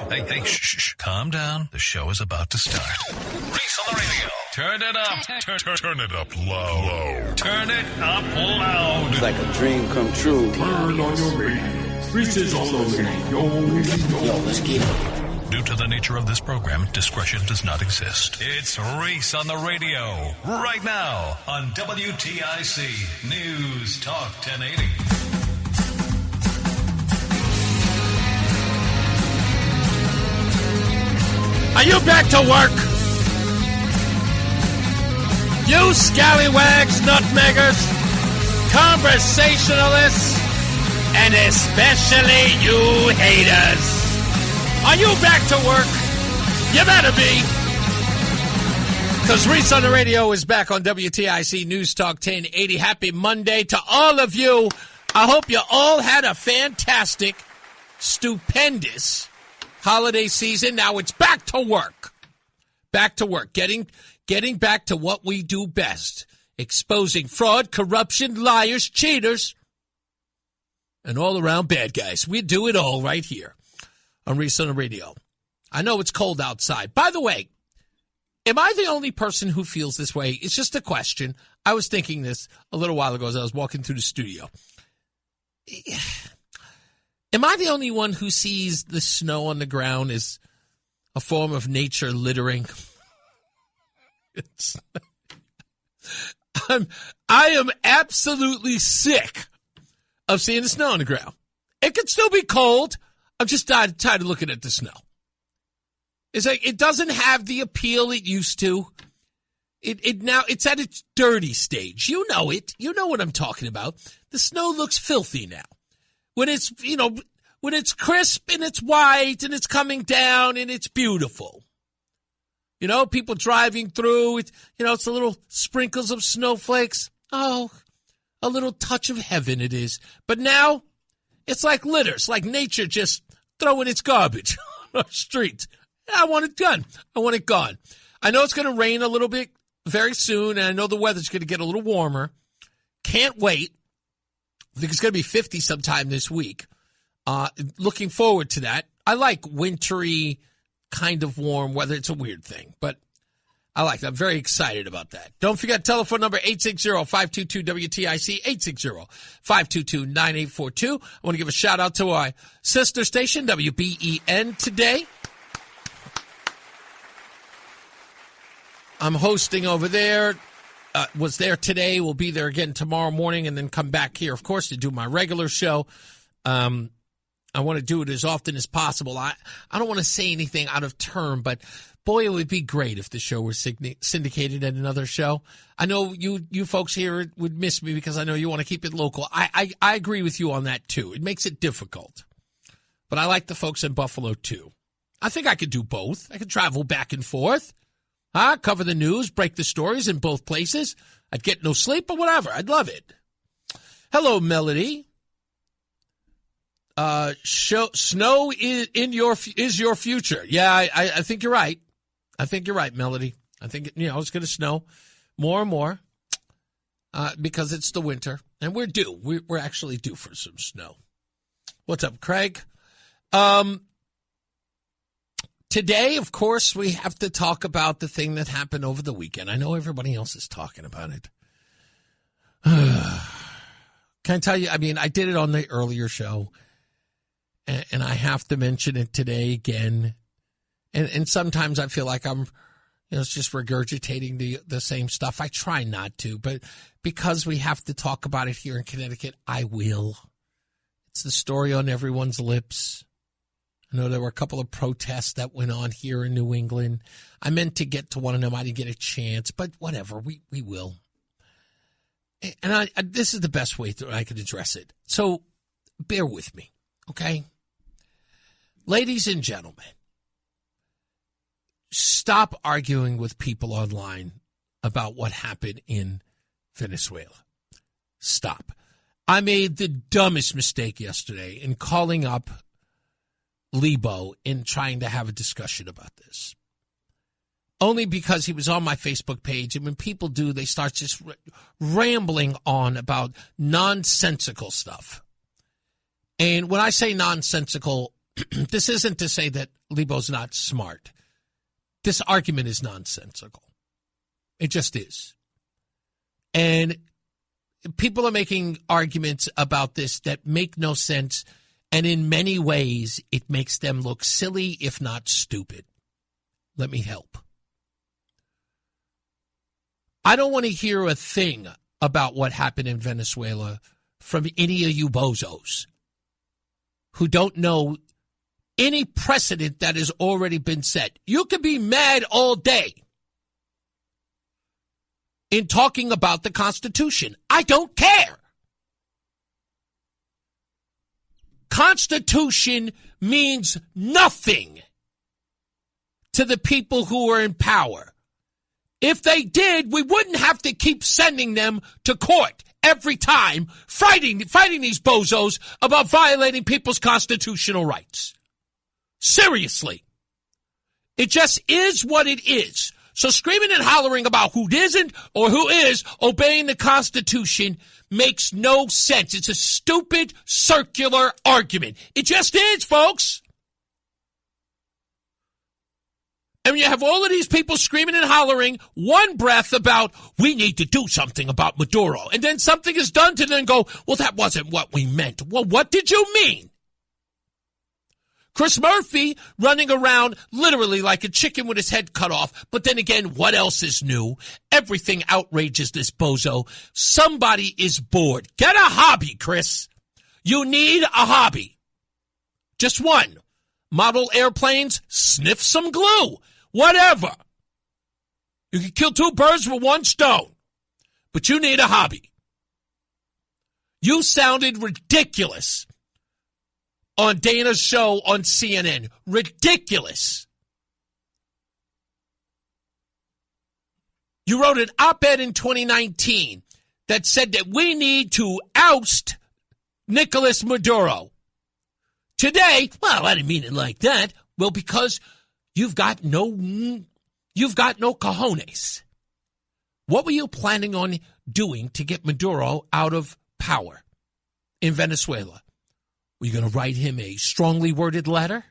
Hey, shh. Calm down. The show is about to start. Reese on the radio. Turn it up. Turn it up low. Turn it up loud. It's like a dream come true. Turn on your radio. Reese is on the radio. Yo, let's get it. Due to the nature of this program, discretion does not exist. It's Reese on the radio. Right now on WTIC News Talk 1080. Are you back to work? You scallywags, nutmeggers, conversationalists, and especially you haters. Are you back to work? You better be. Because Reese on the radio is back on WTIC News Talk 1080. Happy Monday to all of you. I hope you all had a fantastic, stupendous holiday season. Now it's back to work. Back to work. Getting back to what we do best. Exposing fraud, corruption, liars, cheaters, and all around bad guys. We do it all right here on Reese on the radio. I know it's cold outside. By the way, am I the only person who feels this way? It's just a question. I was thinking this a little while ago as I was walking through the studio. Am I the only one who sees the snow on the ground as a form of nature littering? I am absolutely sick of seeing the snow on the ground. It could still be cold. I'm just tired of looking at the snow. It's like it doesn't have the appeal it used to. It now it's at its dirty stage. You know it. You know what I'm talking about. The snow looks filthy now. When it's when it's crisp and it's white and it's coming down and it's beautiful. You know, people driving through it, it's the little sprinkles of snowflakes. Oh, a little touch of heaven it is. But now it's like litter. It's like nature just throwing its garbage on our streets. I want it done. I want it gone. I know it's going to rain a little bit very soon, and I know the weather's going to get a little warmer. Can't wait. I think it's going to be 50 sometime this week. Looking forward to that. I like wintry kind of warm weather. It's a weird thing, but I like that. I'm very excited about that. Don't forget, telephone number 860-522-WTIC, 860-522-9842. I want to give a shout out to our sister station, WBEN, today. I'm hosting over there. Was there today. Will be there again tomorrow morning and then come back here, of course, to do my regular show. I want to do it as often as possible. I don't want to say anything out of turn, but boy, it would be great if the show were syndicated at another show. I know you folks here would miss me because I know you want to keep it local. I agree with you on that, too. It makes it difficult. But I like the folks in Buffalo, too. I think I could do both. I could travel back and forth, cover the news, break the stories in both places. I'd get no sleep, but whatever. I'd love it. Hello, Melody. Snow is your future. Yeah, I think you're right. I think you're right, Melody. I think it's going to snow more and more because it's the winter, and we're due. We're actually due for some snow. What's up, Craig? Today, of course, we have to talk about the thing that happened over the weekend. I know everybody else is talking about it. Can I tell you? I mean, I did it on the earlier show. And I have to mention it today again. And sometimes I feel like I'm, it's just regurgitating the same stuff. I try not to, but because we have to talk about it here in Connecticut, I will. It's the story on everyone's lips. I know there were a couple of protests that went on here in New England. I meant to get to one of them. I didn't get a chance, but whatever, we will. And this is the best way that I could address it. So bear with me, okay? Ladies and gentlemen, stop arguing with people online about what happened in Venezuela. Stop. I made the dumbest mistake yesterday in calling up Liebo and trying to have a discussion about this. Only because he was on my Facebook page, and when people do, they start just rambling on about nonsensical stuff. And when I say nonsensical, this isn't to say that Liebo's not smart. This argument is nonsensical. It just is. And people are making arguments about this that make no sense, and in many ways, it makes them look silly, if not stupid. Let me help. I don't want to hear a thing about what happened in Venezuela from any of you bozos who don't know any precedent that has already been set. You can be mad all day in talking about the Constitution. I don't care. Constitution means nothing to the people who are in power. If they did, we wouldn't have to keep sending them to court every time, fighting these bozos about violating people's constitutional rights. Seriously. It just is what it is. So screaming and hollering about who isn't or who is obeying the Constitution makes no sense. It's a stupid, circular argument. It just is, folks. And you have all of these people screaming and hollering one breath about, we need to do something about Maduro. And then something is done to them go, well, that wasn't what we meant. Well, what did you mean? Chris Murphy running around literally like a chicken with his head cut off. But then again, what else is new? Everything outrages this bozo. Somebody is bored. Get a hobby, Chris. You need a hobby. Just one. Model airplanes, sniff some glue. Whatever. You can kill two birds with one stone. But you need a hobby. You sounded ridiculous on Dana's show on CNN. Ridiculous. You wrote an op-ed in 2019 that said that we need to oust Nicolas Maduro. Today, well, I didn't mean it like that. Well, because you've got no cojones. What were you planning on doing to get Maduro out of power in Venezuela? Were you going to write him a strongly worded letter?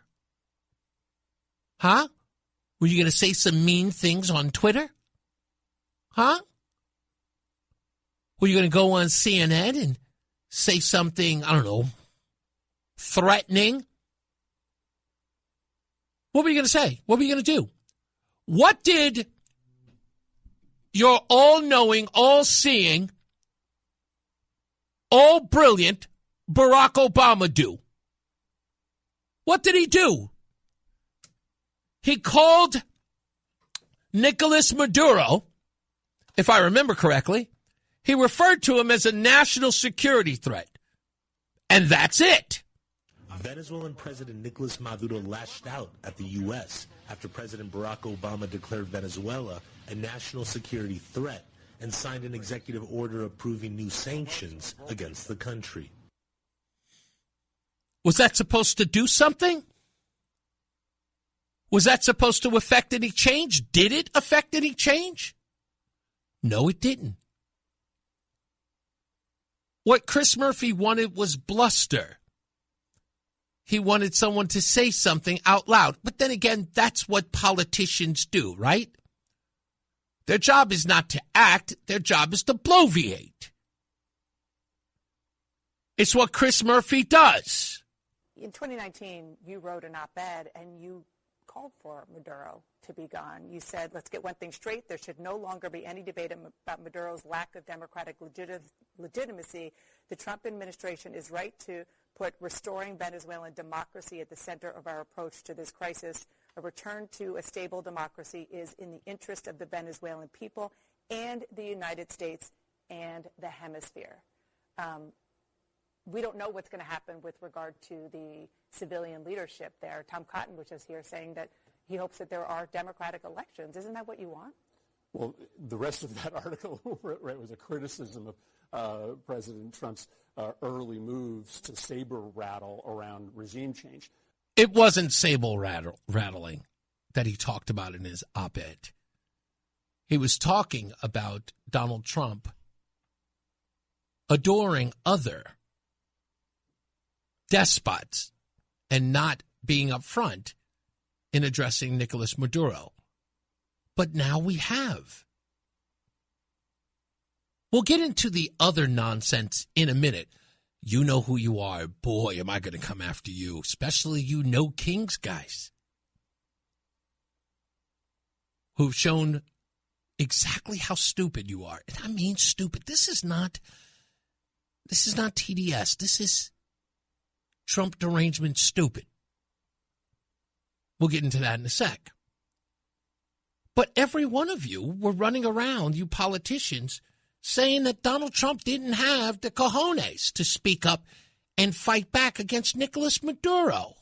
Huh? Were you going to say some mean things on Twitter? Huh? Were you going to go on CNN and say something, I don't know, threatening? What were you going to say? What were you going to do? What did your all-knowing, all-seeing, all-brilliant Barack Obama do? What did he do? He called Nicolas Maduro, if I remember correctly, he referred to him as a national security threat. And that's it. Venezuelan President Nicolas Maduro lashed out at the U.S. after President Barack Obama declared Venezuela a national security threat and signed an executive order approving new sanctions against the country. Was that supposed to do something? Was that supposed to affect any change? Did it affect any change? No, it didn't. What Chris Murphy wanted was bluster. He wanted someone to say something out loud. But then again, that's what politicians do, right? Their job is not to act. Their job is to bloviate. It's what Chris Murphy does. In 2019, you wrote an op-ed and you called for Maduro to be gone. You said, let's get one thing straight. There should no longer be any debate about Maduro's lack of democratic legitimacy. The Trump administration is right to put restoring Venezuelan democracy at the center of our approach to this crisis. A return to a stable democracy is in the interest of the Venezuelan people and the United States and the hemisphere. We don't know what's going to happen with regard to the civilian leadership there. Tom Cotton was just here saying that he hopes that there are democratic elections. Isn't that what you want? Well, the rest of that article right, was a criticism of President Trump's early moves to saber rattle around regime change. It wasn't saber rattling that he talked about in his op-ed. He was talking about Donald Trump adoring other despots and not being up front in addressing Nicolas Maduro. But now we have. We'll get into the other nonsense in a minute. You know who you are. Boy, am I going to come after you, especially you No Kings guys who've shown exactly how stupid you are. And I mean stupid. This is not TDS. This is Trump derangement stupid. We'll get into that in a sec. But every one of you were running around, you politicians, saying that Donald Trump didn't have the cojones to speak up and fight back against Nicolas Maduro.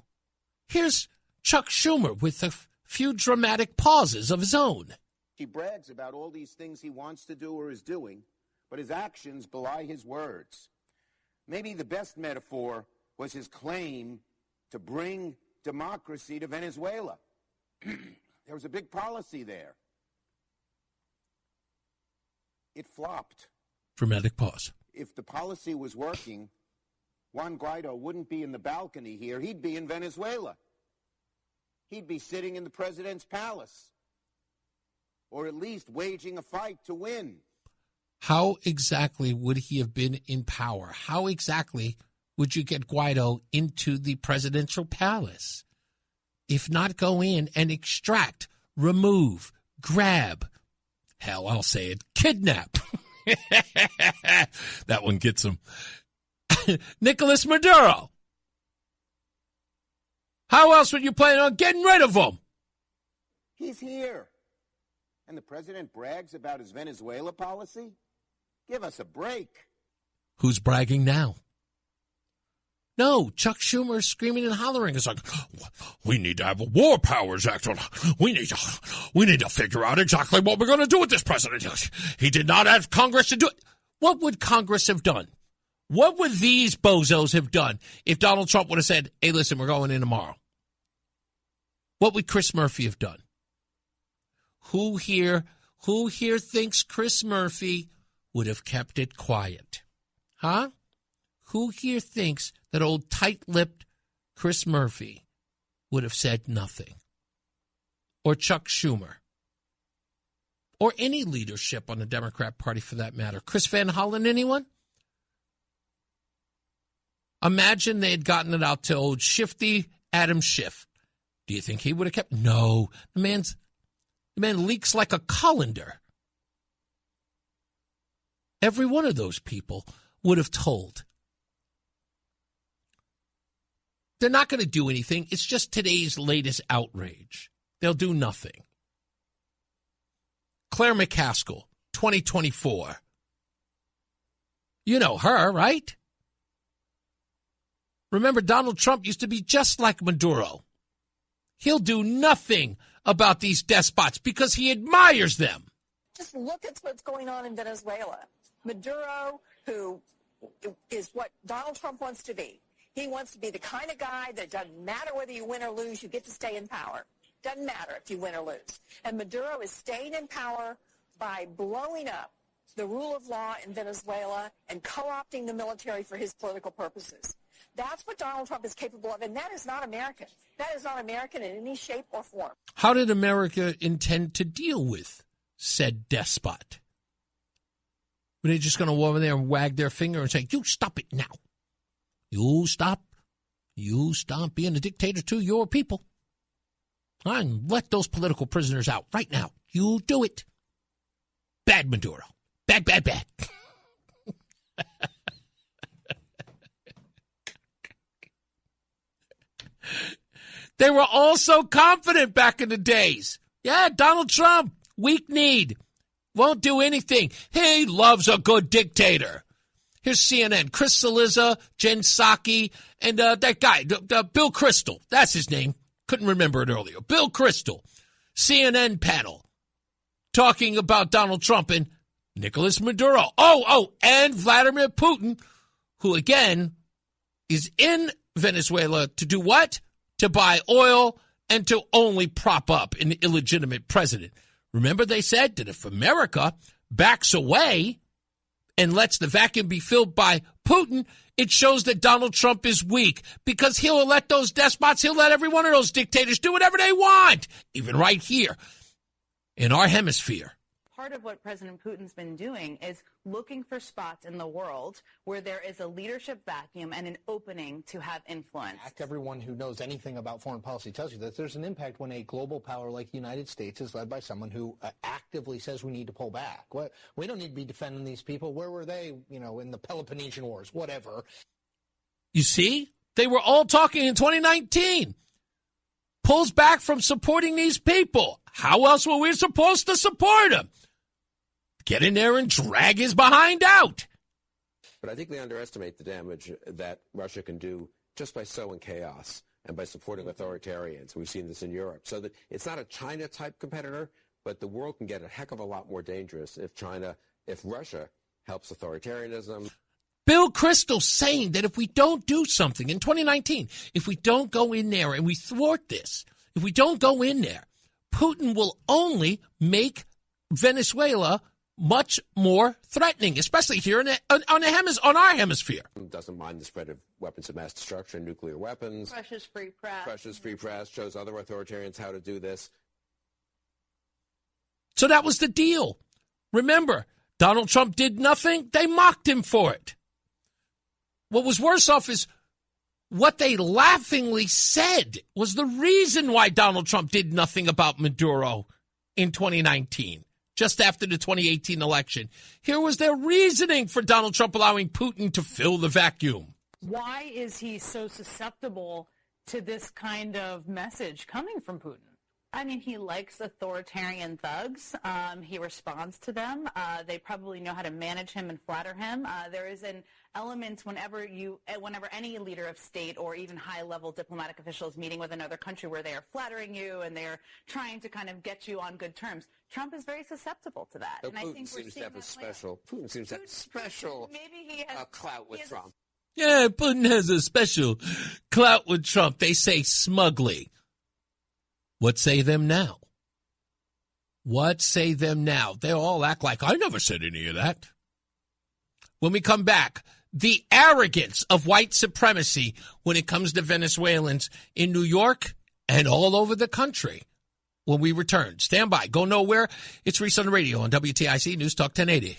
Here's Chuck Schumer with a few dramatic pauses of his own. He brags about all these things he wants to do or is doing, but his actions belie his words. Maybe the best metaphor was his claim to bring democracy to Venezuela. There was a big policy there. It flopped. Dramatic pause. If the policy was working, Juan Guaido wouldn't be in the balcony here. He'd be in Venezuela. He'd be sitting in the president's palace, or at least waging a fight to win. How exactly would he have been in power? How exactly would you get Guaido into the presidential palace? If not go in and extract, remove, grab, hell, I'll say it, kidnap. That one gets him. Nicolas Maduro. How else would you plan on getting rid of him? He's here. And the president brags about his Venezuela policy? Give us a break. Who's bragging now? No, Chuck Schumer is screaming and hollering. It's like, we need to have a War Powers Act. We need to figure out exactly what we're going to do with this president. He did not ask Congress to do it. What would Congress have done? What would these bozos have done if Donald Trump would have said, hey, listen, we're going in tomorrow? What would Chris Murphy have done? Who here thinks Chris Murphy would have kept it quiet? Huh? Who here thinks that old tight-lipped Chris Murphy would have said nothing? Or Chuck Schumer? Or any leadership on the Democrat Party for that matter? Chris Van Hollen, anyone? Imagine they had gotten it out to old shifty Adam Schiff. Do you think he would have kept? No. The man leaks like a colander. Every one of those people would have told. They're not going to do anything. It's just today's latest outrage. They'll do nothing. Claire McCaskill, 2024. You know her, right? Remember, Donald Trump used to be just like Maduro. He'll do nothing about these despots because he admires them. Just look at what's going on in Venezuela. Maduro, who is what Donald Trump wants to be. He wants to be the kind of guy that doesn't matter whether you win or lose, you get to stay in power. Doesn't matter if you win or lose. And Maduro is staying in power by blowing up the rule of law in Venezuela and co-opting the military for his political purposes. That's what Donald Trump is capable of, and that is not American. That is not American in any shape or form. How did America intend to deal with said despot? Were they just going to go over there and wag their finger and say, you stop it now? You stop being a dictator to your people. And let those political prisoners out right now. You do it. Bad Maduro. Bad, bad, bad. They were all so confident back in the days. Yeah, Donald Trump, weak need, won't do anything. He loves a good dictator. Here's CNN, Chris Cillizza, Jen Psaki, and that guy, Bill Kristol. That's his name. Couldn't remember it earlier. Bill Kristol, CNN panel, talking about Donald Trump and Nicolas Maduro. And Vladimir Putin, who, again, is in Venezuela to do what? To buy oil and to only prop up an illegitimate president. Remember they said that if America backs away and lets the vacuum be filled by Putin, it shows that Donald Trump is weak because he'll let those despots, he'll let every one of those dictators do whatever they want, even right here in our hemisphere. Part of what President Putin's been doing is looking for spots in the world where there is a leadership vacuum and an opening to have influence. Everyone who knows anything about foreign policy tells you that there's an impact when a global power like the United States is led by someone who actively says we need to pull back. We don't need to be defending these people. Where were they, in the Peloponnesian Wars, whatever. You see, they were all talking in 2019. Pulls back from supporting these people. How else were we supposed to support them? Get in there and drag his behind out. But I think they underestimate the damage that Russia can do just by sowing chaos and by supporting authoritarians. We've seen this in Europe. So that it's not a China-type competitor, but the world can get a heck of a lot more dangerous if Russia helps authoritarianism. Bill Kristol saying that if we don't do something in 2019, if we don't go in there and we thwart this, if we don't go in there, Putin will only make Venezuela much more threatening, especially here on our hemisphere. Doesn't mind the spread of weapons of mass destruction, nuclear weapons. Russia's free press. Russia's free press shows other authoritarians how to do this. So that was the deal. Remember, Donald Trump did nothing. They mocked him for it. What was worse off is what they laughingly said was the reason why Donald Trump did nothing about Maduro in 2019, just after the 2018 election. Here was their reasoning for Donald Trump allowing Putin to fill the vacuum. Why is he so susceptible to this kind of message coming from Putin? I mean, he likes authoritarian thugs. He responds to them. They probably know how to manage him and flatter him. There is an element whenever any leader of state or even high-level diplomatic officials meeting with another country where they are flattering you and they're trying to kind of get you on good terms. Trump is very susceptible to that. And I think Putin seems to have a special maybe he has clout with Trump. Yeah, Putin has a special clout with Trump. They say smugly. What say them now? What say them now? They all act like, I never said any of that. When we come back, the arrogance of white supremacy when it comes to Venezuelans in New York and all over the country. When we return, stand by, go nowhere. It's Reese on the radio on WTIC News Talk 1080.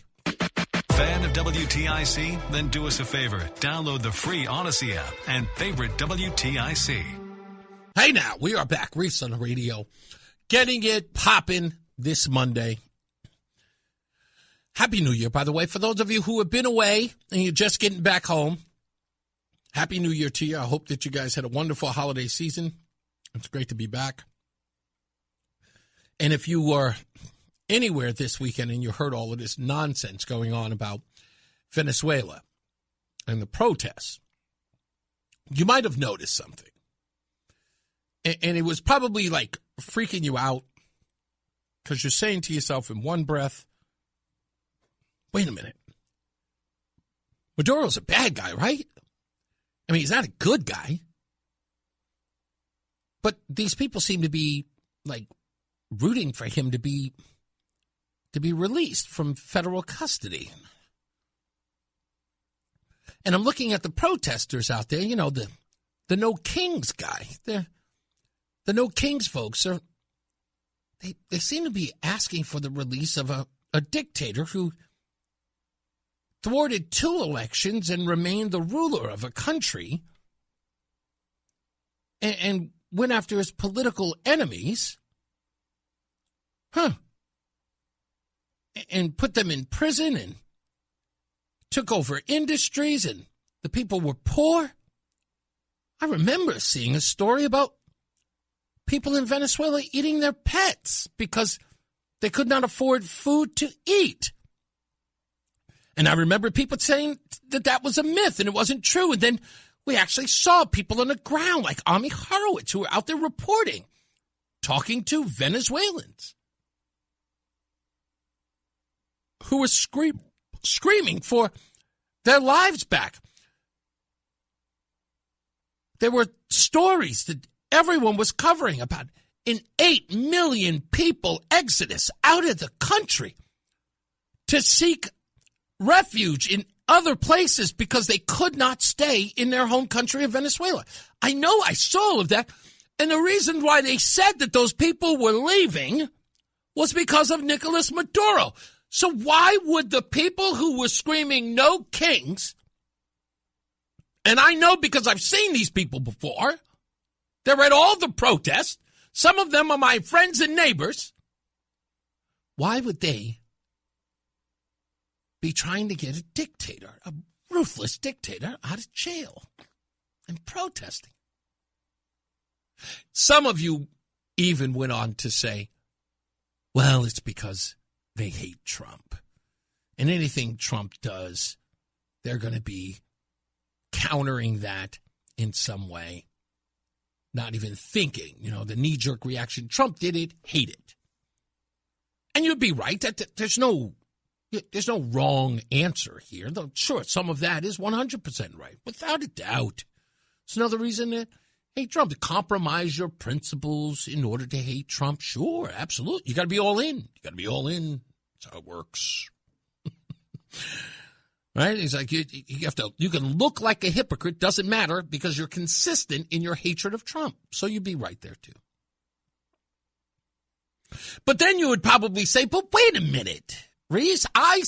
Fan of WTIC? Then do us a favor. Download the free Odyssey app and favorite WTIC. Hey now, we are back. Reese on the radio. Getting it popping this Monday. Happy New Year, by the way. For those of you who have been away and you're just getting back home, Happy New Year to you. I hope that you guys had a wonderful holiday season. It's great to be back. And if you were anywhere this weekend and you heard all of this nonsense going on about Venezuela and the protests, you might have noticed something. And it was probably like freaking you out because you're saying to yourself in one breath, wait a minute. Maduro's a bad guy, right? I mean, he's not a good guy. But these people seem to be like rooting for him to be released from federal custody. And I'm looking at the protesters out there, you know, the No Kings guy. The No Kings folks they seem to be asking for the release of a dictator who thwarted 2 elections and remained the ruler of a country and went after his political enemies, and put them in prison and took over industries and the people were poor. I remember seeing a story about people in Venezuela eating their pets because they could not afford food to eat. And I remember people saying that was a myth and it wasn't true. And then we actually saw people on the ground like Ami Horowitz who were out there reporting, talking to Venezuelans who were screaming for their lives back. There were stories that everyone was covering about an 8 million people exodus out of the country to seek refuge in other places because they could not stay in their home country of Venezuela. I know, I saw all of that. And the reason why they said that those people were leaving was because of Nicolas Maduro. So why would the people who were screaming no kings, and I know because I've seen these people before, they're at all the protests, some of them are my friends and neighbors, why would they be trying to get a dictator, a ruthless dictator, out of jail and protesting? Some of you even went on to say, well, it's because they hate Trump. And anything Trump does, they're going to be countering that in some way. Not even thinking, the knee-jerk reaction. Trump did it, hate it. And you'd be right. That there's no wrong answer here. Though, sure, some of that is 100% right, without a doubt. It's another reason to hate Trump, to compromise your principles in order to hate Trump. Sure, absolutely. You got to be all in. You got to be all in. That's how it works. Right? It's like you can look like a hypocrite, doesn't matter, because you're consistent in your hatred of Trump. So you'd be right there, too. But then you would probably say, but wait a minute, Reese, I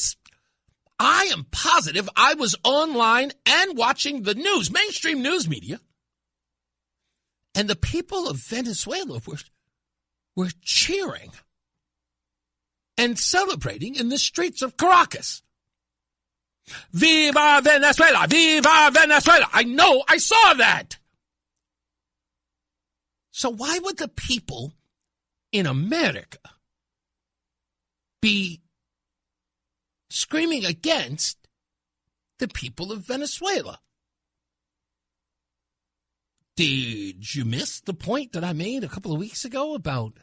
am positive I was online and watching the news, mainstream news media, and the people of Venezuela were cheering and celebrating in the streets of Caracas. Viva Venezuela! Viva Venezuela! I know, I saw that. So why would the people in America be screaming against the people of Venezuela? Did you miss the point that I made a couple of weeks ago about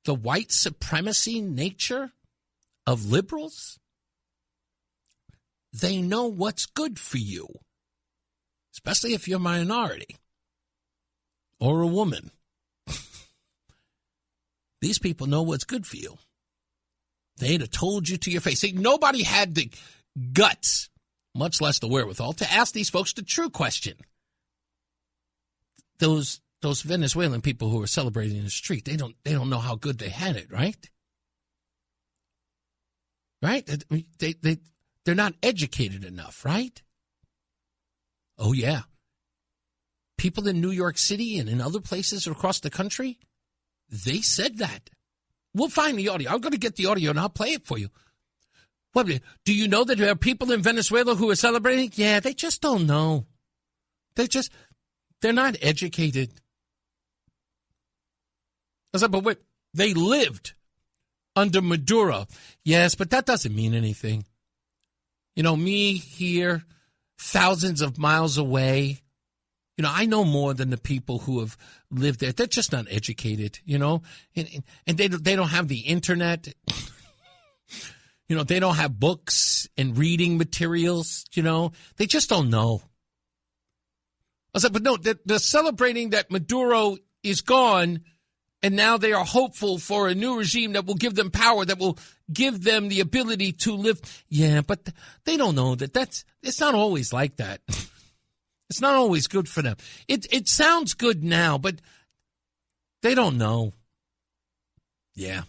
the white supremacy nature of liberals? They know what's good for you, especially if you're a minority or a woman. These people know what's good for you. They'd have told you to your face. See, nobody had the guts, much less the wherewithal, to ask these folks the true question. Those Venezuelan people who are celebrating in the street, they don't know how good they had it, right? Right? They're not educated enough, right? Oh, yeah. People in New York City and in other places across the country, they said that. We'll find the audio. I'm going to get the audio and I'll play it for you. What, do you know that there are people in Venezuela who are celebrating? Yeah, they just don't know. They're not educated. I said, but wait, they lived under Maduro. Yes, but that doesn't mean anything. Me here, thousands of miles away, I know more than the people who have lived there. They're just not educated, and they don't have the internet. They don't have books and reading materials, They just don't know. I said, but no, they're celebrating that Maduro is gone, and now they are hopeful for a new regime that will give them power, that will give them the ability to live. Yeah, but they don't know it's not always like that. It's not always good for them. It sounds good now, but they don't know. Yeah.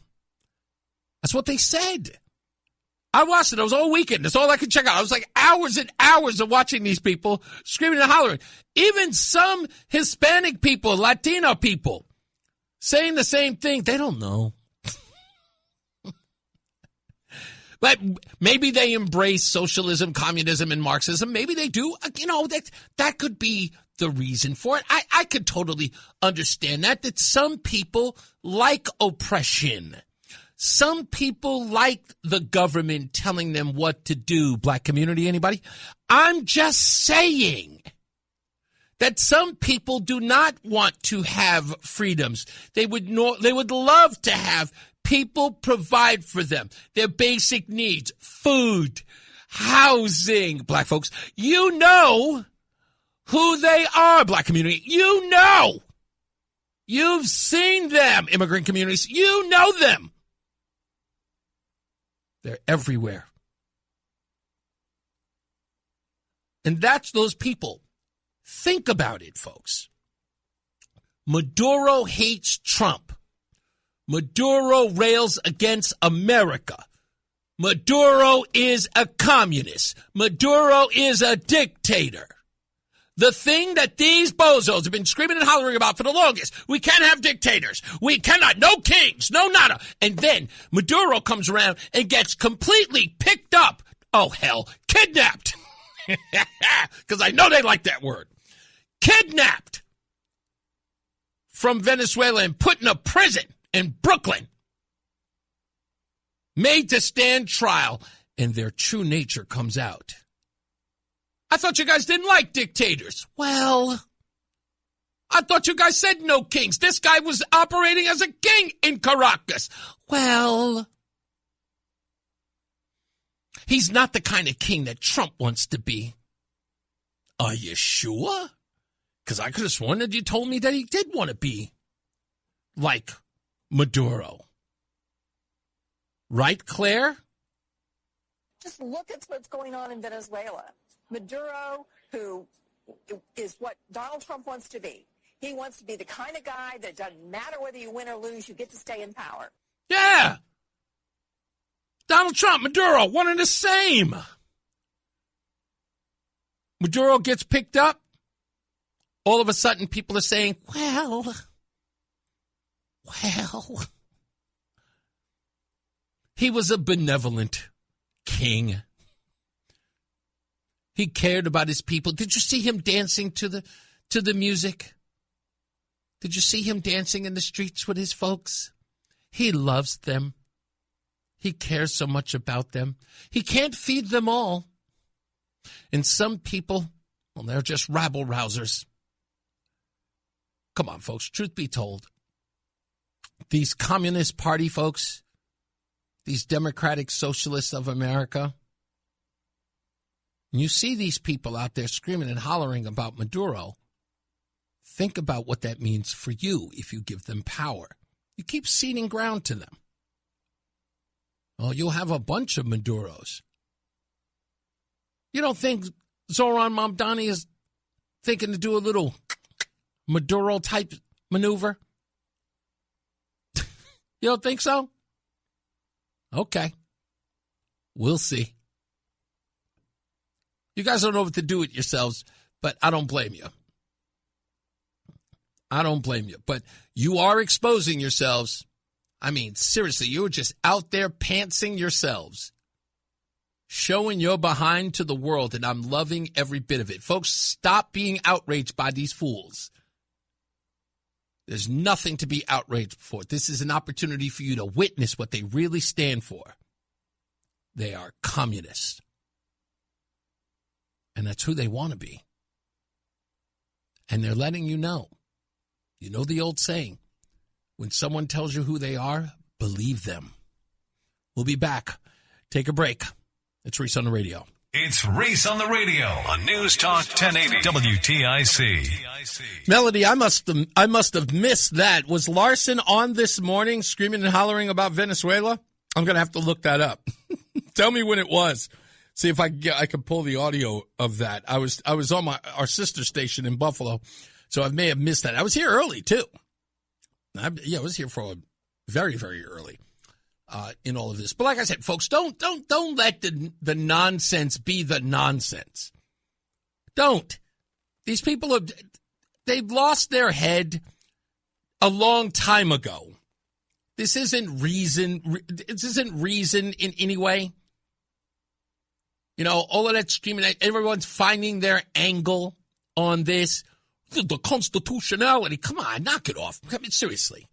That's what they said. I watched it. I was all weekend. That's all I could check out. I was like hours and hours of watching these people screaming and hollering. Even some Hispanic people, Latino people, saying the same thing. They don't know. But maybe they embrace socialism, communism, and Marxism. Maybe they do. That could be the reason for it. I could totally understand that some people like oppression. Some people like the government telling them what to do. Black community, anybody? I'm just saying that some people do not want to have freedoms. They would love to have people provide for them their basic needs, food, housing. Black folks, you know who they are, black community. You know. You've seen them, immigrant communities. You know them. They're everywhere. And that's those people. Think about it, folks. Maduro hates Trump. Maduro rails against America. Maduro is a communist. Maduro is a dictator. The thing that these bozos have been screaming and hollering about for the longest. We can't have dictators. We cannot. No kings. No nada. And then Maduro comes around and gets completely picked up. Oh, hell. Kidnapped. Because I know they like that word. Kidnapped from Venezuela and put in a prison in Brooklyn. Made to stand trial. And their true nature comes out. I thought you guys didn't like dictators. Well, I thought you guys said no kings. This guy was operating as a king in Caracas. Well, he's not the kind of king that Trump wants to be. Are you sure? Because I could have sworn that you told me that he did want to be like Maduro. Right, Claire? Just look at what's going on in Venezuela. Maduro, who is what Donald Trump wants to be. He wants to be the kind of guy that doesn't matter whether you win or lose, you get to stay in power. Yeah. Donald Trump, Maduro, one and the same. Maduro gets picked up. All of a sudden, people are saying, well, he was a benevolent king. He cared about his people. Did you see him dancing to the music? Did you see him dancing in the streets with his folks? He loves them. He cares so much about them. He can't feed them all. And some people, well, they're just rabble-rousers. Come on, folks, truth be told. These Communist Party folks, these Democratic Socialists of America, and you see these people out there screaming and hollering about Maduro, think about what that means for you if you give them power. You keep ceding ground to them. Oh, you'll have a bunch of Maduros. You don't think Zoran Mamdani is thinking to do a little Maduro-type maneuver? You don't think so? Okay. We'll see. You guys don't know what to do with yourselves, but I don't blame you. I don't blame you. But you are exposing yourselves. I mean, seriously, you're just out there pantsing yourselves, showing your behind to the world, and I'm loving every bit of it. Folks, stop being outraged by these fools. There's nothing to be outraged for. This is an opportunity for you to witness what they really stand for. They are communists. And that's who they want to be. And they're letting you know. You know the old saying, when someone tells you who they are, believe them. We'll be back. Take a break. It's Reese on the radio. It's Reese on the radio on NewsTalk 1080 WTIC. Melody, I must have missed that. Was Larson on this morning screaming and hollering about Venezuela? I'm going to have to look that up. Tell me when it was. See if I can pull the audio of that. I was on our sister station in Buffalo, so I may have missed that. I was here early too. I was here for very, very early in all of this. But like I said, folks, don't let the nonsense be the nonsense. Don't. These people they've lost their head a long time ago. This isn't reason. This isn't reason in any way. You know, all of that screaming, everyone's finding their angle on this. The constitutionality. Come on, knock it off. I mean, seriously.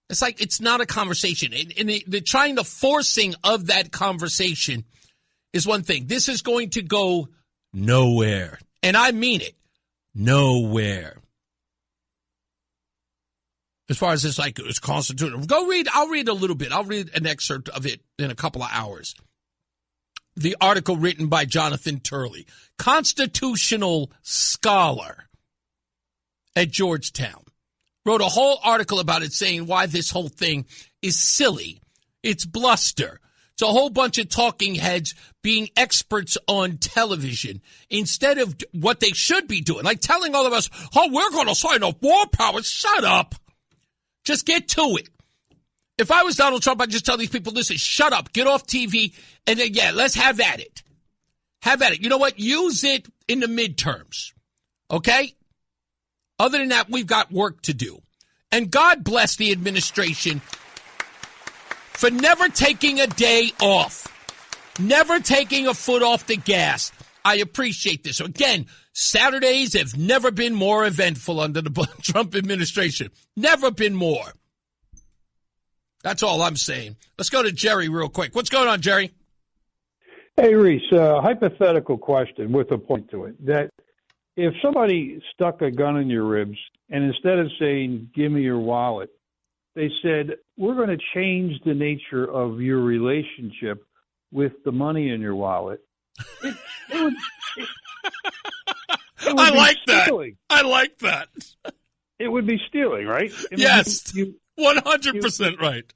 It's like it's not a conversation. And the trying the forcing of that conversation is one thing. This is going to go nowhere. And I mean it. Nowhere. As far as this, like, it's constitutional. Go read. I'll read a little bit. I'll read an excerpt of it in a couple of hours. The article written by Jonathan Turley, constitutional scholar at Georgetown, wrote a whole article about it saying why this whole thing is silly. It's bluster. It's a whole bunch of talking heads being experts on television instead of what they should be doing, like telling all of us, oh, we're going to sign off war powers. Shut up. Just get to it. If I was Donald Trump, I'd just tell these people, listen, shut up, get off TV, and then, yeah, let's have at it. Have at it. You know what? Use it in the midterms, okay? Other than that, we've got work to do. And God bless the administration for never taking a day off, never taking a foot off the gas. I appreciate this. So again, Saturdays have never been more eventful under the Trump administration. Never been more. That's all I'm saying. Let's go to Jerry real quick. What's going on, Jerry? Hey, Reese, hypothetical question with a point to it. That if somebody stuck a gun in your ribs and instead of saying, give me your wallet, they said, we're going to change the nature of your relationship with the money in your wallet. It would I like stealing. That. I like that. It would be stealing, right? I mean, yes, 100% right.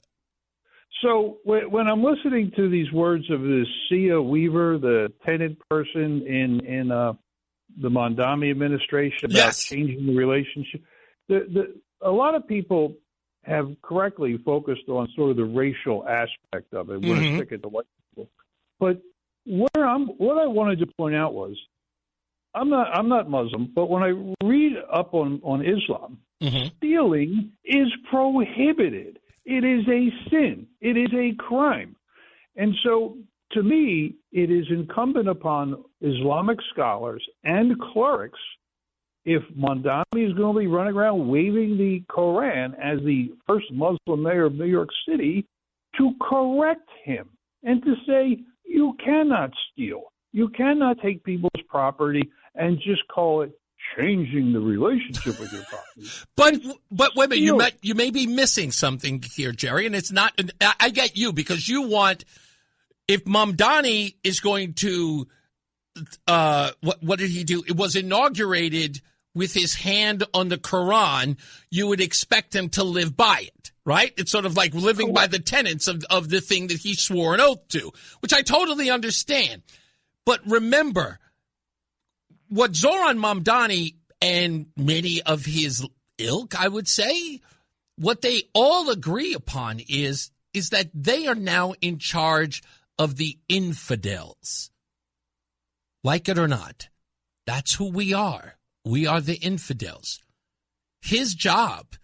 So when I'm listening to these words of this Sia Weaver, the tenant person in the Mondami administration about changing the relationship, a lot of people have correctly focused on sort of the racial aspect of it. We're sick of the white people, but what I wanted to point out was I'm not Muslim, but when I read up on Islam, stealing is prohibited. It is a sin. It is a crime. And so, to me, it is incumbent upon Islamic scholars and clerics, if Mondami is going to be running around waving the Koran as the first Muslim mayor of New York City, to correct him and to say, you cannot steal. You cannot take people's property and just call it changing the relationship with your property. But wait a minute, you may be missing something here, Jerry, and it's not. I get you because you want, if Mamdani is going to, what did he do? It was inaugurated with his hand on the Quran. You would expect him to live by it, right? It's sort of like living by the tenets of the thing that he swore an oath to, which I totally understand. But remember, what Zoran Mamdani and many of his ilk, I would say, what they all agree upon is that they are now in charge of the infidels. Like it or not, that's who we are. We are the infidels. His job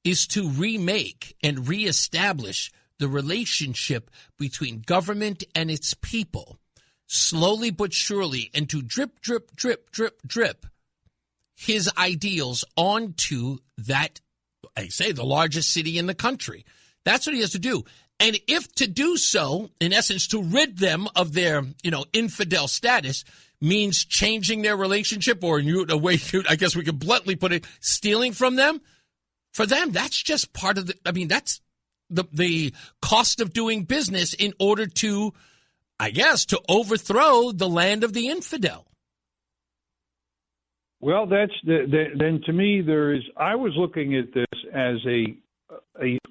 is to remake and reestablish the relationship between government and its people, slowly but surely, and to drip, drip, drip, drip, drip his ideals onto that, I say, the largest city in the country. That's what he has to do. And if to do so, in essence, to rid them of their, infidel status means changing their relationship, or a way, I guess we could bluntly put it, stealing from them, for them, that's just part of that's the cost of doing business in order to, I guess, to overthrow the land of the infidel. Well, then to me I was looking at this as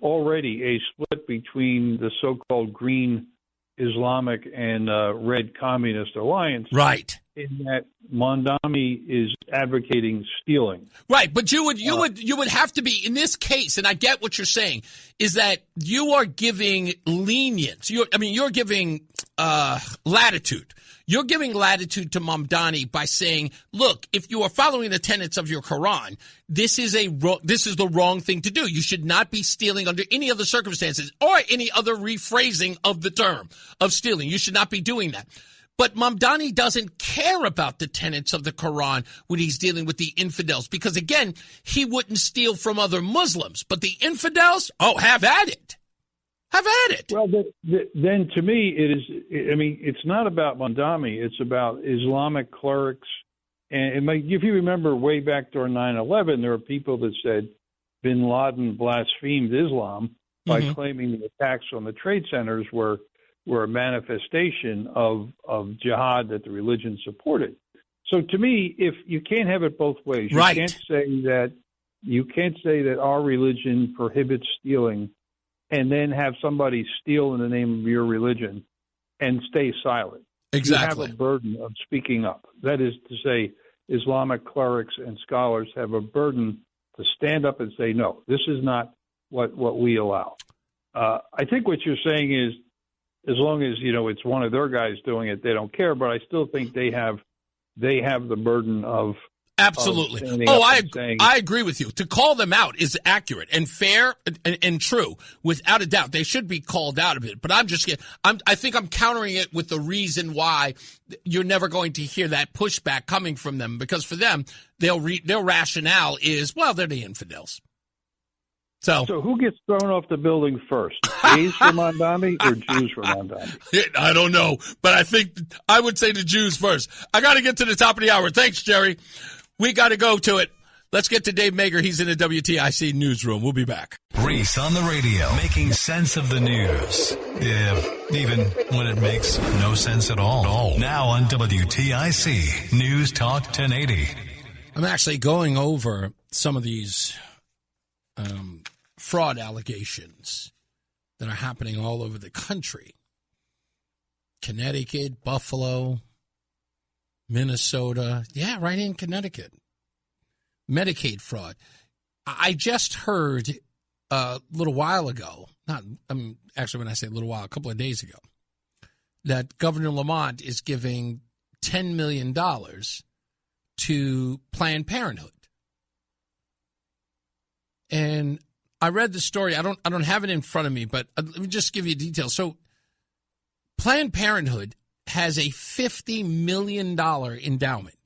already a split between the so-called green Islamic and red communist alliance. Right. In that Mondami is advocating stealing. Right, but you would have to be, in this case, and I get what you're saying, is that you are giving lenience. You're giving latitude. You're giving latitude to Mamdani by saying, look, if you are following the tenets of your Quran, this is the wrong thing to do. You should not be stealing under any other circumstances or any other rephrasing of the term of stealing. You should not be doing that. But Mamdani doesn't care about the tenets of the Quran when he's dealing with the infidels, because, again, he wouldn't steal from other Muslims. But the infidels, have at it. Have at it. Well, then to me, it's not about Mondami. It's about Islamic clerics. And if you remember way back during 9/11, there were people that said bin Laden blasphemed Islam by claiming the attacks on the trade centers were a manifestation of jihad that the religion supported. So to me, if you can't have it both ways, you can't say that our religion prohibits stealing and then have somebody steal in the name of your religion and stay silent. Exactly. You have a burden of speaking up. That is to say, Islamic clerics and scholars have a burden to stand up and say, no, this is not what we allow. I think what you're saying is, as long as, it's one of their guys doing it, they don't care. But I still think they have the burden of absolutely. I agree with you. To call them out is accurate and fair and true, without a doubt. They should be called out of it. But I think I'm countering it with the reason why you're never going to hear that pushback coming from them, because for them, their rationale is, well, they're the infidels. So who gets thrown off the building first? Gays for Mondami or Jews for Mondami? I don't know, but I would say the Jews first. I got to get to the top of the hour. Thanks, Jerry. We got to go to it. Let's get to Dave Mager. He's in the WTIC newsroom. We'll be back. Reese on the radio, making sense of the news. Yeah, even when it makes no sense at all. Now on WTIC News Talk 1080. I'm actually going over some of these fraud allegations that are happening all over the country. Connecticut, Buffalo, Minnesota. Yeah, right in Connecticut. Medicaid fraud. I just heard a little while ago, actually when I say a little while, a couple of days ago, that Governor Lamont is giving $10 million to Planned Parenthood. And I read the story. I don't have it in front of me, but let me just give you details. So Planned Parenthood has a $50 million endowment.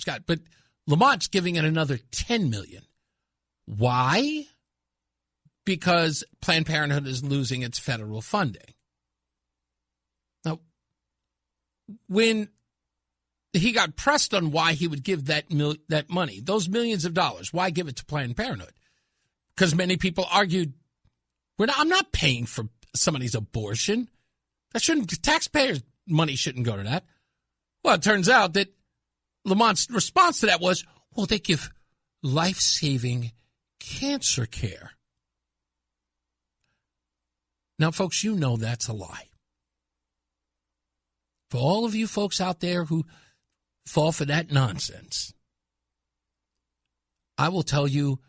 But Lamont's giving it another $10 million. Why? Because Planned Parenthood is losing its federal funding. Now, when he got pressed on why he would give that money, those millions of dollars, why give it to Planned Parenthood? Because many people argued, I'm not paying for somebody's abortion. Taxpayers' money shouldn't go to that. Well, it turns out that Lamont's response to that was, well, they give life-saving cancer care. Now, folks, you know that's a lie. For all of you folks out there who fall for that nonsense, I will tell you,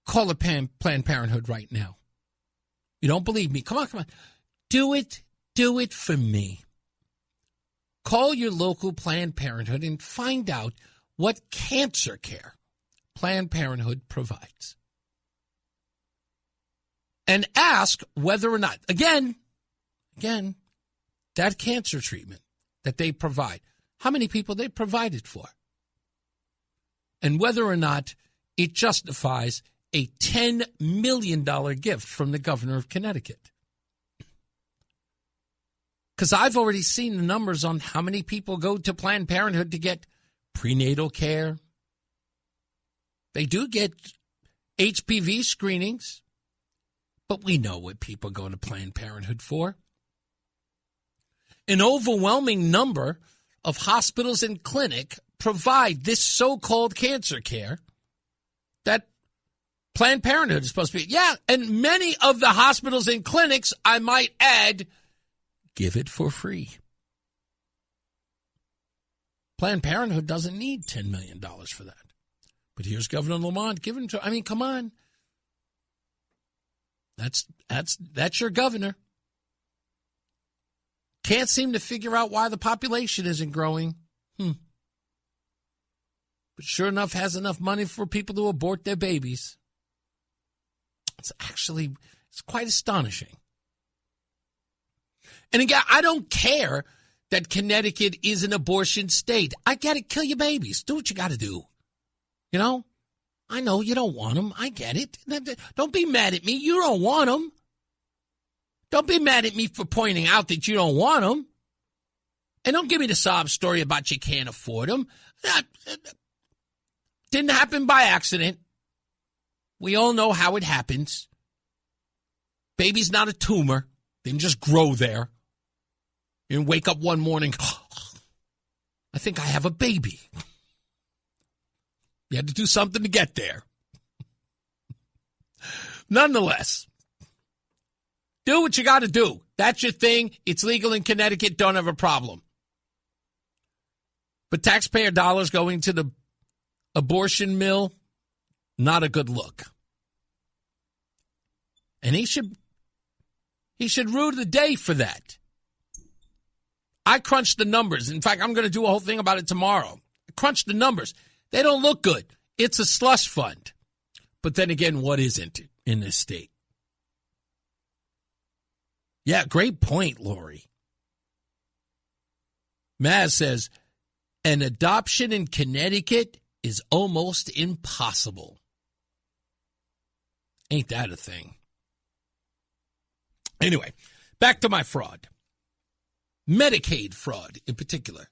call a Planned Parenthood right now. You don't believe me? Come on. Do it for me. Call your local Planned Parenthood and find out what cancer care Planned Parenthood provides. And ask whether or not, again, that cancer treatment that they provide, how many people they provide it for. And whether or not it justifies a $10 million gift from the governor of Connecticut. Because I've already seen the numbers on how many people go to Planned Parenthood to get prenatal care. They do get HPV screenings, but we know what people go to Planned Parenthood for. An overwhelming number of hospitals and clinics provide this so-called cancer care that Planned Parenthood is supposed to be. Yeah, and many of the hospitals and clinics, I might add, give it for free. Planned Parenthood doesn't need $10 million for that. But here's Governor Lamont giving to, come on. That's your governor. Can't seem to figure out why the population isn't growing. But sure enough, has enough money for people to abort their babies. It's quite astonishing. And again, I don't care that Connecticut is an abortion state. I get it. Kill your babies. Do what you got to do. I know you don't want them. I get it. Don't be mad at me. You don't want them. Don't be mad at me for pointing out that you don't want them. And don't give me the sob story about you can't afford them. That didn't happen by accident. We all know how it happens. Baby's not a tumor. They didn't just grow there. You didn't wake up one morning, I think I have a baby. You had to do something to get there. Nonetheless, Do what you got to do. That's your thing. It's legal in Connecticut. Don't have a problem. But taxpayer dollars going to the abortion mill, not a good look. And he should rue the day for that. I crunched the numbers. In fact, I'm going to do a whole thing about it tomorrow. I crunched the numbers. They don't look good. It's a slush fund. But then again, what isn't it in this state? Yeah, great point, Lori. Maz says, an adoption in Connecticut is almost impossible. Ain't that a thing? Anyway, back to my fraud. Medicaid fraud in particular.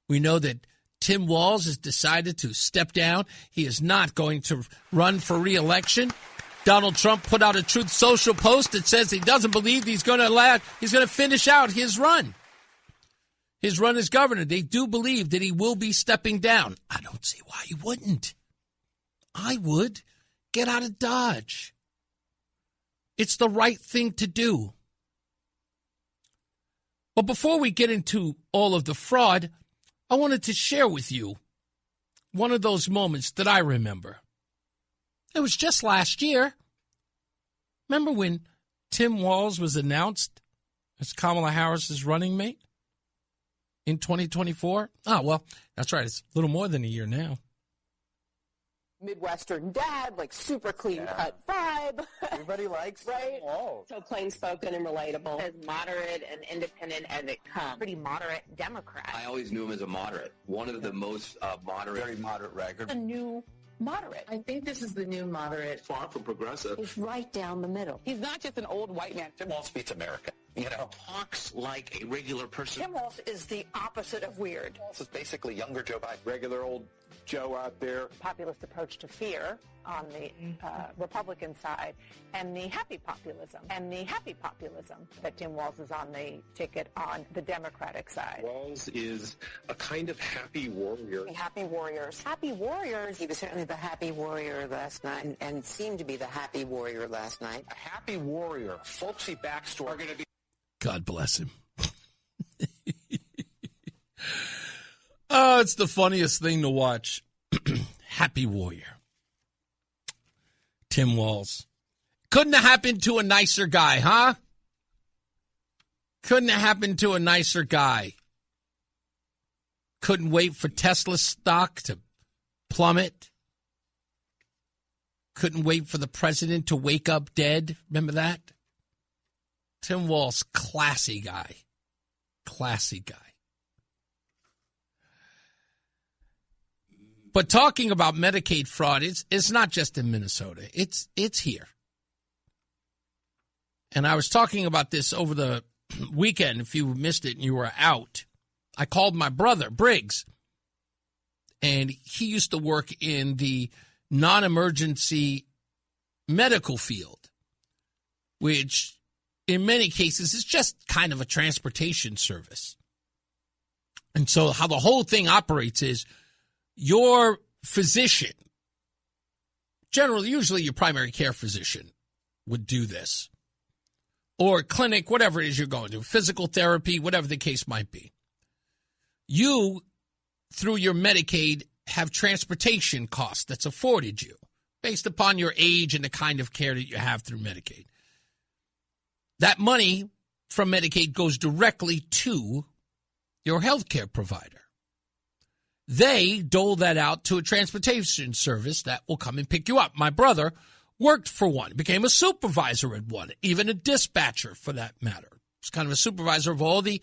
We know that Tim Walz has decided to step down. He is not going to run for re-election. Donald Trump put out a Truth Social post that says he doesn't believe he's going to finish out his run. His run as governor. They do believe that he will be stepping down. I don't see why he wouldn't. I would. Get out of Dodge. It's the right thing to do. But before we get into all of the fraud, I wanted to share with you one of those moments that I remember. It was just last year. Remember when Tim Walz was announced as Kamala Harris's running mate in 2024? Oh, well, that's right. It's a little more than a year now. Midwestern dad, like super clean cut vibe. Everybody likes right? Walz. So plain spoken and relatable. As moderate and independent as it comes. Pretty moderate Democrat. I always knew him as a moderate. One of the most moderate. Very moderate record. A new moderate. I think this is the new moderate. Far from progressive. He's right down the middle. He's not just an old white man. Tim Walz beats America. You know, talks like a regular person. Tim Walz is the opposite of weird. Walz is basically younger Joe Biden. Regular old Joe out there. Populist approach to fear on the Republican side, and the happy populism. That Tim Walz is on the ticket on the Democratic side. Walz is a kind of happy warrior. Happy warriors. Happy warriors. He was certainly the happy warrior last night, and seemed to be the happy warrior last night. A happy warrior, folksy backstory. Are going to be. God bless him. Oh, it's the funniest thing to watch. Happy warrior. Tim Walz. Couldn't have happened to a nicer guy, huh? Couldn't have happened to a nicer guy. Couldn't wait for Tesla stock to plummet. Couldn't wait for the president to wake up dead. Remember that? Tim Walz, classy guy. Classy guy. But talking about Medicaid fraud, it's not just in Minnesota. It's here. And I was talking about this over the weekend. If you missed it and you were out, I called my brother, Briggs, and he used to work in the non-emergency medical field, which in many cases is just kind of a transportation service. And so how the whole thing operates is your physician, usually your primary care physician, would do this. Or clinic, whatever it is you're going to, physical therapy, whatever the case might be. You, through your Medicaid, have transportation costs that's afforded you based upon your age and the kind of care that you have through Medicaid. That money from Medicaid goes directly to your health care provider. They dole that out to a transportation service that will come and pick you up. My brother worked for one, became a supervisor at one, even a dispatcher for that matter. He's kind of a supervisor of all the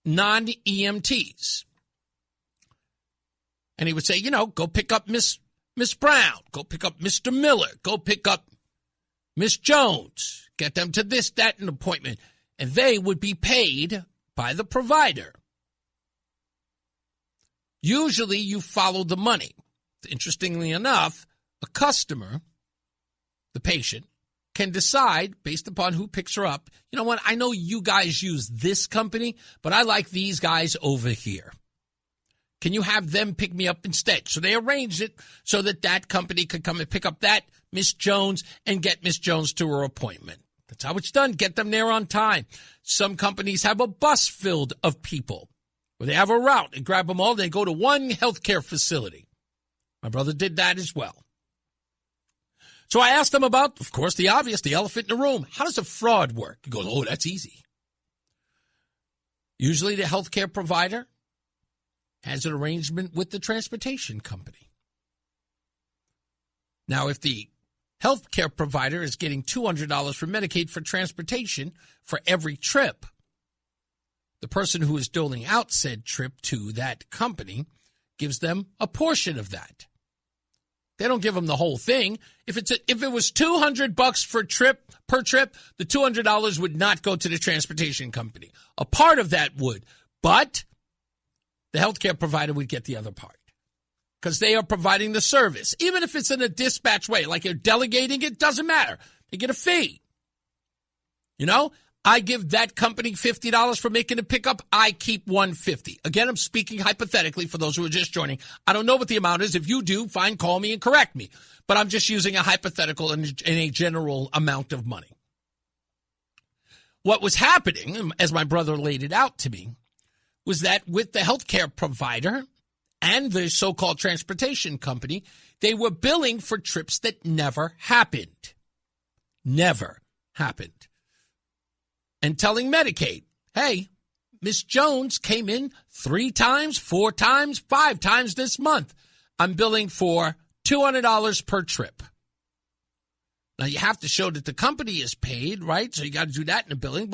non-EMTs. And he would say, go pick up Miss Brown, go pick up Mr. Miller, go pick up Miss Jones, get them to this, that, and appointment. And they would be paid by the provider. Usually you follow the money. Interestingly enough, a customer, the patient, can decide based upon who picks her up, you know what, I know you guys use this company, but I like these guys over here. Can you have them pick me up instead? So they arranged it so that company could come and pick up that Miss Jones and get Miss Jones to her appointment. That's how it's done. Get them there on time. Some companies have a bus filled of people where they have a route and grab them all. They go to one healthcare facility. My brother did that as well. So I asked him about, of course, the obvious, the elephant in the room. How does a fraud work? He goes, oh, that's easy. Usually the healthcare provider has an arrangement with the transportation company. Now, if the healthcare provider is getting $200 for Medicaid for transportation for every trip, the person who is doling out said trip to that company gives them a portion of that. They don't give them the whole thing. If it was $200 per trip, the $200 would not go to the transportation company. A part of that would, but the healthcare provider would get the other part because they are providing the service. Even if it's in a dispatch way, like you're delegating it, doesn't matter. They get a fee. You know, I give that company $50 for making a pickup. I keep $150. Again, I'm speaking hypothetically for those who are just joining. I don't know what the amount is. If you do, fine, call me and correct me. But I'm just using a hypothetical in a general amount of money. What was happening, as my brother laid it out to me, was that with the healthcare provider and the so-called transportation company, they were billing for trips that never happened. Never happened. And telling Medicaid, hey, Miss Jones came in 3 times, 4 times, 5 times this month. I'm billing for $200 per trip. Now, you have to show that the company is paid, right? So you got to do that in the billing.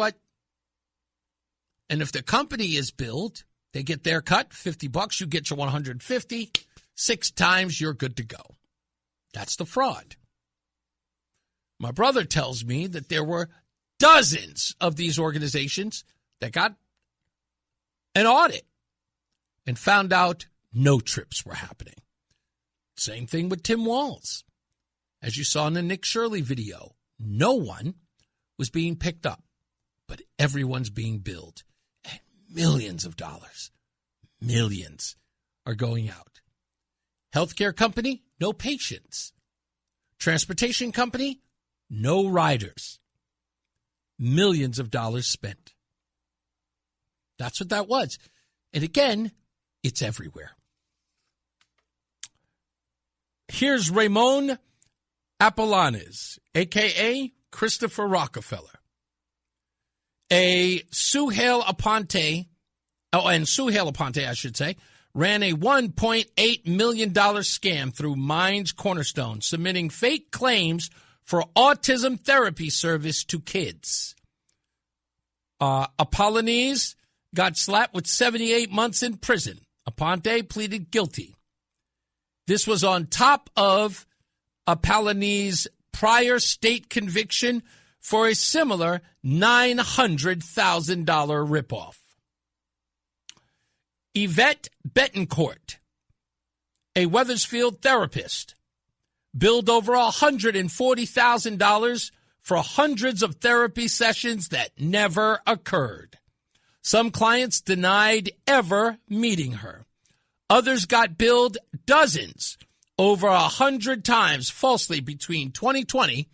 And if the company is billed, they get their cut, $50, you get your $150. 6 times, you're good to go. That's the fraud. My brother tells me that there were dozens of these organizations that got an audit and found out no trips were happening. Same thing with Tim Walz. As you saw in the Nick Shirley video, no one was being picked up, but everyone's being billed. And millions of dollars, millions are going out. Healthcare company, no patients. Transportation company, no riders. Millions of dollars spent. That's what that was. And again, it's everywhere. Here's Ramon Apollanes, a.k.a. Christopher Rockefeller. Suhail Aponte, I should say, ran a $1.8 million scam through Minds Cornerstone, submitting fake claims for autism therapy service to kids. Apollanes got slapped with 78 months in prison. Aponte pleaded guilty. This was on top of Apollanes' prior state conviction for a similar $900,000 ripoff. Yvette Betancourt, a Wethersfield therapist, billed over $140,000 for hundreds of therapy sessions that never occurred. Some clients denied ever meeting her. Others got billed dozens, over 100 times falsely between 2020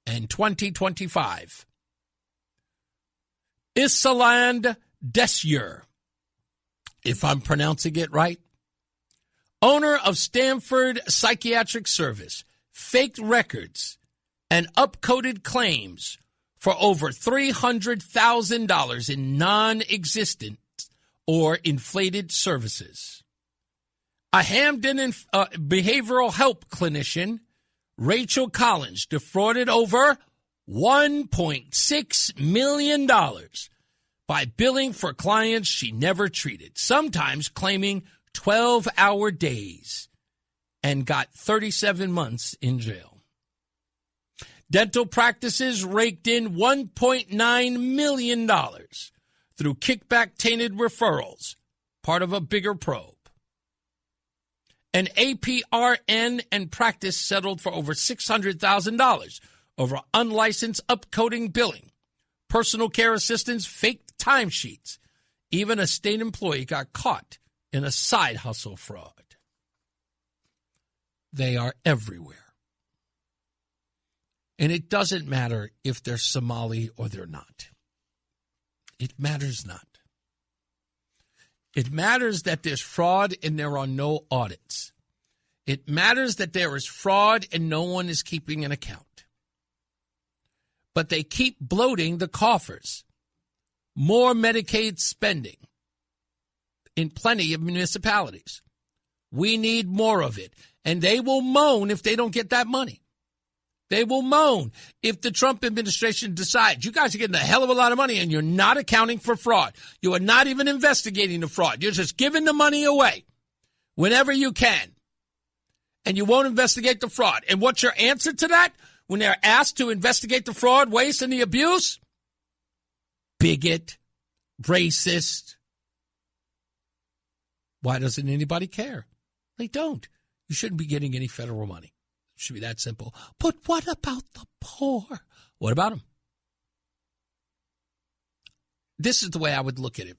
and 2025. Isaland Desier, if I'm pronouncing it right, owner of Stanford Psychiatric Service, faked records and upcoded claims for over $300,000 in non-existent or inflated services. A Hamden behavioral health clinician, Rachel Collins, defrauded over $1.6 million by billing for clients she never treated, sometimes claiming 12-hour days, and got 37 months in jail. Dental practices raked in $1.9 million through kickback-tainted referrals, part of a bigger probe. An APRN and practice settled for over $600,000 over unlicensed upcoding billing. Personal care assistants faked timesheets. Even a state employee got caught in a side hustle fraud. They are everywhere. And it doesn't matter if they're Somali or they're not. It matters not. It matters that there's fraud and there are no audits. It matters that there is fraud and no one is keeping an account. But they keep bloating the coffers. More Medicaid spending in plenty of municipalities. We need more of it. And they will moan if they don't get that money. They will moan if the Trump administration decides you guys are getting a hell of a lot of money and you're not accounting for fraud. You are not even investigating the fraud. You're just giving the money away whenever you can. And you won't investigate the fraud. And what's your answer to that when they're asked to investigate the fraud, waste, and the abuse? Bigot, racist. Why doesn't anybody care? They don't. You shouldn't be getting any federal money. It should be that simple. But what about the poor? What about them? This is the way I would look at it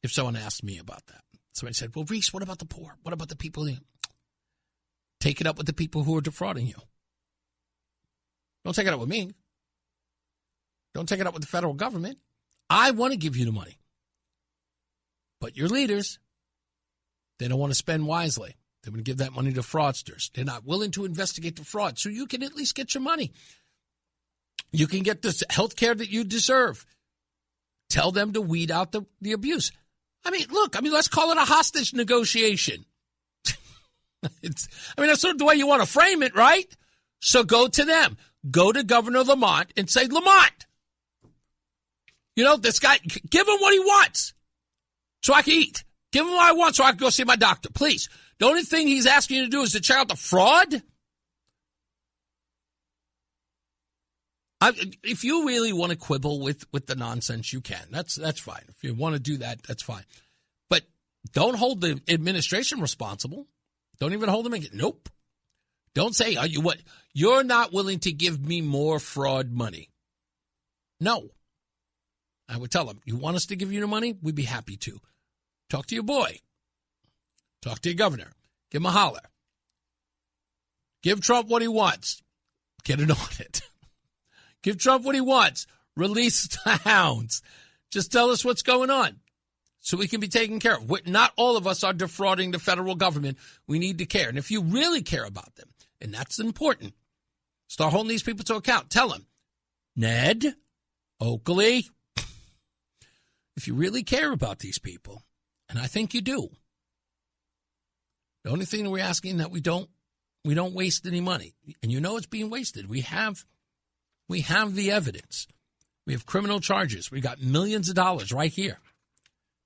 if someone asked me about that. Somebody said, well, Reese, what about the poor? What about the people here? Take it up with the people who are defrauding you. Don't take it up with me. Don't take it up with the federal government. I want to give you the money. But your leaders, they don't want to spend wisely. They want to give that money to fraudsters. They're not willing to investigate the fraud, so you can at least get your money. You can get the health care that you deserve. Tell them to weed out the abuse. Let's call it a hostage negotiation. That's sort of the way you want to frame it, right? So go to them. Go to Governor Lamont and say, Lamont, this guy, give him what he wants so I can eat. Give him what I want so I can go see my doctor, please. The only thing he's asking you to do is to check out the fraud. If you really want to quibble with the nonsense, you can. That's fine. If you want to do that, that's fine. But don't hold the administration responsible. Don't even hold them again. Nope. Don't say, you're not willing to give me more fraud money. No. I would tell them, you want us to give you the money? We'd be happy to. Talk to your boy. Talk to your governor. Give him a holler. Give Trump what he wants. Get an audit. Give Trump what he wants. Release the hounds. Just tell us what's going on so we can be taken care of. Not all of us are defrauding the federal government. We need to care. And if you really care about them, and that's important, start holding these people to account. Tell them, Ned, Oakley, if you really care about these people, and I think you do, the only thing that we're asking that we don't waste any money. And it's being wasted. We have the evidence. We have criminal charges. We got millions of dollars right here.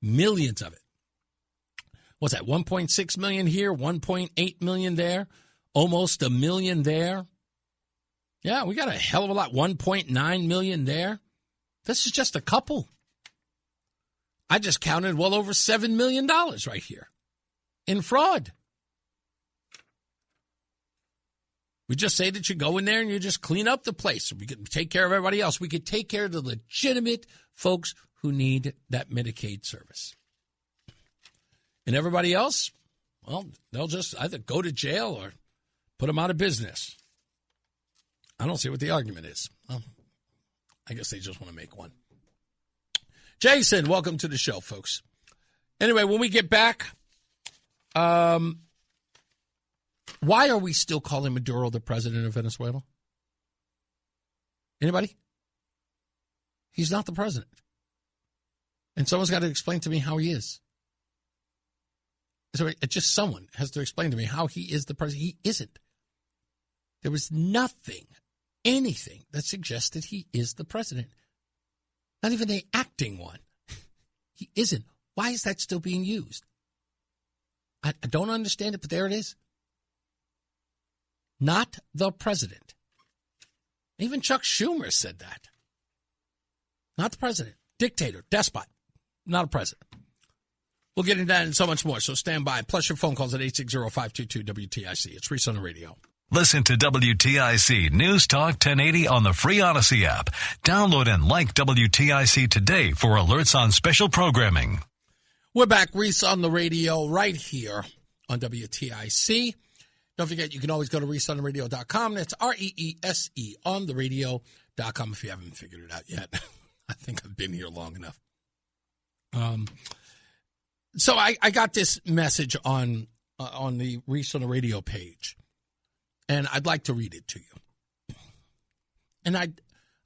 Millions of it. What's that? 1.6 million here, 1.8 million there, almost $1 million there. Yeah, we got a hell of a lot. 1.9 million there. This is just a couple. I just counted well over $7 million right here in fraud. We just say that you go in there and you just clean up the place. We could take care of everybody else. We could take care of the legitimate folks who need that Medicaid service. And everybody else, well, they'll just either go to jail or put them out of business. I don't see what the argument is. Well, I guess they just want to make one. Jason, welcome to the show, folks. Anyway, when we get back, why are we still calling Maduro the president of Venezuela? Anybody? He's not the president. And someone's got to explain to me how he is. So just someone has to explain to me how he is the president. He isn't. There was anything that suggested he is the president. Not even the acting one. He isn't. Why is that still being used? I don't understand it, but there it is. Not the president. Even Chuck Schumer said that. Not the president. Dictator. Despot. Not a president. We'll get into that and so much more, so stand by. Plus your phone calls at 860-522-WTIC. It's Reese on the radio. Listen to WTIC News Talk 1080 on the free Odyssey app. Download and like WTIC today for alerts on special programming. We're back, Reese on the radio, right here on WTIC. Don't forget, you can always go to reeseontheradio.com. That's REESE on the radio.com if you haven't figured it out yet. I think I've been here long enough. So I got this message on the Reese on the Radio page, and I'd like to read it to you. And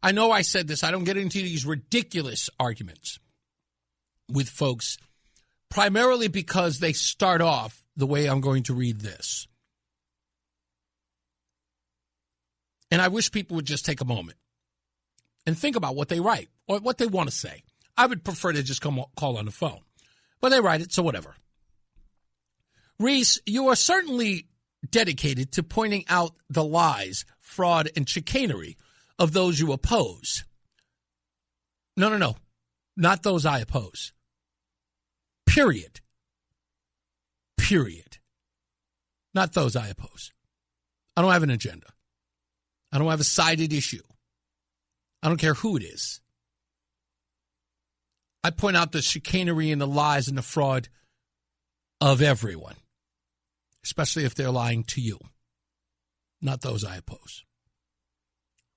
I know I said this. I don't get into these ridiculous arguments with folks, primarily because they start off the way I'm going to read this. And I wish people would just take a moment and think about what they write or what they want to say. I would prefer to just call on the phone. But they write it, so whatever. Reese, you are certainly dedicated to pointing out the lies, fraud, and chicanery of those you oppose. No. Not those I oppose. Period. Not those I oppose. I don't have an agenda. I don't have a sided issue. I don't care who it is. I point out the chicanery and the lies and the fraud of everyone, especially if they're lying to you. Not those I oppose.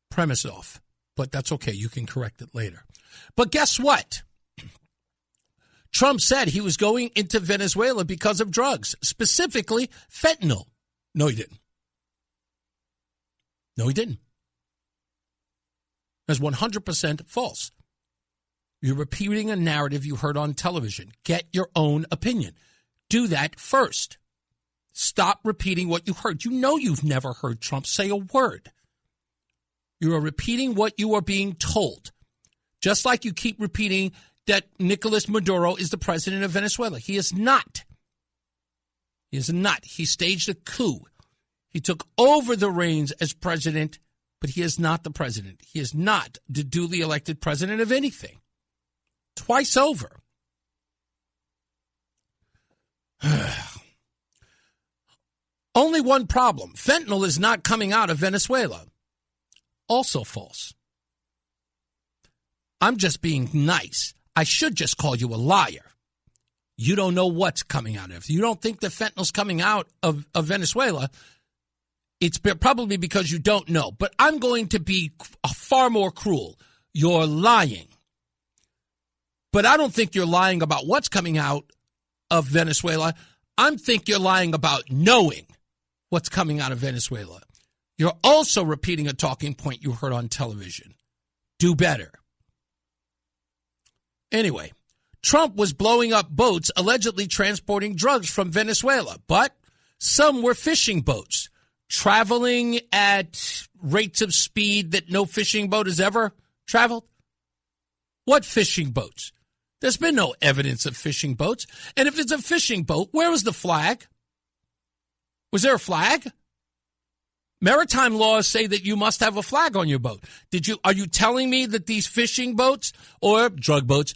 Premise off, but that's okay. You can correct it later. But guess what? Trump said he was going into Venezuela because of drugs, specifically fentanyl. No, he didn't. That's 100% false. You're repeating a narrative you heard on television. Get your own opinion. Do that first. Stop repeating what you heard. You know you've never heard Trump say a word. You are repeating what you are being told. Just like you keep repeating that Nicolas Maduro is the president of Venezuela. He is not. He staged a coup. He took over the reins as president, but he is not the president. He is not the duly elected president of anything. Twice over. Only one problem. Fentanyl is not coming out of Venezuela. Also false. I'm just being nice. I should just call you a liar. You don't know what's coming out of it. If you don't think the fentanyl's coming out of Venezuela, it's probably because you don't know. But I'm going to be far more cruel. You're lying. But I don't think you're lying about what's coming out of Venezuela. I think you're lying about knowing what's coming out of Venezuela. You're also repeating a talking point you heard on television. Do better. Anyway, Trump was blowing up boats allegedly transporting drugs from Venezuela, but some were fishing boats traveling at rates of speed that no fishing boat has ever traveled. What fishing boats? There's been no evidence of fishing boats. And if it's a fishing boat, where was the flag? Was there a flag? Maritime laws say that you must have a flag on your boat. Are you telling me that these fishing boats or drug boats,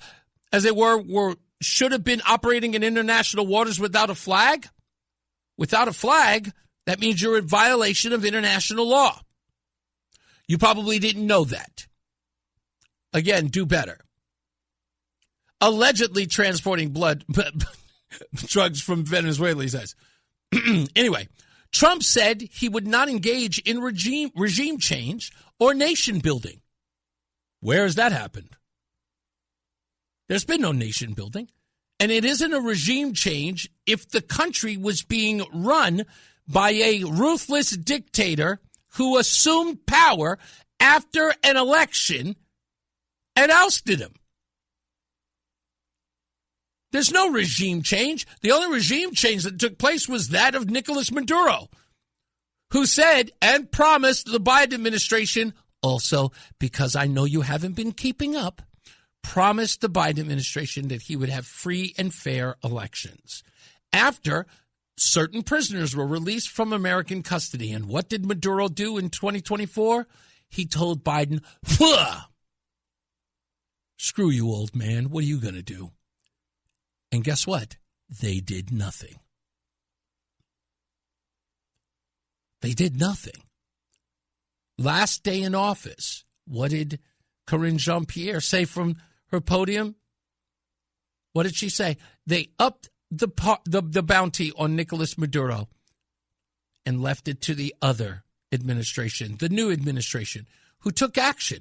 as they were should have been operating in international waters without a flag? Without a flag, that means you're in violation of international law. You probably didn't know that. Again, do better. Allegedly transporting drugs from Venezuela, he says. Anyway, Trump said he would not engage in regime change or nation building. Where has that happened? There's been no nation building. And it isn't a regime change if the country was being run by a ruthless dictator who assumed power after an election and ousted him. There's no regime change. The only regime change that took place was that of Nicolas Maduro, who said and promised the Biden administration, also because I know you haven't been keeping up, promised the Biden administration that he would have free and fair elections. After certain prisoners were released from American custody. And what did Maduro do in 2024? He told Biden, screw you, old man. What are you going to do? And guess what? They did nothing. They did nothing. Last day in office, what did Karine Jean-Pierre say from her podium? What did she say? They upped the bounty on Nicolas Maduro and left it to the other administration, the new administration, who took action.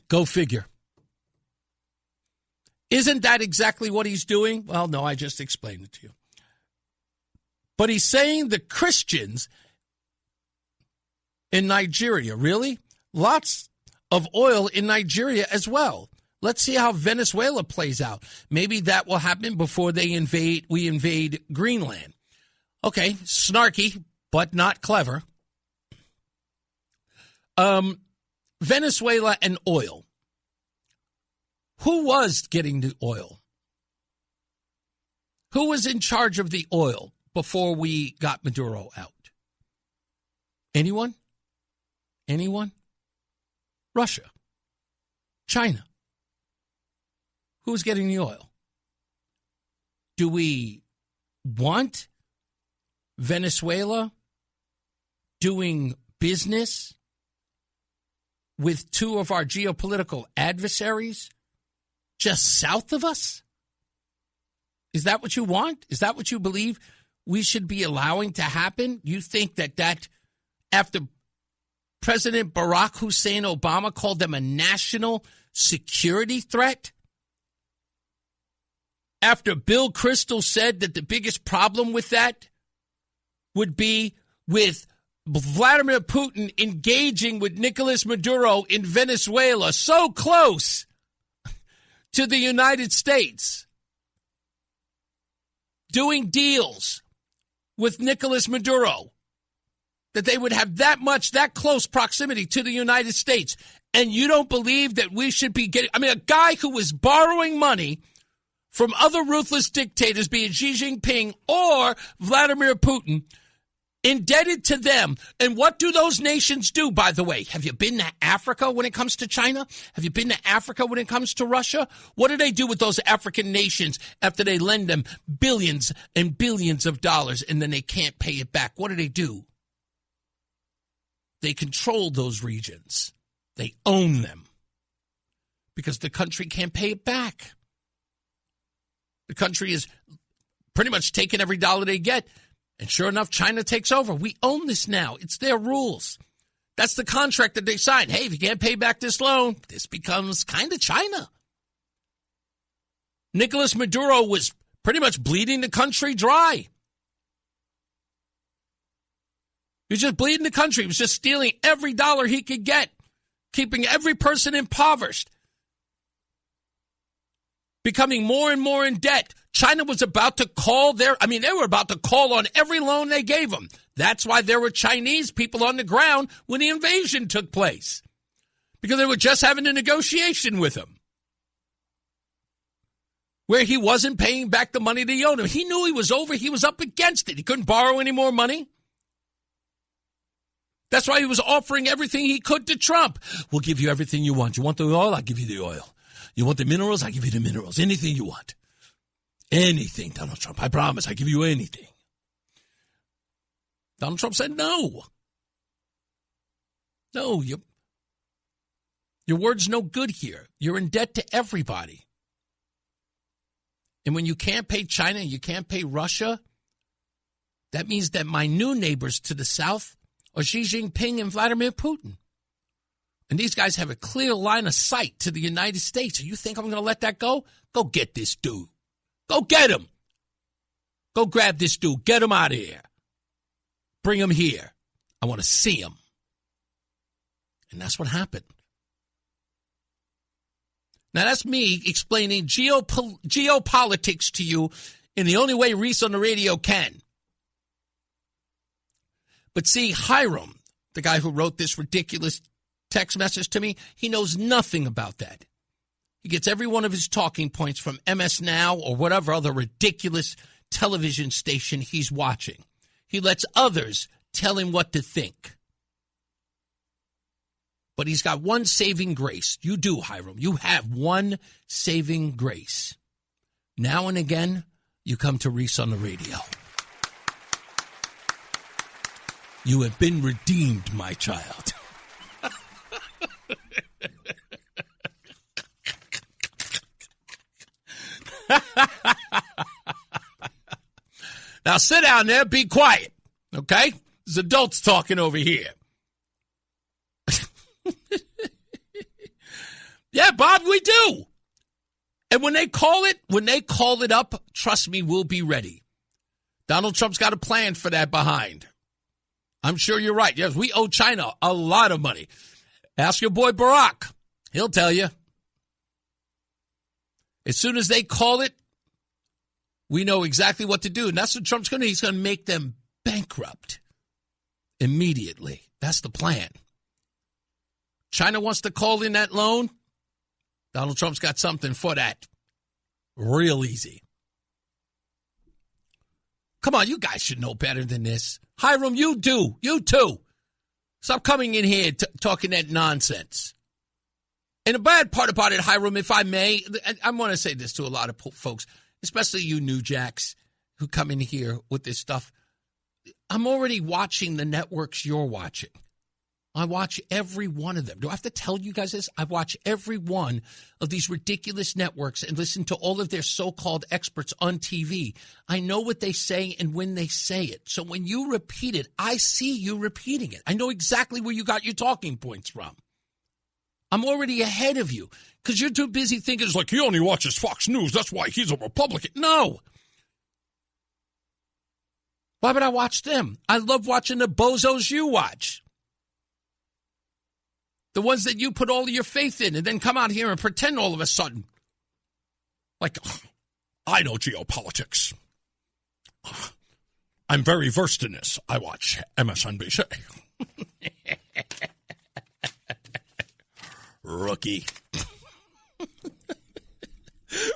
Go figure. Isn't that exactly what he's doing? Well, no, I just explained it to you. But he's saying the Christians in Nigeria, really? Lots of oil in Nigeria as well. Let's see how Venezuela plays out. Maybe that will happen before we invade Greenland. Okay, snarky, but not clever. Venezuela and oil. Who was getting the oil? Who was in charge of the oil before we got Maduro out? Anyone? Anyone? Russia. China. Who's getting the oil? Do we want Venezuela doing business with two of our geopolitical adversaries just south of us? Is that what you want? Is that what you believe we should be allowing to happen? You think that after President Barack Hussein Obama called them a national security threat? After Bill Kristol said that the biggest problem with that would be with Vladimir Putin engaging with Nicolas Maduro in Venezuela, so close to the United States, doing deals with Nicolas Maduro, that they would have that close proximity to the United States. And you don't believe that we should be getting, a guy who was borrowing money from other ruthless dictators, be it Xi Jinping or Vladimir Putin, indebted to them. And what do those nations do, by the way? Have you been to Africa when it comes to China? Have you been to Africa when it comes to Russia? What do they do with those African nations after they lend them billions and billions of dollars and then they can't pay it back? What do? They control those regions. They own them because the country can't pay it back. The country is pretty much taking every dollar they get. And sure enough, China takes over. We own this now. It's their rules. That's the contract that they signed. Hey, if you can't pay back this loan, this becomes kind of China. Nicolas Maduro was pretty much bleeding the country dry. He was just bleeding the country. He was just stealing every dollar he could get, keeping every person impoverished, becoming more and more in debt. China was about to call they were about to call on every loan they gave them. That's why there were Chinese people on the ground when the invasion took place, because they were just having a negotiation with him where he wasn't paying back the money they owed him. He knew he was over. He was up against it. He couldn't borrow any more money. That's why he was offering everything he could to Trump. We'll give you everything you want. You want the oil? I'll give you the oil. You want the minerals? I'll give you the minerals. Anything you want. Anything, Donald Trump. I promise. I give you anything. Donald Trump said no. No, your word's no good here. You're in debt to everybody. And when you can't pay China, you can't pay Russia, that means that my new neighbors to the south are Xi Jinping and Vladimir Putin. And these guys have a clear line of sight to the United States. And you think I'm going to let that go? Go get this dude. Go get him. Go grab this dude. Get him out of here. Bring him here. I want to see him. And that's what happened. Now, that's me explaining geopolitics to you in the only way Reese on the radio can. But see, Hiram, the guy who wrote this ridiculous text message to me, he knows nothing about that. He gets every one of his talking points from MS Now or whatever other ridiculous television station he's watching. He lets others tell him what to think. But he's got one saving grace. You do, Hiram. You have one saving grace. Now and again, you come to Reese on the radio. You have been redeemed, my child. Now sit down there, be quiet, okay? Okay? There's adults talking over here. Yeah, Bob, we do. And when they call it up, trust me, we'll be ready. Donald Trump's got a plan for that behind. I'm sure you're right. Yes, we owe China a lot of money. Ask your boy Barack. He'll tell you. As soon as they call it, we know exactly what to do. And that's what Trump's going to do. He's going to make them bankrupt immediately. That's the plan. China wants to call in that loan. Donald Trump's got something for that. Real easy. Come on, you guys should know better than this. Hiram, you do. You too. Stop coming in here talking that nonsense. And the bad part about it, Hiram, if I may, I want to say this to a lot of folks, especially you new jacks who come in here with this stuff. I'm already watching the networks you're watching. I watch every one of them. Do I have to tell you guys this? I watch every one of these ridiculous networks and listen to all of their so-called experts on TV. I know what they say and when they say it. So when you repeat it, I see you repeating it. I know exactly where you got your talking points from. I'm already ahead of you because you're too busy thinking it's like he only watches Fox News. That's why he's a Republican. No. Why would I watch them? I love watching the bozos you watch. The ones that you put all of your faith in and then come out here and pretend all of a sudden. Like, I know geopolitics. I'm very versed in this. I watch MSNBC. Rookie.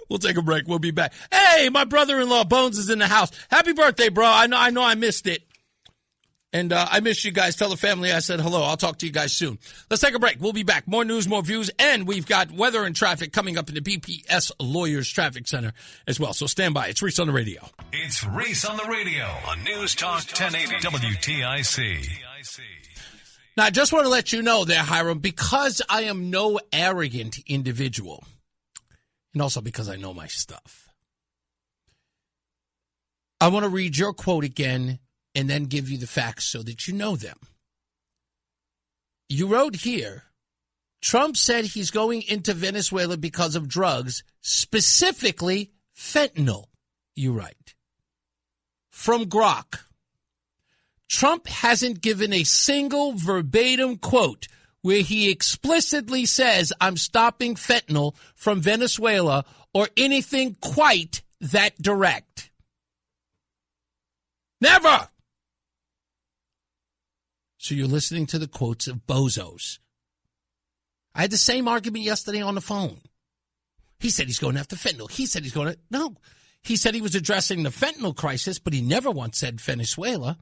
We'll take a break. We'll be back. Hey, my brother-in-law Bones is in the house. Happy birthday, bro. I know I missed it. And I miss you guys. Tell the family I said hello. I'll talk to you guys soon. Let's take a break. We'll be back. More news, more views, and we've got weather and traffic coming up in the BPS Lawyers Traffic Center as well. So stand by. It's Reese on the radio. It's Reese on the radio on News Talk 1080 WTIC. Now, I just want to let you know there, Hiram, because I am no arrogant individual, and also because I know my stuff, I want to read your quote again and then give you the facts so that you know them. You wrote here, Trump said he's going into Venezuela because of drugs, specifically fentanyl, you write. From Grok, Trump hasn't given a single verbatim quote where he explicitly says, I'm stopping fentanyl from Venezuela or anything quite that direct. Never! So you're listening to the quotes of bozos. I had the same argument yesterday on the phone. He said he's going after fentanyl. He said he's going to... No. He said he was addressing the fentanyl crisis, but he never once said Venezuela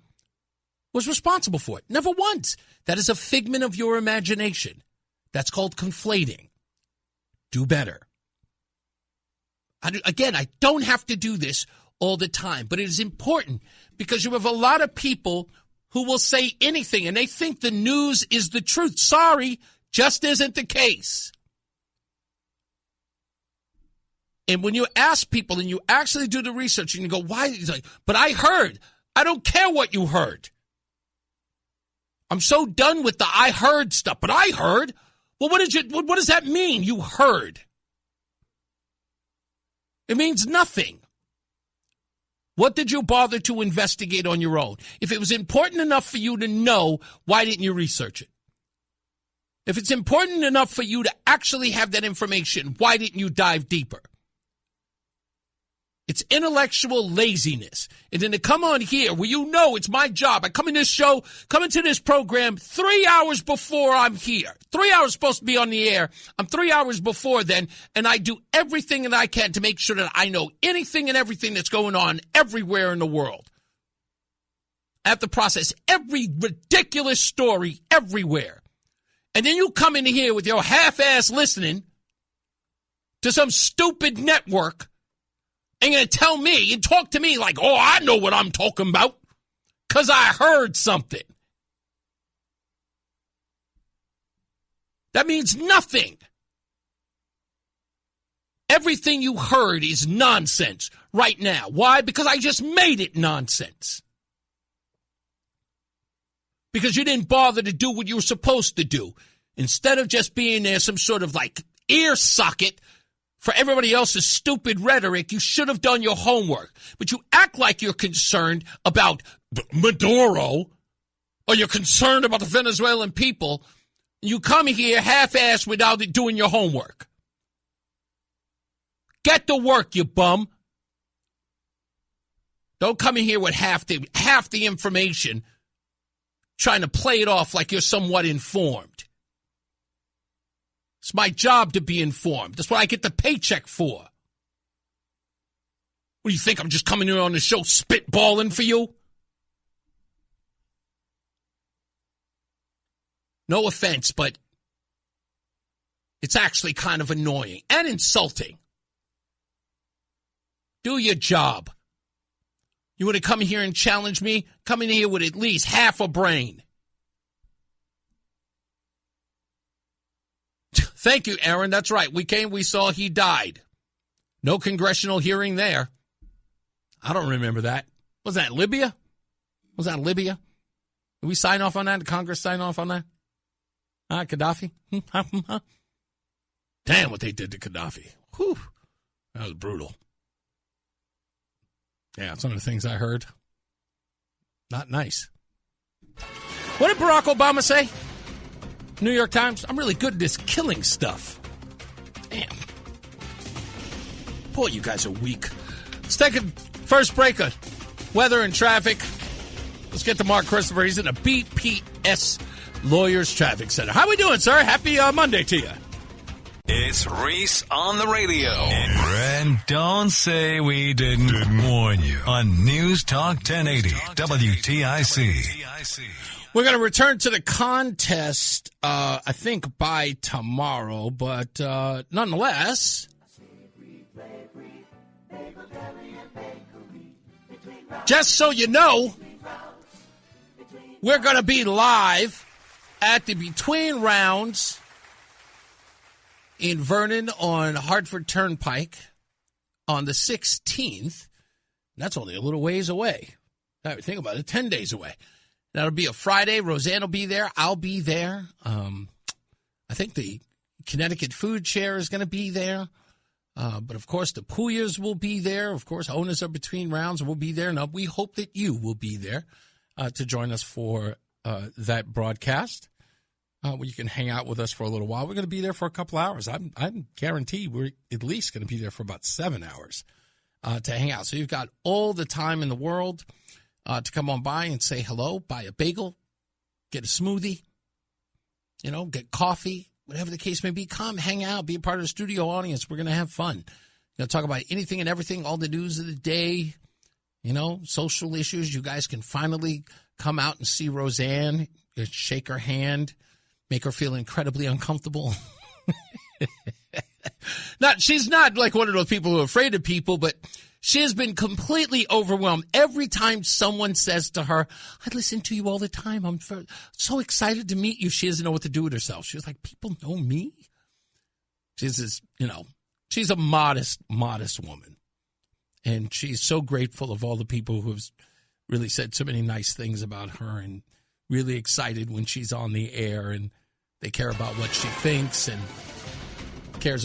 was responsible for it. Never once. That is a figment of your imagination. That's called conflating. Do better. Again, I don't have to do this all the time, but it is important because you have a lot of people who will say anything, and they think the news is the truth. Sorry, just isn't the case. And when you ask people and you actually do the research and you go, why? He's like, but I heard. I don't care what you heard. I'm so done with the I heard stuff, but I heard. Well, what does that mean, you heard? It means nothing. What did you bother to investigate on your own? If it was important enough for you to know, why didn't you research it? If it's important enough for you to actually have that information, why didn't you dive deeper? It's intellectual laziness. And then to come on here where you know it's my job. I come in this show, come into this program 3 hours before I'm here. 3 hours supposed to be on the air. I'm 3 hours before then, and I do everything that I can to make sure that I know anything and everything that's going on everywhere in the world. I have to process every ridiculous story everywhere. And then you come in here with your half-ass listening to some stupid network and you're going to tell me and talk to me like, oh, I know what I'm talking about because I heard something. That means nothing. Everything you heard is nonsense right now. Why? Because I just made it nonsense. because you didn't bother to do what you were supposed to do. Instead of just being there, some sort of like ear socket for everybody else's stupid rhetoric, you should have done your homework. But you act like you're concerned about Maduro or you're concerned about the Venezuelan people. You come here half-assed without doing your homework. Get to work, you bum. Don't come in here with half the information, trying to play it off like you're somewhat informed. It's my job to be informed. That's what I get the paycheck for. What do you think? I'm just coming here on the show spitballing for you? No offense, but it's actually kind of annoying and insulting. Do your job. You want to come here and challenge me? Come in here with at least half a brain. Thank you, Aaron. That's right. We came, we saw, he died. No congressional hearing there. I don't remember that. Was that Libya? Did we sign off on that? Did Congress sign off on that? Gaddafi? Damn what they did to Gaddafi. Whew. That was brutal. Yeah, some of the things I heard. Not nice. What did Barack Obama say? New York Times, I'm really good at this killing stuff. Damn. Boy, you guys are weak. Let's take a first break of weather and traffic. Let's get to Mark Christopher. He's in a BPS Lawyers Traffic Center. How we doing, sir? Happy Monday to you. It's Reese on the radio. And don't say we didn't warn you on News Talk 1080 WTIC. We're going to return to the contest, I think, by tomorrow. But nonetheless, just so you know, we're going to be live at the Between Rounds in Vernon on Hartford Turnpike on the 16th. That's only a little ways away. Now, think about it, 10 days away. That'll be a Friday. Roseanne will be there. I'll be there. I think the Connecticut Food Chair is going to be there. But, of course, the Puyas will be there. Of course, owners of Between Rounds will be there. Now, we hope that you will be there to join us for that broadcast. Where you can hang out with us for a little while. We're going to be there for a couple hours. I'm guaranteed we're at least going to be there for about 7 hours to hang out. So you've got all the time in the world to come on by and say hello, buy a bagel, get a smoothie, get coffee, whatever the case may be. Come, hang out, be a part of the studio audience. We're going to have fun. Talk about anything and everything, all the news of the day, social issues. You guys can finally come out and see Roseanne, shake her hand, make her feel incredibly uncomfortable. She's not like one of those people who are afraid of people, but she has been completely overwhelmed. Every time someone says to her, I listen to you all the time. I'm so excited to meet you. She doesn't know what to do with herself. She was like, people know me? She's this, she's a modest woman. And she's so grateful of all the people who have really said so many nice things about her and really excited when she's on the air and they care about what she thinks and care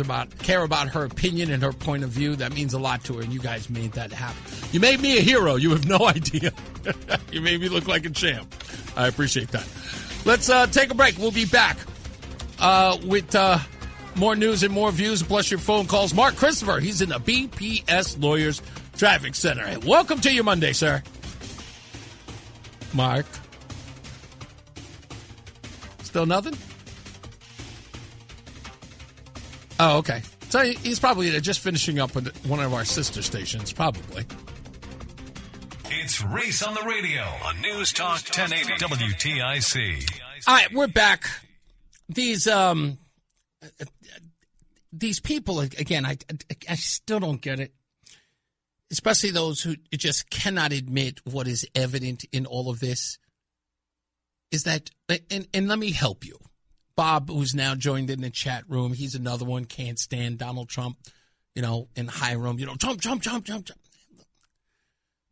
about her opinion and her point of view. That means a lot to her, and you guys made that happen. You made me a hero. You have no idea. You made me look like a champ. I appreciate that. Let's take a break. We'll be back with more news and more views, plus your phone calls. Mark Christopher, he's in the BPS Lawyers Traffic Center. Hey, welcome to your Monday, sir. Mark. Still nothing? Oh, okay. So he's probably just finishing up with one of our sister stations, probably. It's Reese on the radio on News Talk 1080 WTIC. All right, we're back. These people, again, I still don't get it. Especially those who just cannot admit what is evident in all of this. Is that, and let me help you. Bob, who's now joined in the chat room, he's another one, can't stand Donald Trump, in Hiram, Trump.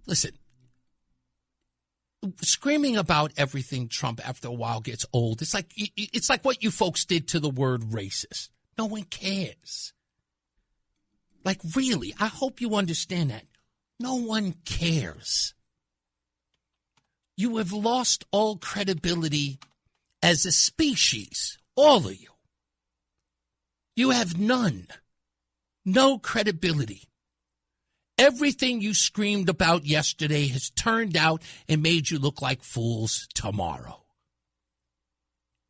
Listen, screaming about everything Trump after a while gets old. It's like what you folks did to the word racist. No one cares. Like, really, I hope you understand that. No one cares. You have lost all credibility as a species, all of you. You have none. No credibility. Everything you screamed about yesterday has turned out and made you look like fools tomorrow.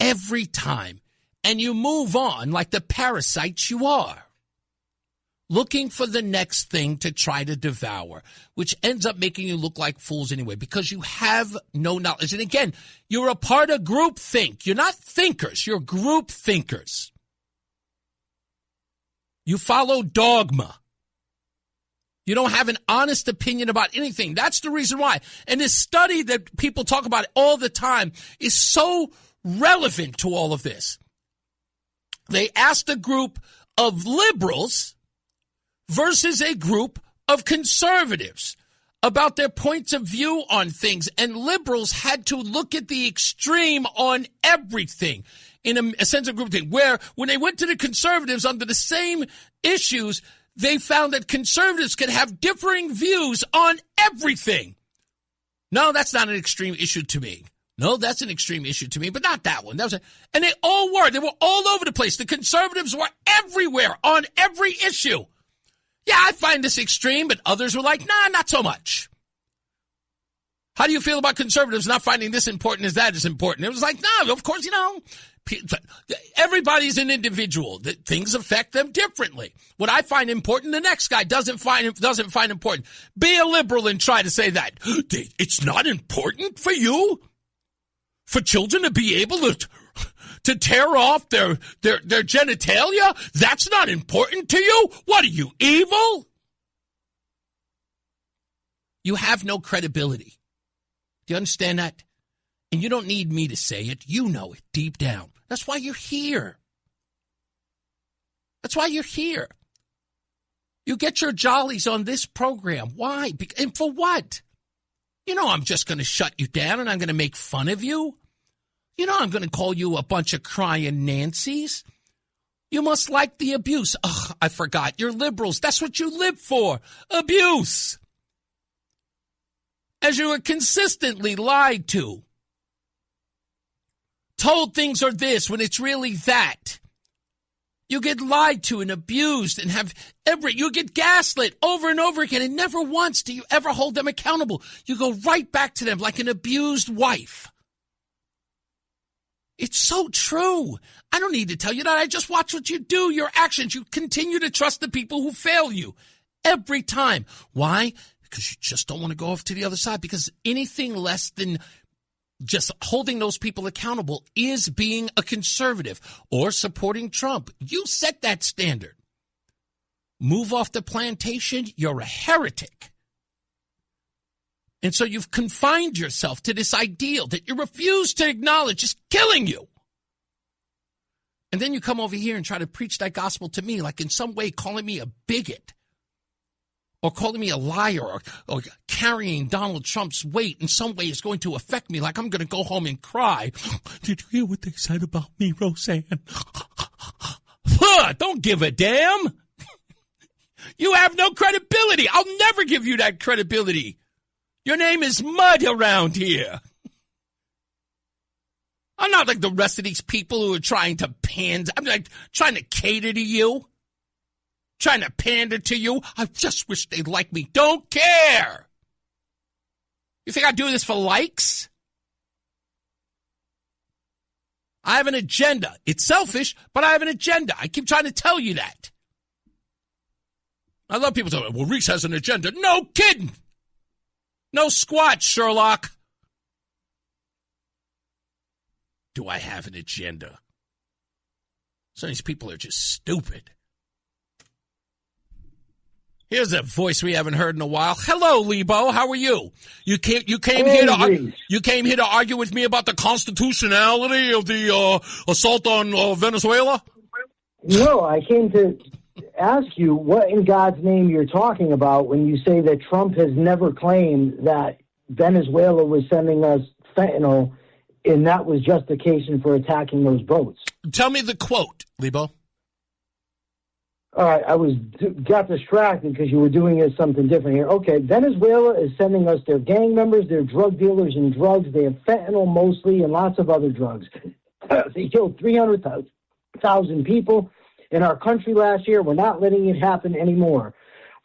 Every time. And you move on like the parasites you are, looking for the next thing to try to devour, which ends up making you look like fools anyway, because you have no knowledge. And again, you're a part of groupthink. You're not thinkers. You're group thinkers. You follow dogma. You don't have an honest opinion about anything. That's the reason why. And this study that people talk about all the time is so relevant to all of this. They asked a group of liberals versus a group of conservatives about their points of view on things. And liberals had to look at the extreme on everything in a sense of groupthink, where when they went to the conservatives under the same issues, they found that conservatives could have differing views on everything. No, that's not an extreme issue to me. No, that's an extreme issue to me, but not that one. And they all were. They were all over the place. The conservatives were everywhere on every issue. Yeah, I find this extreme, but others were like, nah, not so much. How do you feel about conservatives not finding this important as that is important? It was like, no, of course, everybody's an individual. Things affect them differently. What I find important, the next guy doesn't find important. Be a liberal and try to say that. It's not important for you? For children to be able to tear off their genitalia? That's not important to you? What are you, evil? You have no credibility. Do you understand that? And you don't need me to say it. You know it deep down. That's why you're here. That's why you're here. You get your jollies on this program. Why? And for what? I'm just going to shut you down and I'm going to make fun of you. I'm going to call you a bunch of crying Nancys. You must like the abuse. Ugh, I forgot. You're liberals. That's what you live for. Abuse. As you were consistently lied to. Told things are this when it's really that. You get lied to and abused and you get gaslit over and over again, and never once do you ever hold them accountable. You go right back to them like an abused wife. It's so true. I don't need to tell you that. I just watch what you do, your actions. You continue to trust the people who fail you every time. Why? Because you just don't want to go off to the other side, because anything less than just holding those people accountable is being a conservative or supporting Trump. You set that standard. Move off the plantation, you're a heretic. And so you've confined yourself to this ideal that you refuse to acknowledge is killing you. And then you come over here and try to preach that gospel to me, like in some way calling me a bigot or calling me a liar or carrying Donald Trump's weight in some way is going to affect me, like I'm going to go home and cry. Did you hear what they said about me, Roseanne? Don't give a damn. You have no credibility. I'll never give you that credibility. Your name is mud around here. I'm not like the rest of these people who are trying to I'm like trying to cater to you. Trying to pander to you. I just wish they'd like me. Don't care. You think I do this for likes? I have an agenda. It's selfish, but I have an agenda. I keep trying to tell you that. I love people saying, well, Reese has an agenda. No kidding. No squat, Sherlock. Do I have an agenda? Some of these people are just stupid. Here's a voice we haven't heard in a while. Hello, Liebo. How are you? You came here to argue with me about the constitutionality of the assault on Venezuela? No, I came to ask you what in God's name you're talking about when you say that Trump has never claimed that Venezuela was sending us fentanyl, and that was justification for attacking those boats. Tell me the quote, Liebo. All right, got distracted because you were doing something different here. Okay, Venezuela is sending us their gang members, their drug dealers and drugs. They have fentanyl mostly and lots of other drugs. They killed 300,000 people in our country last year. We're not letting it happen anymore.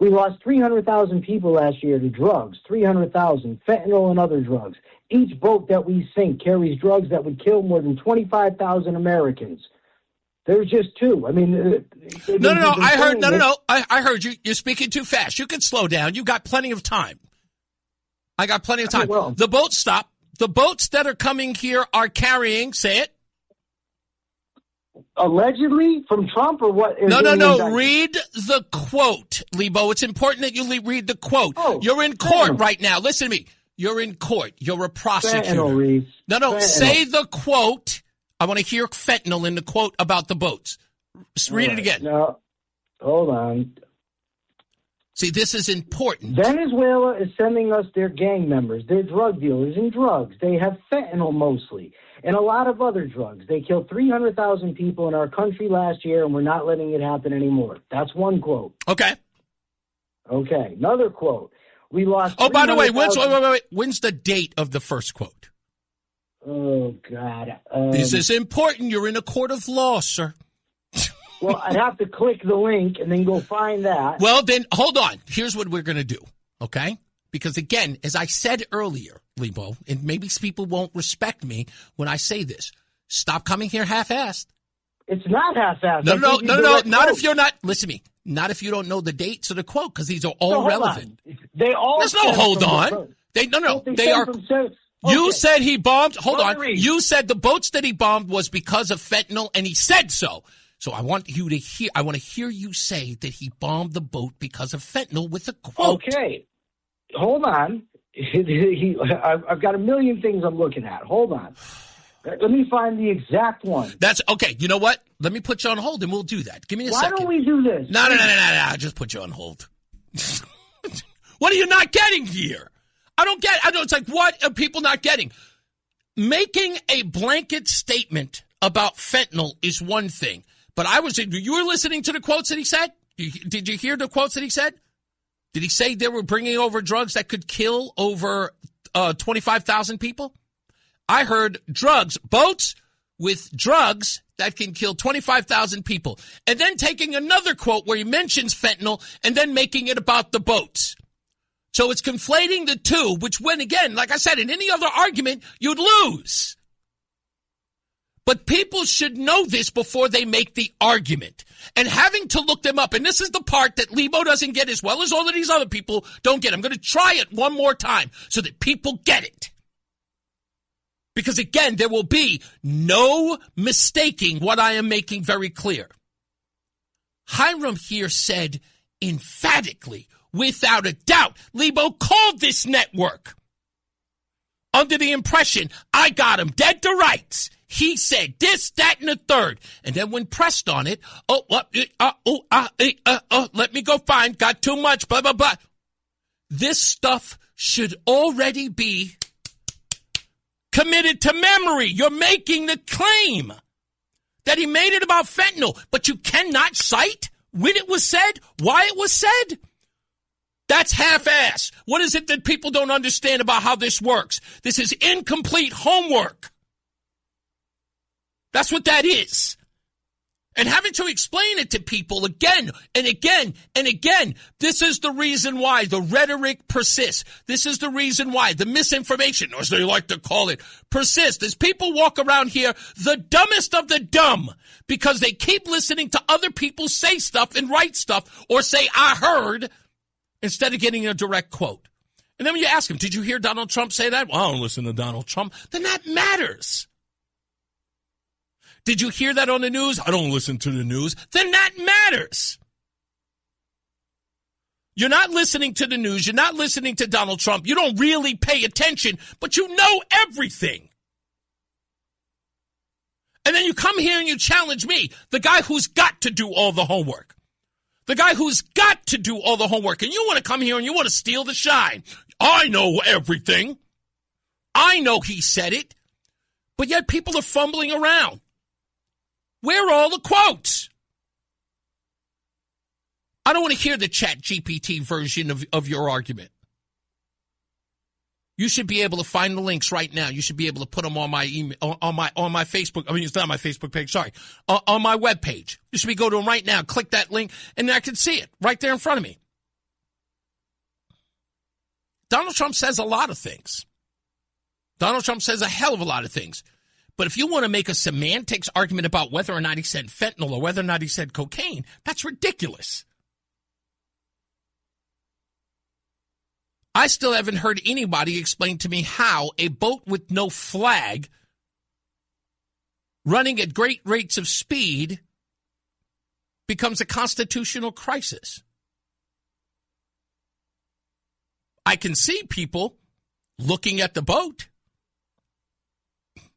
We lost 300,000 people last year to drugs, 300,000, fentanyl and other drugs. Each boat that we sink carries drugs that would kill more than 25,000 Americans. There's just two. I mean, No. I heard you. You're speaking too fast. You can slow down. You got plenty of time. I got plenty of time. Well, the boats stop. The boats that are coming here are carrying, say it. Allegedly from Trump or what? No. Read the quote, Liebo. It's important that you read the quote. You're in court right now. Listen to me. You're in court. You're a prosecutor. Fentanyl, Reese. No. Fentanyl. Say the quote. I want to hear fentanyl in the quote about the boats. Read it again. No, hold on. See, this is important. Venezuela is sending us their gang members, their drug dealers and drugs. They have fentanyl mostly and a lot of other drugs. They killed 300,000 people in our country last year, and we're not letting it happen anymore. That's one quote. Okay. Okay. Another quote. We lost. Oh, by the way, when's the date of the first quote? Oh, God. This is important. You're in a court of law, sir. Well, I'd have to click the link and then go find that. Well, then, hold on. Here's what we're going to do, okay? Because, again, as I said earlier, Liebo, and maybe people won't respect me when I say this, stop coming here half-assed. It's not half-assed. No. Not if you're not, listen to me, not if you don't know the dates of the quote, because these are all relevant. They all. There's no hold on. They are. You said he bombed. Hold on. You said the boats that he bombed was because of fentanyl, and he said so. So I want you to hear. I want to hear you say that he bombed the boat because of fentanyl with a quote. Okay, hold on. I've got a million things I'm looking at. Hold on. Let me find the exact one. That's okay. You know what? Let me put you on hold, and we'll do that. Give me a second. Why don't we do this? No. I'll just put you on hold. What are you not getting here? I don't get. It's like, what are people not getting? Making a blanket statement about fentanyl is one thing, but you were listening to the quotes that he said? Did you hear the quotes that he said? Did he say they were bringing over drugs that could kill over 25,000 people? I heard boats with drugs that can kill 25,000 people, and then taking another quote where he mentions fentanyl and then making it about the boats. So it's conflating the two, which when, again, like I said, in any other argument, you'd lose. But people should know this before they make the argument. And having to look them up, and this is the part that Liebo doesn't get as well as all of these other people don't get. I'm going to try it one more time so that people get it. Because, again, there will be no mistaking what I am making very clear. Hiram here said emphatically, without a doubt, Liebo called this network under the impression I got him dead to rights. He said this, that, and the third. And then when pressed on it, let me go find, got too much, blah, blah, blah. This stuff should already be committed to memory. You're making the claim that he made it about fentanyl, but you cannot cite when it was said, why it was said. That's half-ass. What is it that people don't understand about how this works? This is incomplete homework. That's what that is. And having to explain it to people again and again and again, this is the reason why the rhetoric persists. This is the reason why the misinformation, as they like to call it, persists. As people walk around here, the dumbest of the dumb, because they keep listening to other people say stuff and write stuff or say, I heard, instead of getting a direct quote. And then when you ask them, did you hear Donald Trump say that? Well, I don't listen to Donald Trump. Then that matters. Did you hear that on the news? I don't listen to the news. Then that matters. You're not listening to the news. You're not listening to Donald Trump. You don't really pay attention, but you know everything. And then you come here and you challenge me, the guy who's got to do all the homework. The guy who's got to do all the homework. And you want to come here and you want to steal the shine. I know everything. I know he said it. But yet people are fumbling around. Where are all the quotes? I don't want to hear the Chat GPT version of your argument. You should be able to find the links right now. You should be able to put them on my email, on my Facebook. I mean, it's not my Facebook page. Sorry, on my webpage. You should be go to them right now. Click that link, and I can see it right there in front of me. Donald Trump says a lot of things. Donald Trump says a hell of a lot of things. But if you want to make a semantics argument about whether or not he said fentanyl or whether or not he said cocaine, that's ridiculous. I still haven't heard anybody explain to me how a boat with no flag running at great rates of speed becomes a constitutional crisis. I can see people looking at the boat.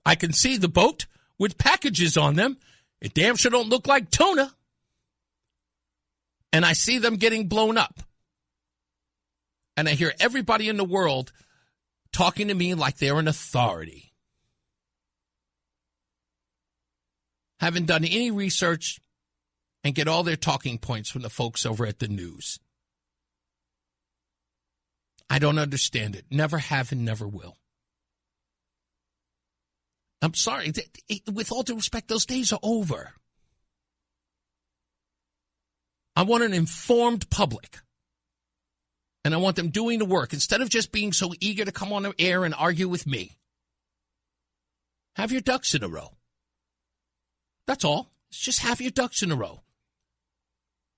I can see the boat with packages on them. It damn sure don't look like tuna. And I see them getting blown up. And I hear everybody in the world talking to me like they're an authority. Haven't done any research and get all their talking points from the folks over at the news. I don't understand it. Never have and never will. I'm sorry. With all due respect, those days are over. I want an informed public. And I want them doing the work instead of just being so eager to come on the air and argue with me. Have your ducks in a row. That's all. Just have your ducks in a row.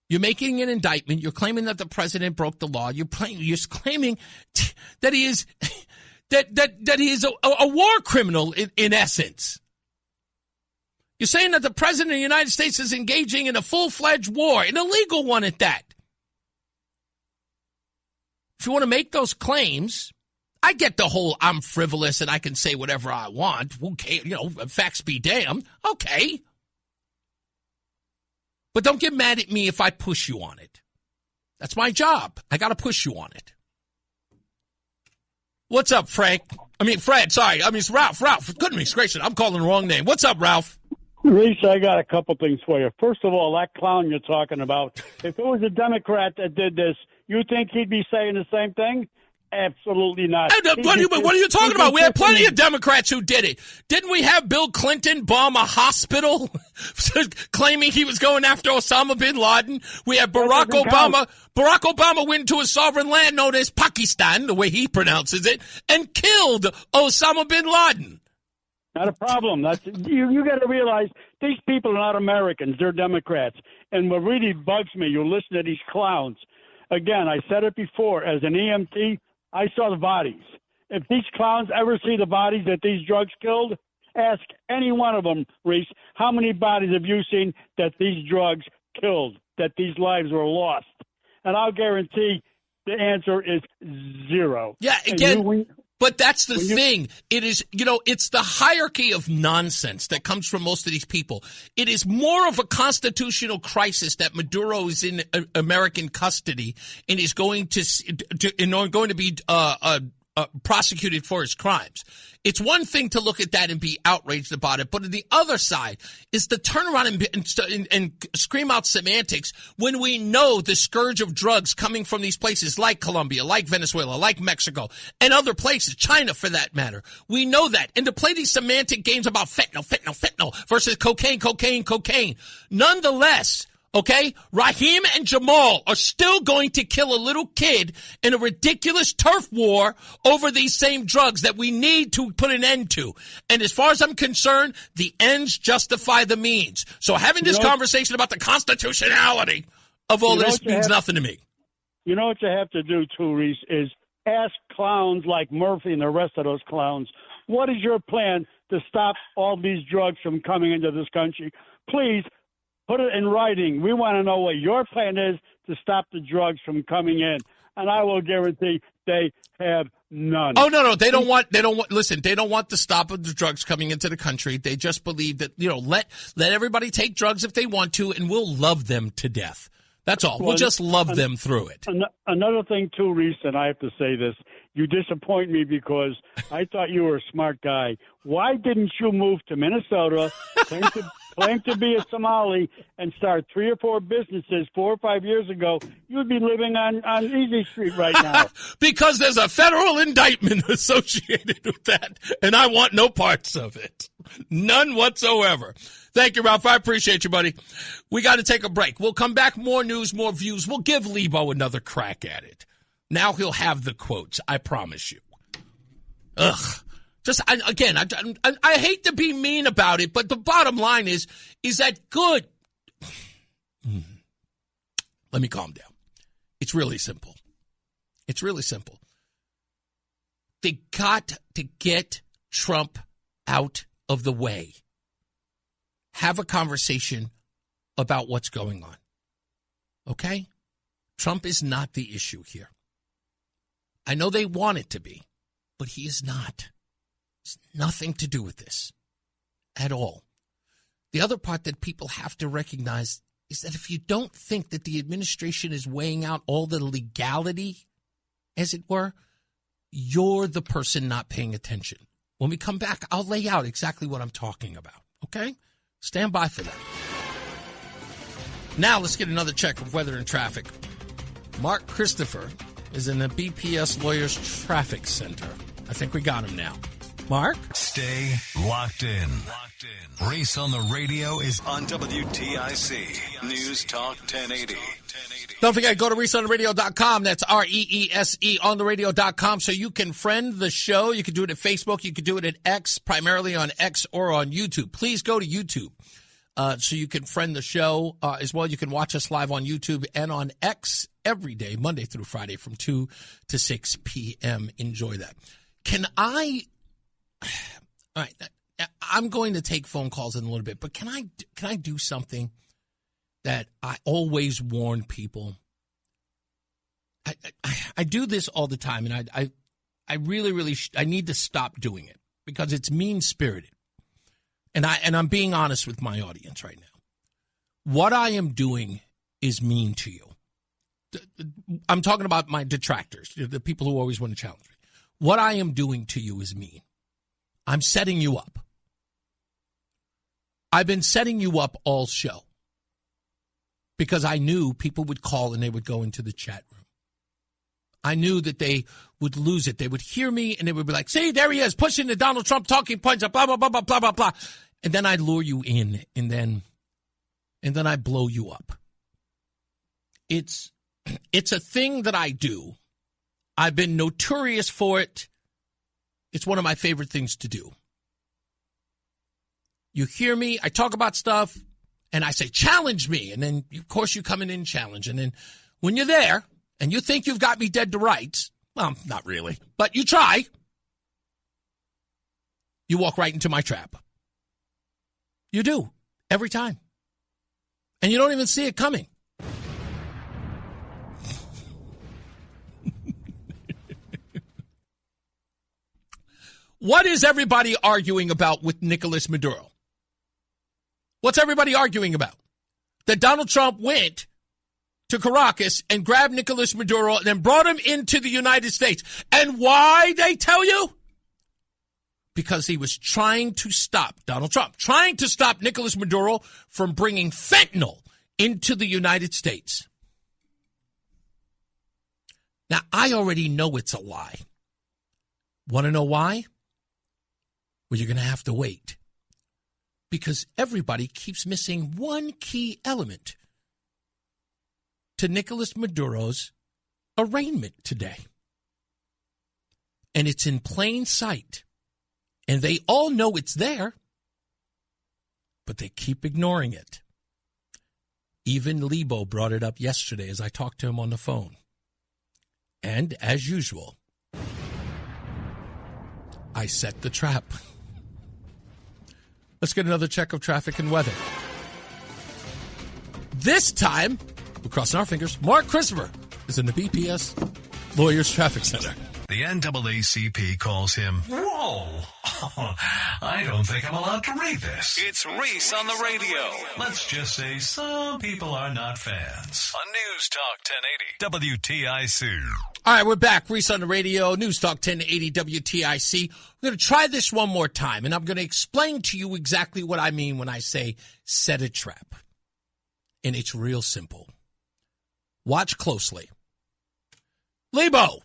You're making an indictment. You're claiming that the president broke the law. You're claiming that he is that he is a war criminal in essence. You're saying that the president of the United States is engaging in a full-fledged war, an illegal one at that. If you want to make those claims, I get the whole I'm frivolous and I can say whatever I want. Okay, facts be damned. Okay. But don't get mad at me if I push you on it. That's my job. I got to push you on it. What's up, Fred? Sorry. It's Ralph. Goodness gracious, I'm calling the wrong name. What's up, Ralph? Reese, I got a couple things for you. First of all, that clown you're talking about, if it was a Democrat that did this, you think he'd be saying the same thing? Absolutely not. What are you talking about? We had plenty of Democrats who did it. Didn't we have Bill Clinton bomb a hospital claiming he was going after Osama bin Laden? We had Barack Obama. Barack Obama went to a sovereign land known as Pakistan, the way he pronounces it, and killed Osama bin Laden. Not a problem. You got to realize these people are not Americans. They're Democrats. And what really bugs me, you listen to these clowns. Again, I said it before, as an EMT, I saw the bodies. If these clowns ever see the bodies that these drugs killed, ask any one of them, Reese, how many bodies have you seen that these drugs killed, that these lives were lost? And I'll guarantee the answer is zero. Yeah, again, but that's the thing. It is, it's the hierarchy of nonsense that comes from most of these people. It is more of a constitutional crisis that Maduro is in American custody and is going to be prosecuted for his crimes. It's one thing to look at that and be outraged about it, but on the other side is to turn around and scream out semantics when we know the scourge of drugs coming from these places like Colombia, like Venezuela, like Mexico, and other places, China for that matter. We know that. And to play these semantic games about fentanyl versus cocaine. Nonetheless, okay, Raheem and Jamal are still going to kill a little kid in a ridiculous turf war over these same drugs that we need to put an end to. And as far as I'm concerned, the ends justify the means. So having this conversation about the constitutionality of all of this means nothing to me. You know what you have to do, too, Reese, is ask clowns like Murphy and the rest of those clowns, what is your plan to stop all these drugs from coming into this country? Please, put it in writing. We want to know what your plan is to stop the drugs from coming in. And I will guarantee they have none. Oh, no. They don't want the stop of the drugs coming into the country. They just believe that, let everybody take drugs if they want to, and we'll love them to death. That's all. We'll just love them through it. Another thing, too, Reese, and I have to say this. You disappoint me because I thought you were a smart guy. Why didn't you move to Minnesota, claim to be a Somali, and start 3 or 4 businesses 4 or 5 years ago? You'd be living on Easy Street right now. Because there's a federal indictment associated with that, and I want no parts of it. None whatsoever. Thank you, Ralph. I appreciate you, buddy. We got to take a break. We'll come back. More news, more views. We'll give Liebo another crack at it. Now he'll have the quotes. I promise you. Ugh. I hate to be mean about it, but the bottom line is that good? Let me calm down. It's really simple. It's really simple. They got to get Trump out of the way. Have a conversation about what's going on. Okay? Trump is not the issue here. I know they want it to be, but he is not. It's nothing to do with this at all. The other part that people have to recognize is that if you don't think that the administration is weighing out all the legality, as it were, you're the person not paying attention. When we come back, I'll lay out exactly what I'm talking about, okay? Stand by for that. Now let's get another check of weather and traffic. Mark Christopher is in the BPS Lawyers Traffic Center. I think we got him now. Mark? Stay locked in. Reese on the radio is on WTIC. News Talk 1080. Don't forget, go to ReeseOnTheRadio.com. That's REESE on the radio.com so you can friend the show. You can do it at Facebook. You can do it at X, primarily on X or on YouTube. Please go to YouTube so you can friend the show as well. You can watch us live on YouTube and on X every day, Monday through Friday from 2 to 6 p.m. Enjoy that. All right, I'm going to take phone calls in a little bit, but can I do something that I always warn people? I do this all the time, and I really I need to stop doing it because it's mean-spirited. And I'm being honest with my audience right now. What I am doing is mean to you. I'm talking about my detractors, the people who always want to challenge me. What I am doing to you is mean. I'm setting you up. I've been setting you up all show because I knew people would call and they would go into the chat room. I knew that they would lose it. They would hear me and they would be like, see, there he is, pushing the Donald Trump talking points, blah, blah, blah, blah, blah, blah, blah. And then I'd lure you in and then I blow you up. It's a thing that I do. I've been notorious for it. It's one of my favorite things to do. You hear me, I talk about stuff, and I say, challenge me. And then, of course, you come in and challenge. And then when you're there and you think you've got me dead to rights, well, not really, but you try, you walk right into my trap. You do, every time. And you don't even see it coming. What is everybody arguing about with Nicolas Maduro? What's everybody arguing about? That Donald Trump went to Caracas and grabbed Nicolas Maduro and then brought him into the United States. And why, they tell you? Because he was trying to stop Donald Trump, trying to stop Nicolas Maduro from bringing fentanyl into the United States. Now, I already know it's a lie. Want to know why? Well, you're going to have to wait. Because everybody keeps missing one key element to Nicolas Maduro's arraignment today. And it's in plain sight. And they all know it's there, but they keep ignoring it. Even Liebo brought it up yesterday as I talked to him on the phone. And as usual, I set the trap. Let's get another check of traffic and weather. This time, we're crossing our fingers, Mark Christopher is in the BPS Lawyers Traffic Center. The NAACP calls him, whoa, I don't think I'm allowed to read this. It's Reese on the radio. Let's just say some people are not fans. On News Talk 1080. WTIC. All right, we're back. Reese on the radio, News Talk 1080 WTIC. We're going to try this one more time, and I'm going to explain to you exactly what I mean when I say set a trap. And it's real simple. Watch closely. Liebo.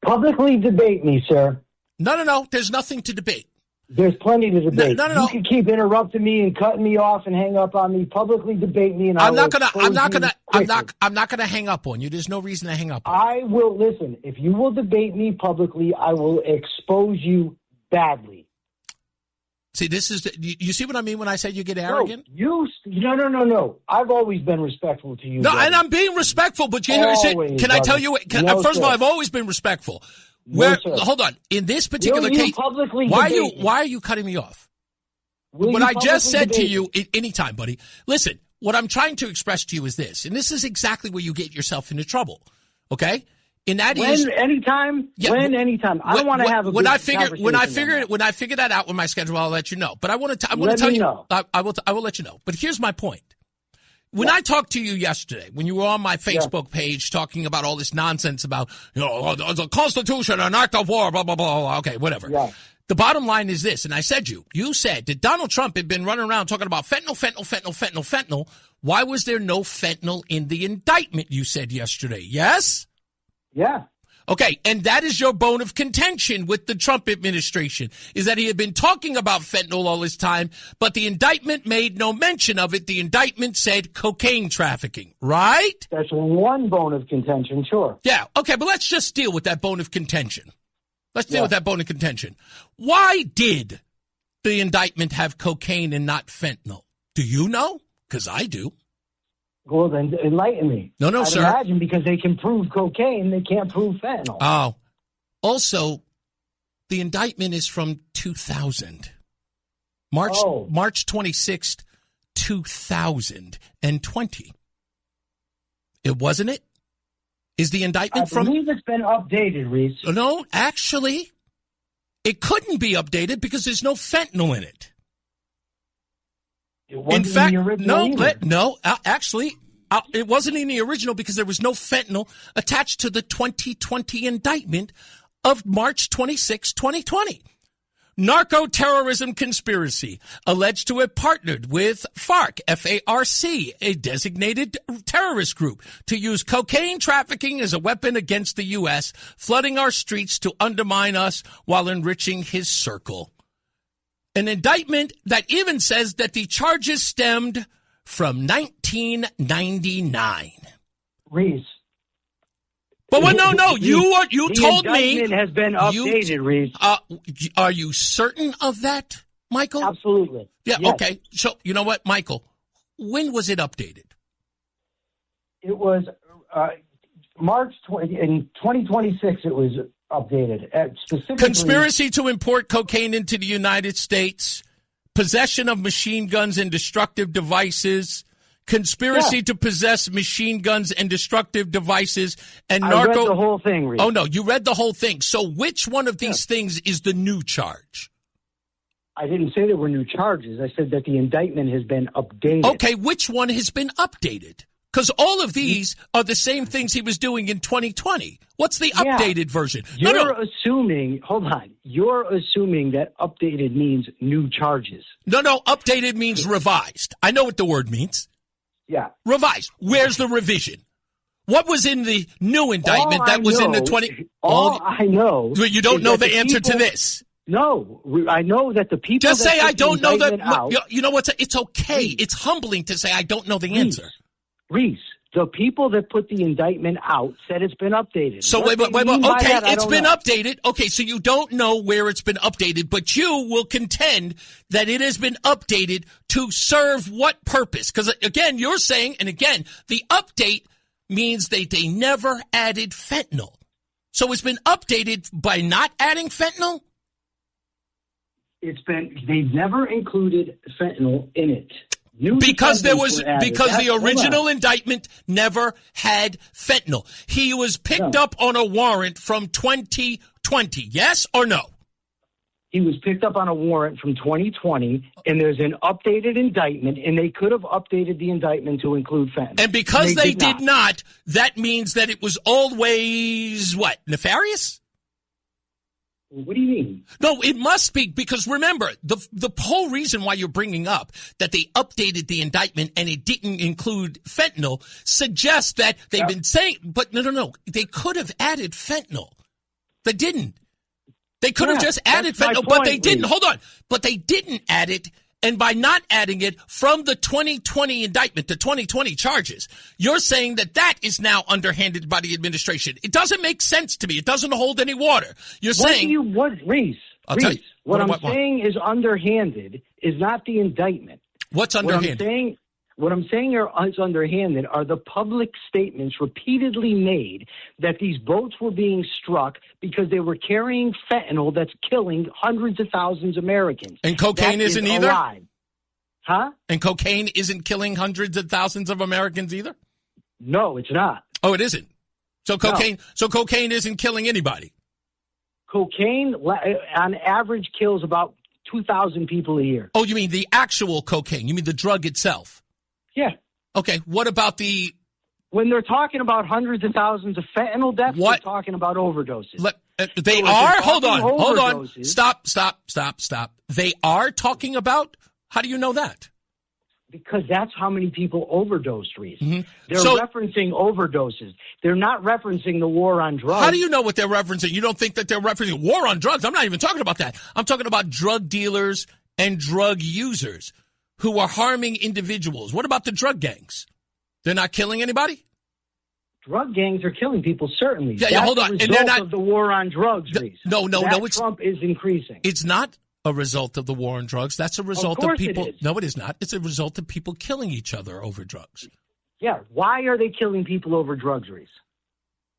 Publicly debate me, sir. No. There's nothing to debate. There's plenty to debate. No. You can keep interrupting me and cutting me off and hang up on me. Publicly debate me, and I'm not gonna hang up on you. There's no reason to hang up on I will listen. If you will debate me publicly, I will expose you badly. See, you see what I mean when I say you get arrogant? No. I've always been respectful to you. No, brother. And I'm being respectful, but can I tell you? First of all, I've always been respectful. Hold on. In this particular case, why are you cutting me off? What I just said to you, anytime, buddy. Listen, what I'm trying to express to you is this, and this is exactly where you get yourself into trouble. Okay? Anytime. I don't want to have a when I figure that out with my schedule, I'll let you know. But I want to tell you. I will let you know. But here's my point. When I talked to you yesterday, when you were on my Facebook page talking about all this nonsense about the Constitution, an act of war, blah blah blah. Okay, whatever. Yeah. The bottom line is this, and I said you said that Donald Trump had been running around talking about fentanyl. Why was there no fentanyl in the indictment? You said yesterday. Yes. Yeah. Okay, and that is your bone of contention with the Trump administration, is that he had been talking about fentanyl all this time, but the indictment made no mention of it. The indictment said cocaine trafficking, right? That's one bone of contention, sure. Yeah, okay, but let's just deal with that bone of contention. Why did the indictment have cocaine and not fentanyl? Do you know? Because I do. Well, then enlighten me. No, sir. I'd imagine because they can prove cocaine, they can't prove fentanyl. Oh. Also, the indictment is from 2000. March 26th, 2020. It wasn't it? Is the indictment I believe it's been updated, Reese. No, actually, it couldn't be updated because there's no fentanyl in it. In fact, actually, it wasn't in the original because there was no fentanyl attached to the 2020 indictment of March 26, 2020. Narco-terrorism conspiracy alleged to have partnered with FARC, F-A-R-C, a designated terrorist group, to use cocaine trafficking as a weapon against the U.S., flooding our streets to undermine us while enriching his circle. An indictment that even says that the charges stemmed from 1999. Reese. But you told me. The indictment has been updated, Reese. Are you certain of that, Michael? Absolutely. Yeah, yes. Okay. So, you know what, Michael? When was it updated? It was March in 2026, it was updated. Specifically, conspiracy to import cocaine into the United States, possession of machine guns and destructive devices, conspiracy to possess machine guns and destructive devices, and narco. I read the whole thing, Reese. Oh, no, you read the whole thing. So which one of these things is the new charge? I didn't say there were new charges. I said that the indictment has been updated. Okay, which one has been updated? Because all of these are the same things he was doing in 2020. What's the updated version? You're assuming that updated means new charges. No, updated means revised. I know what the word means. Yeah. Revised. Where's the revision? What was in the new indictment in the 20? I know. You don't know the answer to this. No, I know that the people. Just say I don't know that. Out, you know what? It's okay. Reese, it's humbling to say I don't know the answer. Reese, the people that put the indictment out said it's been updated. So wait. Okay, it's been updated. Okay, so you don't know where it's been updated, but you will contend that it has been updated to serve what purpose? Because again, you're saying, and again, the update means they never added fentanyl. So it's been updated by not adding fentanyl? They've never included fentanyl in it. Because the original indictment never had fentanyl. He was picked up on a warrant from 2020. Yes or no? He was picked up on a warrant from 2020, and there's an updated indictment, and they could have updated the indictment to include fentanyl. And because they did not, that means that it was always, what, nefarious? What do you mean? No, it must be, because remember, the whole reason why you're bringing up that they updated the indictment and it didn't include fentanyl suggests that they've been saying, but no, they could have added fentanyl. They didn't. They could have just added fentanyl, but they didn't. Hold on. But they didn't add it. And by not adding it from the 2020 indictment, the 2020 charges, you're saying that is now underhanded by the administration. It doesn't make sense to me. It doesn't hold any water. You're saying... Reese, what I'm saying is underhanded is not the indictment. What's underhanded? What I'm saying is underhanded are the public statements repeatedly made that these boats were being struck because they were carrying fentanyl that's killing hundreds of thousands of Americans. And cocaine isn't either? Huh? And cocaine isn't killing hundreds of thousands of Americans either? No, it's not. Oh, it isn't? So cocaine isn't killing anybody? Cocaine, on average, kills about 2,000 people a year. Oh, you mean the actual cocaine? You mean the drug itself? Yeah. Okay, what about when they're talking about hundreds of thousands of fentanyl deaths, they're talking about overdoses. They are? Hold on. Stop. They are talking about? How do you know that? Because that's how many people overdosed, Reese. Mm-hmm. They're referencing overdoses. They're not referencing the war on drugs. How do you know what they're referencing? You don't think that they're referencing war on drugs? I'm not even talking about that. I'm talking about drug dealers and drug users who are harming individuals. What about the drug gangs? They're not killing anybody? Drug gangs are killing people, certainly. Yeah, hold on. That's the result of the war on drugs, Reese. No. Trump is increasing. It's not a result of the war on drugs. That's a result of people. It is. No, it is not. It's a result of people killing each other over drugs. Yeah. Why are they killing people over drugs, Reese?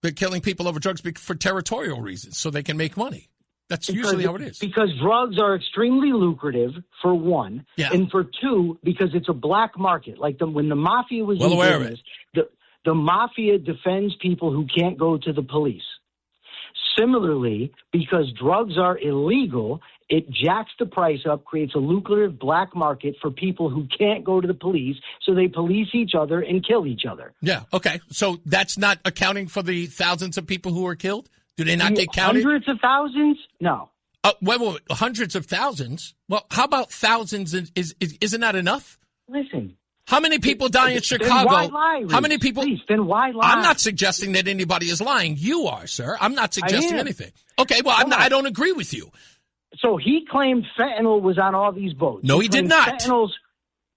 They're killing people over drugs for territorial reasons, so they can make money. That's usually how it is. Because drugs are extremely lucrative, for one, and for two, because it's a black market. Like when the mafia was in business, the mafia defends people who can't go to the police. Similarly, because drugs are illegal, it jacks the price up, creates a lucrative black market for people who can't go to the police, so they police each other and kill each other. Yeah, okay. So that's not accounting for the thousands of people who were killed? Do they not get counted? Hundreds of thousands? No. Wait, hundreds of thousands? Well, how about thousands? Isn't that enough? Listen. How many people die in Chicago? Then why lie, Reese? How many people? Please, then why lie? I'm not suggesting that anybody is lying. You are, sir. I'm not suggesting anything. Okay, well, I don't agree with you. So he claimed fentanyl was on all these boats. No, he did not.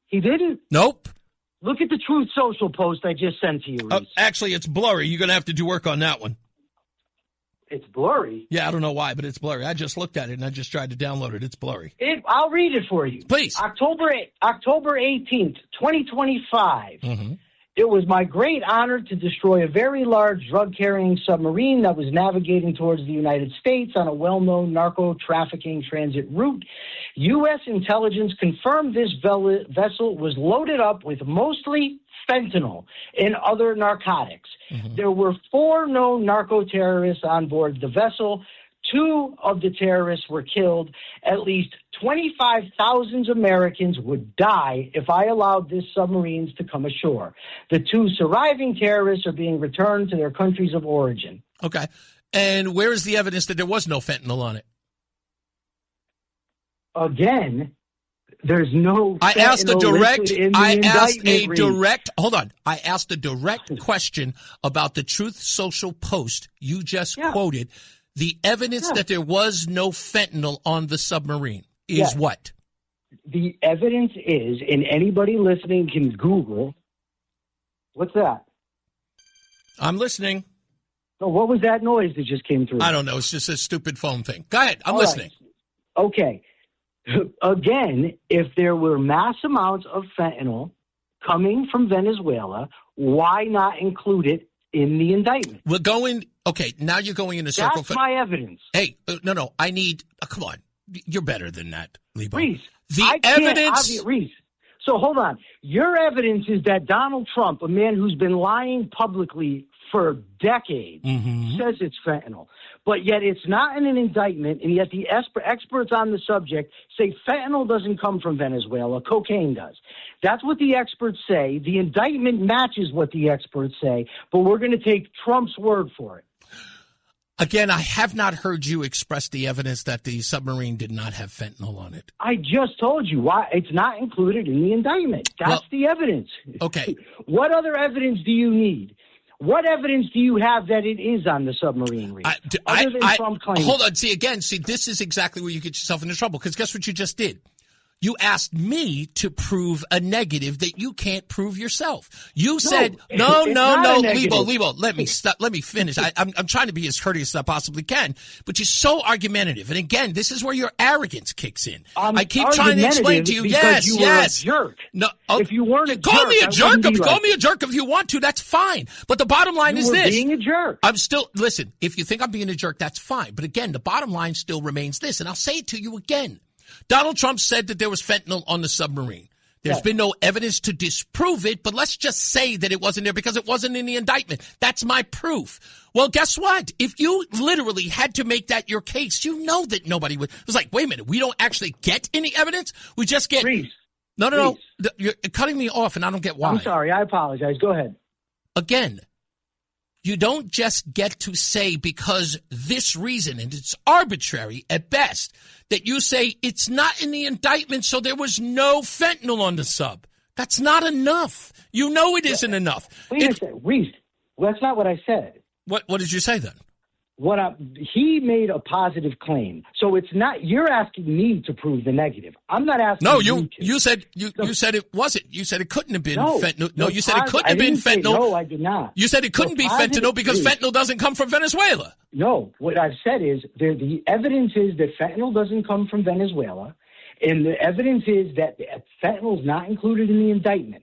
He didn't? Nope. Look at the Truth Social post I just sent to you, Reese. Actually, it's blurry. You're going to have to do work on that one. It's blurry? Yeah, I don't know why, but it's blurry. I just looked at it, and I just tried to download it. It's blurry. I'll read it for you. Please. October 18th, 2025. Mm-hmm. It was my great honor to destroy a very large drug-carrying submarine that was navigating towards the United States on a well-known narco-trafficking transit route. U.S. intelligence confirmed this vessel was loaded up with mostly fentanyl and other narcotics. Mm-hmm. There were 4 known narco-terrorists on board the vessel. 2 of the terrorists were killed. At least 25,000 Americans would die if I allowed these submarines to come ashore. The 2 surviving terrorists are being returned to their countries of origin. Okay. And where is the evidence that there was no fentanyl on it? Again, there's no. I asked a direct question about the Truth Social post you just quoted. The evidence that there was no fentanyl on the submarine is what? The evidence is, and anybody listening can Google. What's that? I'm listening. So what was that noise that just came through? I don't know. It's just a stupid phone thing. Go ahead. I'm listening. Right. Okay. Again, if there were mass amounts of fentanyl coming from Venezuela, why not include it in the indictment? We're going, okay, now you're going in a circle. That's my evidence. Hey, no, I need, come on. You're better than that, Liebo. Reese, the evidence. Reese, so hold on. Your evidence is that Donald Trump, a man who's been lying publicly for decades, says it's fentanyl. but yet it's not in an indictment, and yet the experts on the subject say fentanyl doesn't come from Venezuela, cocaine does. That's what the experts say. The indictment matches what the experts say, but we're going to take Trump's word for it. Again, I have not heard you express the evidence that the submarine did not have fentanyl on it. I just told you why it's not included in the indictment. That's the evidence. Okay. What other evidence do you need? What evidence do you have that it is on the submarine, Reese? Other than Trump claims. Hold on. See, this is exactly where you get yourself into trouble, because guess what you just did? You asked me to prove a negative that you can't prove yourself. You said, no, Liebo, let me finish. I'm trying to be as courteous as I possibly can, but you're so argumentative. And again, this is where your arrogance kicks in. I keep trying to explain to you, yes. A jerk. No, if you weren't a call jerk, me a jerk. Call me a jerk if you want to. That's fine. But the bottom line is this. Being a jerk. Listen, if you think I'm being a jerk, that's fine. But again, the bottom line still remains this, and I'll say it to you again. Donald Trump said that there was fentanyl on the submarine. There's been no evidence to disprove it, but let's just say that it wasn't there because it wasn't in the indictment. That's my proof. Well, guess what? If you literally had to make that your case, you know that nobody would. It was like, wait a minute, we don't actually get any evidence? We just get... Reese. No. You're cutting me off, and I don't get why. I'm sorry. I apologize. Go ahead. Again, you don't just get to say because this reason, and it's arbitrary at best, that you say it's not in the indictment, so there was no fentanyl on the sub. That's not enough. You know it isn't enough. Wait a second, Reese. Well, that's not what I said. What did you say then? He made a positive claim, so it's not. You're asking me to prove the negative. I'm not asking. No, you said you said it wasn't. You said it couldn't have been fentanyl. No, you said it couldn't have been fentanyl. No, I did not. You said it couldn't be fentanyl because fentanyl doesn't come from Venezuela. No, what I've said is the evidence is that fentanyl doesn't come from Venezuela, and the evidence is that fentanyl is not included in the indictment.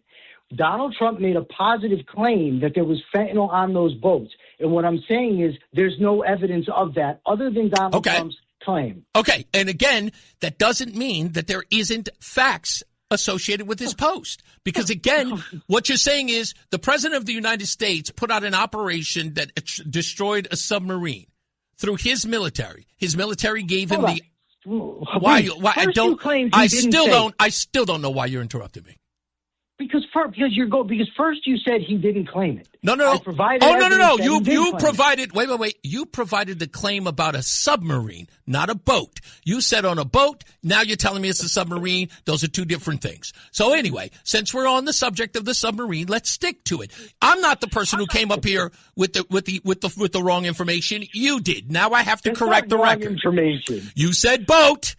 Donald Trump made a positive claim that there was fentanyl on those boats. And what I'm saying is there's no evidence of that other than Donald Trump's claim. Okay. And again, that doesn't mean that there isn't facts associated with his post. Because again, what you're saying is the president of the United States put out an operation that destroyed a submarine through his military. His military gave him the... Why? I still don't know why you're interrupting me. Because first you said he didn't claim it. No. No. You provided. Wait. You provided the claim about a submarine, not a boat. You said on a boat. Now you're telling me it's a submarine. Those are two different things. So anyway, since we're on the subject of the submarine, let's stick to it. I'm not the person who came up here with the wrong information. You did. Now I have to correct the record. Information. You said boat,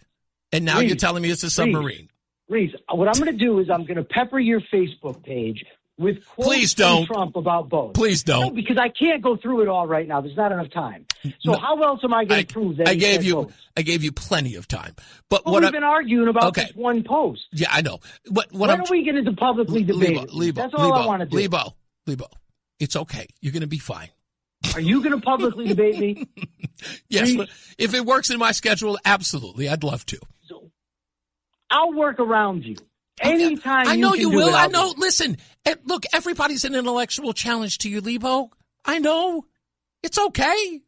and now you're telling me it's a submarine. Reese, what I'm going to do is I'm going to pepper your Facebook page with quotes from Trump about both. Please don't. No, because I can't go through it all right now. There's not enough time. So how else am I going to prove that? I gave you plenty of time. But we've been arguing about this one post. Yeah, I know. When are we going to publicly debate it? That's all I want to do. Liebo, it's okay. You're going to be fine. Are you going to publicly debate me? Yes. But if it works in my schedule, absolutely. I'd love to. I'll work around you. Anytime I know you will. It, I know. Listen, look, everybody's an intellectual challenge to you, Liebo. I know. It's okay.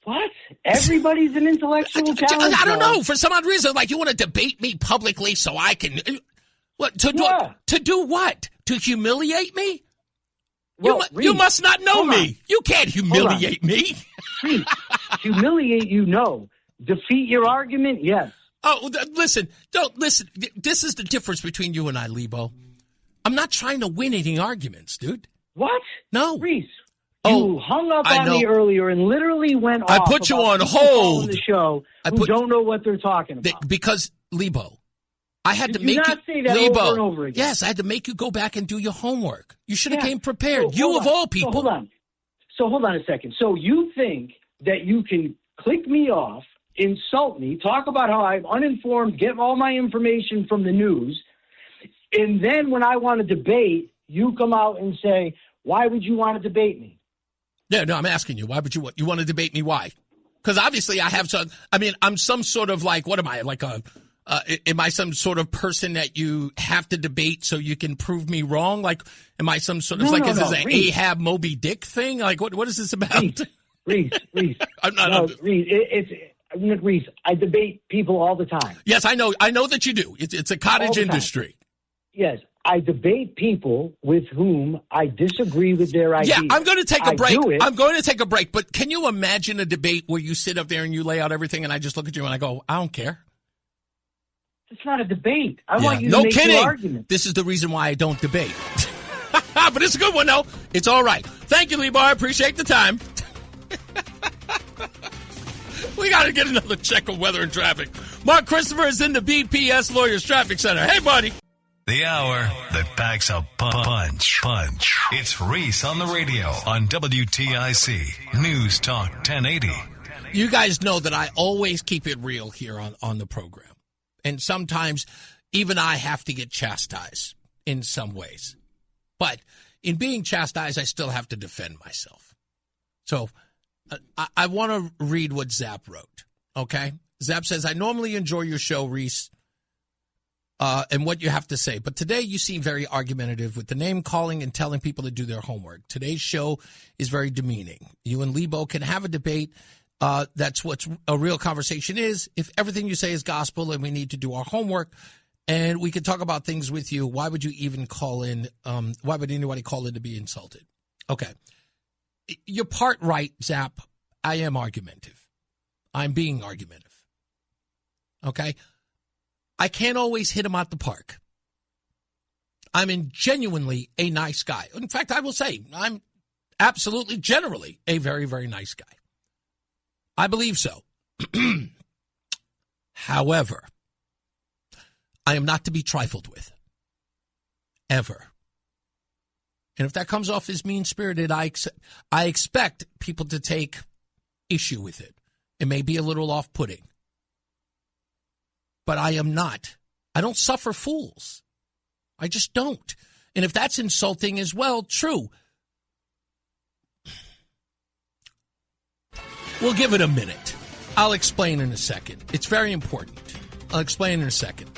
What? Everybody's an intellectual challenge? I don't know. For some odd reason, like you want to debate me publicly so I can... What? To do what? To humiliate me? Well, you must not know me. You can't humiliate me. Humiliate you, no. Defeat your argument, yes. Oh, listen. This is the difference between you and I, Liebo. I'm not trying to win any arguments, dude. What? No. Reese, you hung up on me earlier and literally went off. I put you on hold. On the show who don't know what they're talking about. Because, Liebo, I had to make you... say that Liebo, over and over again? Yes, I had to make you go back and do your homework. You should have came prepared. You of all people. So hold on a second. So you think that you can click me off, insult me, talk about how I'm uninformed, get all my information from the news, and then when I want to debate, you come out and say, why would you want to debate me? No, I'm asking you, why would you want to debate me? Why? Because obviously I have some, I'm some sort of like, what am I? Like am I some sort of person that you have to debate so you can prove me wrong? Like, am I some sort of is this an Ahab Moby Dick thing? Like, what is this about? Reese. I'm not. Reese, I debate people all the time. Yes, I know. I know that you do. It's a cottage industry. Yes, I debate people with whom I disagree with their ideas. Yeah, I'm going to take a break. Do it. I'm going to take a break. But can you imagine a debate where you sit up there and you lay out everything, and I just look at you and I go, I don't care. It's not a debate. I want you to no make kidding. your argument. This is the reason why I don't debate. But it's a good one, though. It's all right. Thank you, Liebo. I appreciate the time. We got to get another check of weather and traffic. Mark Christopher is in the BPS Lawyers Traffic Center. Hey, buddy. The hour that packs a punch. It's Reese on the radio on WTIC News Talk 1080. You guys know that I always keep it real here on the program. And sometimes even I have to get chastised in some ways. But in being chastised, I still have to defend myself. So I want to read what Zap wrote, okay? Zap says, I normally enjoy your show, Reese, and what you have to say. But today you seem very argumentative with the name calling and telling people to do their homework. Today's show is very demeaning. You and Liebo can have a debate. That's what a real conversation is. If everything you say is gospel and we need to do our homework and we can talk about things with you, why would you even call in? Why would anybody call in to be insulted? Okay. You're part right, Zap. I am argumentative. I'm being argumentative. Okay. I can't always hit him out the park. I'm genuinely a nice guy. In fact, I will say I'm absolutely generally a very, very nice guy. I believe so. However, I am not to be trifled with. Ever. And if that comes off as mean-spirited, I expect people to take issue with it. It may be a little off-putting. But I am not. I don't suffer fools. I just don't. And if that's insulting as well, true. We'll give it a minute. I'll explain in a second. It's very important. I'll explain in a second.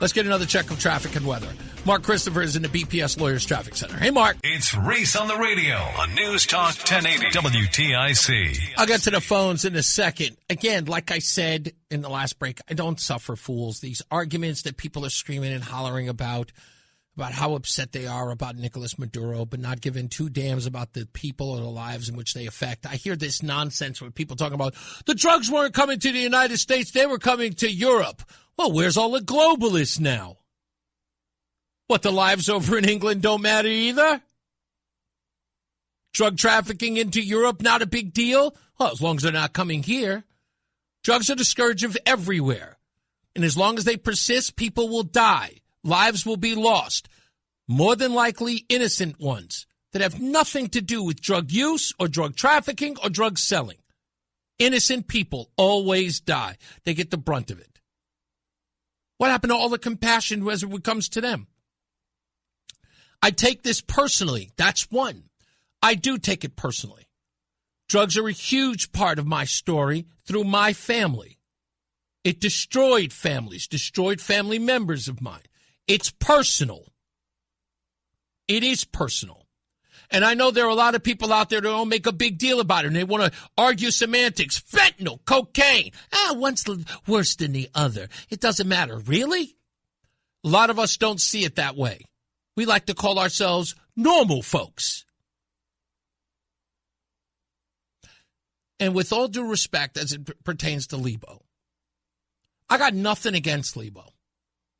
Let's get another check of traffic and weather. Mark Christopher is in the BPS Lawyers Traffic Center. Hey, Mark. It's Reese on the radio on News Talk 1080 WTIC. I'll get to the phones in a second. Again, like I said in the last break, I don't suffer fools. These arguments that people are screaming and hollering about how upset they are about Nicolas Maduro, but not giving two damns about the people or the lives in which they affect. I hear this nonsense where people talking about the drugs weren't coming to the United States, they were coming to Europe. Well, where's all the globalists now? What, the lives over in England don't matter either? Drug trafficking into Europe, not a big deal? Well, as long as they're not coming here. Drugs are the scourge of everywhere. And as long as they persist, people will die. Lives will be lost. More than likely innocent ones that have nothing to do with drug use or drug trafficking or drug selling. Innocent people always die. They get the brunt of it. What happened to all the compassion as it comes to them? I take this personally. That's one. I do take it personally. Drugs are a huge part of my story through my family. It destroyed families, destroyed family members of mine. It's personal. It is personal. And I know there are a lot of people out there that don't make a big deal about it, and they want to argue semantics. Fentanyl, cocaine. One's worse than the other. It doesn't matter. Really? A lot of us don't see it that way. We like to call ourselves normal folks. And with all due respect as it pertains to Liebo, I got nothing against Liebo.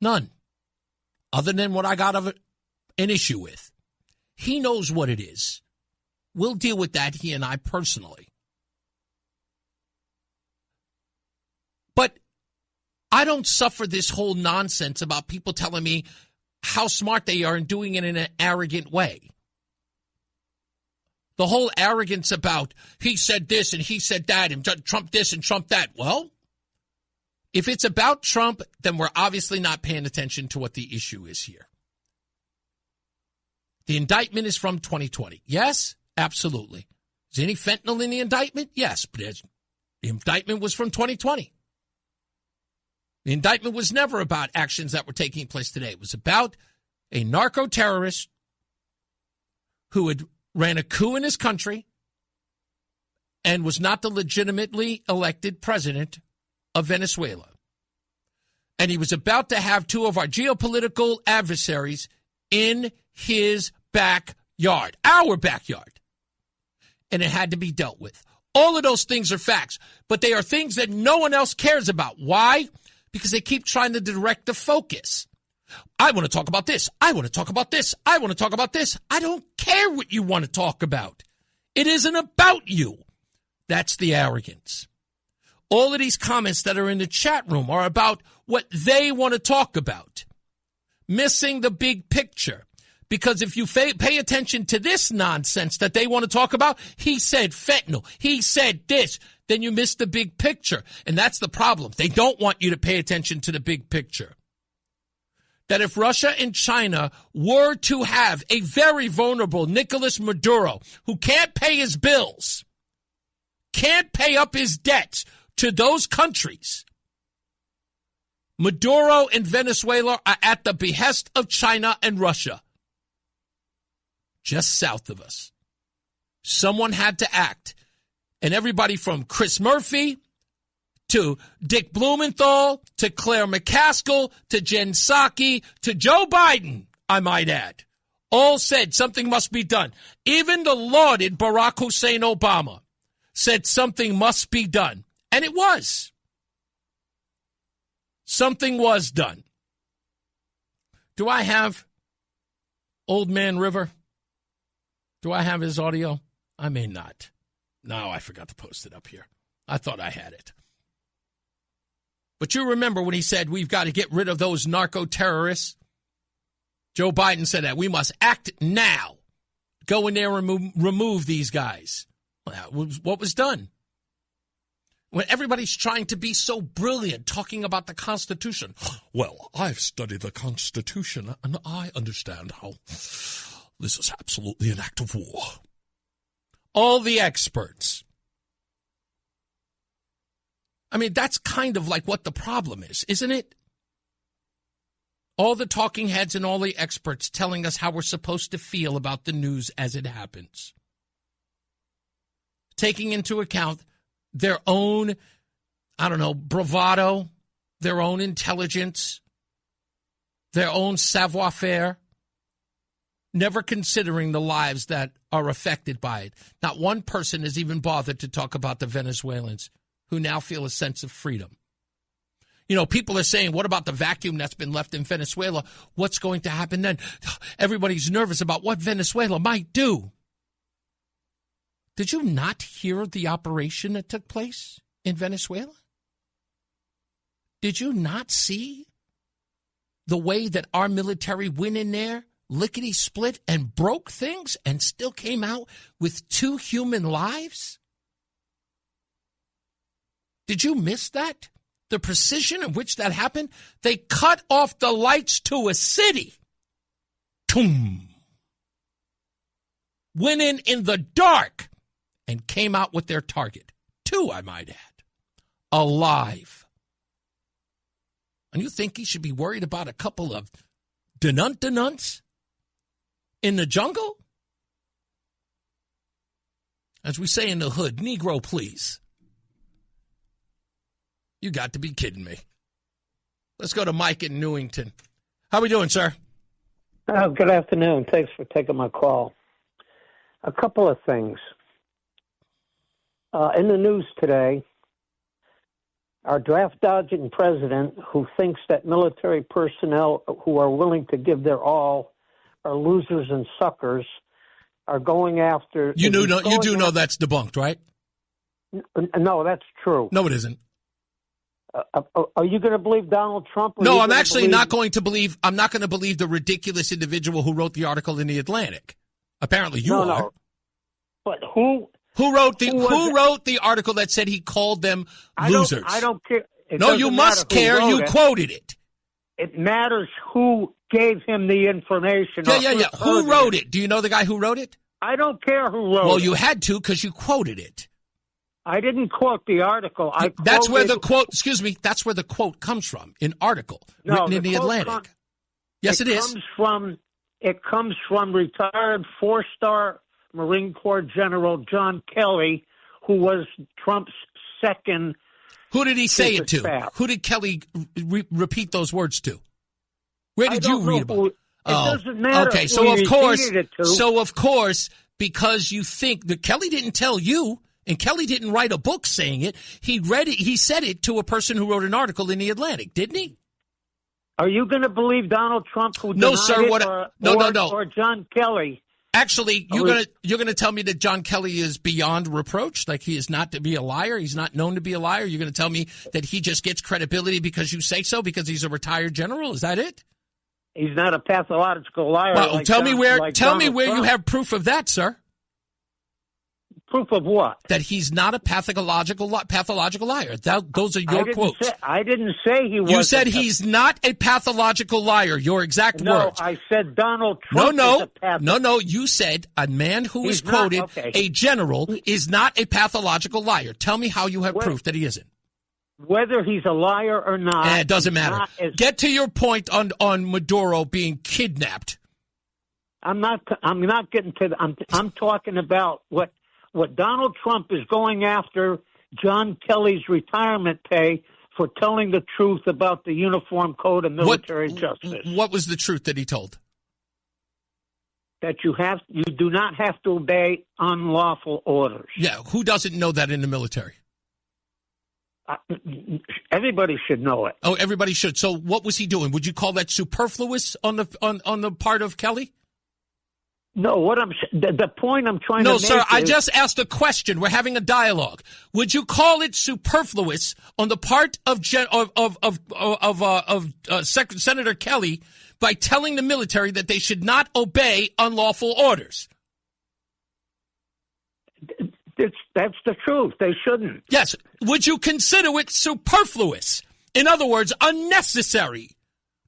None. Other than what I got an issue with. He knows what it is. We'll deal with that, he and I personally. But I don't suffer this whole nonsense about people telling me how smart they are and doing it in an arrogant way. The whole arrogance about he said this and he said that and Trump this and Trump that. Well, if it's about Trump, then we're obviously not paying attention to what the issue is here. The indictment is from 2020. Yes, absolutely. Is there any fentanyl in the indictment? Yes, but the indictment was from 2020. The indictment was never about actions that were taking place today. It was about a narco-terrorist who had ran a coup in his country and was not the legitimately elected president of Venezuela. And he was about to have two of our geopolitical adversaries in his backyard, our backyard. And it had to be dealt with. All of those things are facts, but they are things that no one else cares about. Why? Because they keep trying to direct the focus. I want to talk about this. I want to talk about this. I want to talk about this. I don't care what you want to talk about. It isn't about you. That's the arrogance. All of these comments that are in the chat room are about what they want to talk about. Missing the big picture. Because if you pay attention to this nonsense that they want to talk about, he said fentanyl, he said this, then you miss the big picture. And that's the problem. They don't want you to pay attention to the big picture. That if Russia and China were to have a very vulnerable Nicolas Maduro who can't pay his bills, can't pay up his debts to those countries, Maduro and Venezuela are at the behest of China and Russia. Just south of us. Someone had to act. And everybody from Chris Murphy to Dick Blumenthal to Claire McCaskill to Jen Psaki to Joe Biden, I might add, all said something must be done. Even the lauded Barack Hussein Obama said something must be done. And it was. Something was done. Do I have Old Man River? Do I have his audio? I may not. No, I forgot to post it up here. I thought I had it. But you remember when he said we've got to get rid of those narco-terrorists? Joe Biden said that. We must act now. Go in there and remove these guys. Well, that was what was done. When everybody's trying to be so brilliant talking about the Constitution. Well, I've studied the Constitution, and I understand how this is absolutely an act of war. All the experts. I mean, that's kind of like what the problem is, isn't it? All the talking heads and all the experts telling us how we're supposed to feel about the news as it happens. Taking into account their own, bravado, their own intelligence, their own savoir-faire, never considering the lives that are affected by it. Not one person has even bothered to talk about the Venezuelans who now feel a sense of freedom. You know, people are saying, what about the vacuum that's been left in Venezuela? What's going to happen then? Everybody's nervous about what Venezuela might do. Did you not hear the operation that took place in Venezuela? Did you not see the way that our military went in there, lickety-split, and broke things and still came out with 2 human lives? Did you miss that? The precision in which that happened? They cut off the lights to a city. Toom. Went in the dark and came out with their target. 2, I might add. Alive. And you think he should be worried about a couple of denunts in the jungle? As we say in the hood, Negro, please. You got to be kidding me. Let's go to Mike in Newington. How we doing, sir? Good afternoon. Thanks for taking my call. A couple of things. In the news today, our draft-dodging president, who thinks that military personnel who are willing to give their all are losers and suckers, are going after... You do know that's debunked, right? No, that's true. No, it isn't. Are you going to believe Donald Trump? No, I'm actually not going to believe. I'm not going to believe the ridiculous individual who wrote the article in the Atlantic. Apparently, you are. No. But who wrote the article that said he called them losers? I don't care. No, you must care. You quoted it. It matters who gave him the information. Yeah. Who wrote it? Do you know the guy who wrote it? I don't care who wrote it. Well, you had to because you quoted it. I didn't quote the article. That's where the quote. Excuse me. That's where the quote comes from. An article written in the Atlantic. Yes, it is. It comes from retired 4-star Marine Corps General John Kelly, who was Trump's second. Who did he say it to? Staff. Who did Kelly repeat those words to? Where did you read about it? It doesn't matter. Okay, so of course, because you think that Kelly didn't tell you, and Kelly didn't write a book saying it, he read it. He said it to a person who wrote an article in the Atlantic, didn't he? Are you going to believe Donald Trump who No, denied sir. it, or John Kelly? Actually, you're gonna tell me that John Kelly is beyond reproach, like he is not to be a liar. He's not known to be a liar. You're going to tell me that he just gets credibility because you say so, because he's a retired general. Is that it? He's not a pathological liar. Well, like tell me where Donald you Trump. have proof of that, sir. Proof of what? That he's not a pathological liar. Those are your quotes. I didn't say he was. You said he's not a pathological liar. Your exact words. No, I said Donald Trump is a pathological. No. You said a man who is quoted, a general, is not a pathological liar. Tell me how you have proof that he isn't. Whether he's a liar or not. It doesn't matter. Get to your point on Maduro being kidnapped. I'm not getting to. I'm talking about what Donald Trump is going after John Kelly's retirement pay for telling the truth about the Uniform Code of Military Justice. What was the truth that he told? That you do not have to obey unlawful orders. Yeah, who doesn't know that in the military? Everybody should know it. Oh, everybody should. So what was he doing? Would you call that superfluous on the part of Kelly? No, the point I'm trying to make. No, sir, I just asked a question. We're having a dialogue. Would you call it superfluous on the part of Senator Kelly by telling the military that they should not obey unlawful orders? That's the truth. They shouldn't. Yes. Would you consider it superfluous? In other words, unnecessary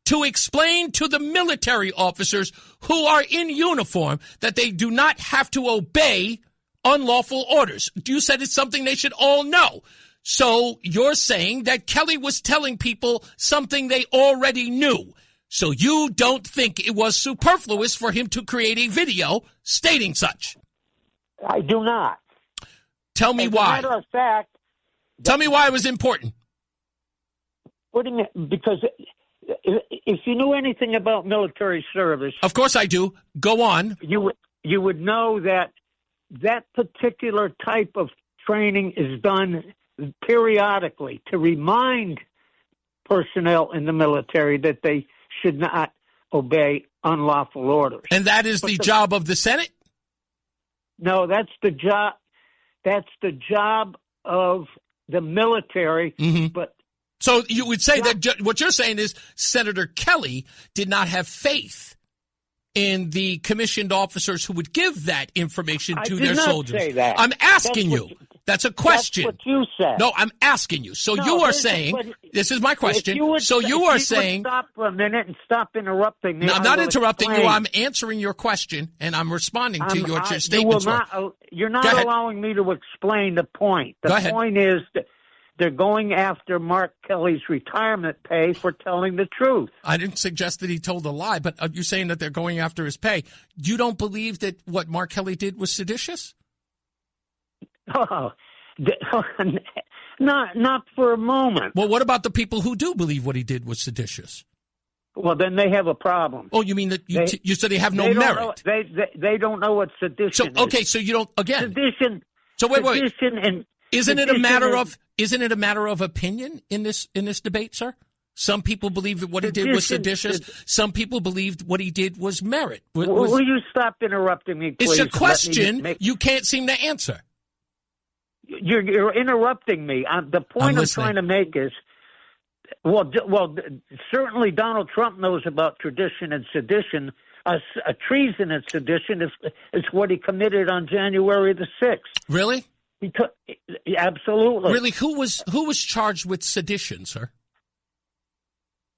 to explain to the military officers who are in uniform that they do not have to obey unlawful orders. You said it's something they should all know. So you're saying that Kelly was telling people something they already knew. So you don't think it was superfluous for him to create a video stating such? I do not. Tell me why. As a matter of fact. Tell me why it was important. Because if you knew anything about military service, of course I do. Go on. You would know that particular type of training is done periodically to remind personnel in the military that they should not obey unlawful orders. And that is the job of the Senate? No, that's the job. That's the job of the military. Mm-hmm. But so you would say that what you're saying is Senator Kelly did not have faith in the commissioned officers who would give that information to their soldiers. I did not say that. I'm asking you. That's a question. That's what you said. No, I'm asking you. So you are saying, this is my question. You are saying. Stop for a minute and stop interrupting me. No, I'm not interrupting you. I'm answering your question, and I'm responding to your statements. You're not allowing me to explain the point. The point is that they're going after Mark Kelly's retirement pay for telling the truth. I didn't suggest that he told a lie, but you're saying that they're going after his pay. You don't believe that what Mark Kelly did was seditious? Oh, not for a moment. Well, what about the people who do believe what he did was seditious? Well, then they have a problem. Oh, you mean that you said they have no merit? They don't know what sedition is. Okay, so you don't, again. Sedition. So wait. And isn't it a matter of opinion in this debate, sir? Some people believe that what he did was seditious. Some people believed what he did was merit. Will you stop interrupting me, please? It's a question you can't seem to answer. You're interrupting me. The point I'm trying to make is, well, certainly Donald Trump knows about tradition and sedition. A treason and sedition is what he committed on January the 6th. Really? Absolutely. Really? Who was charged with sedition, sir?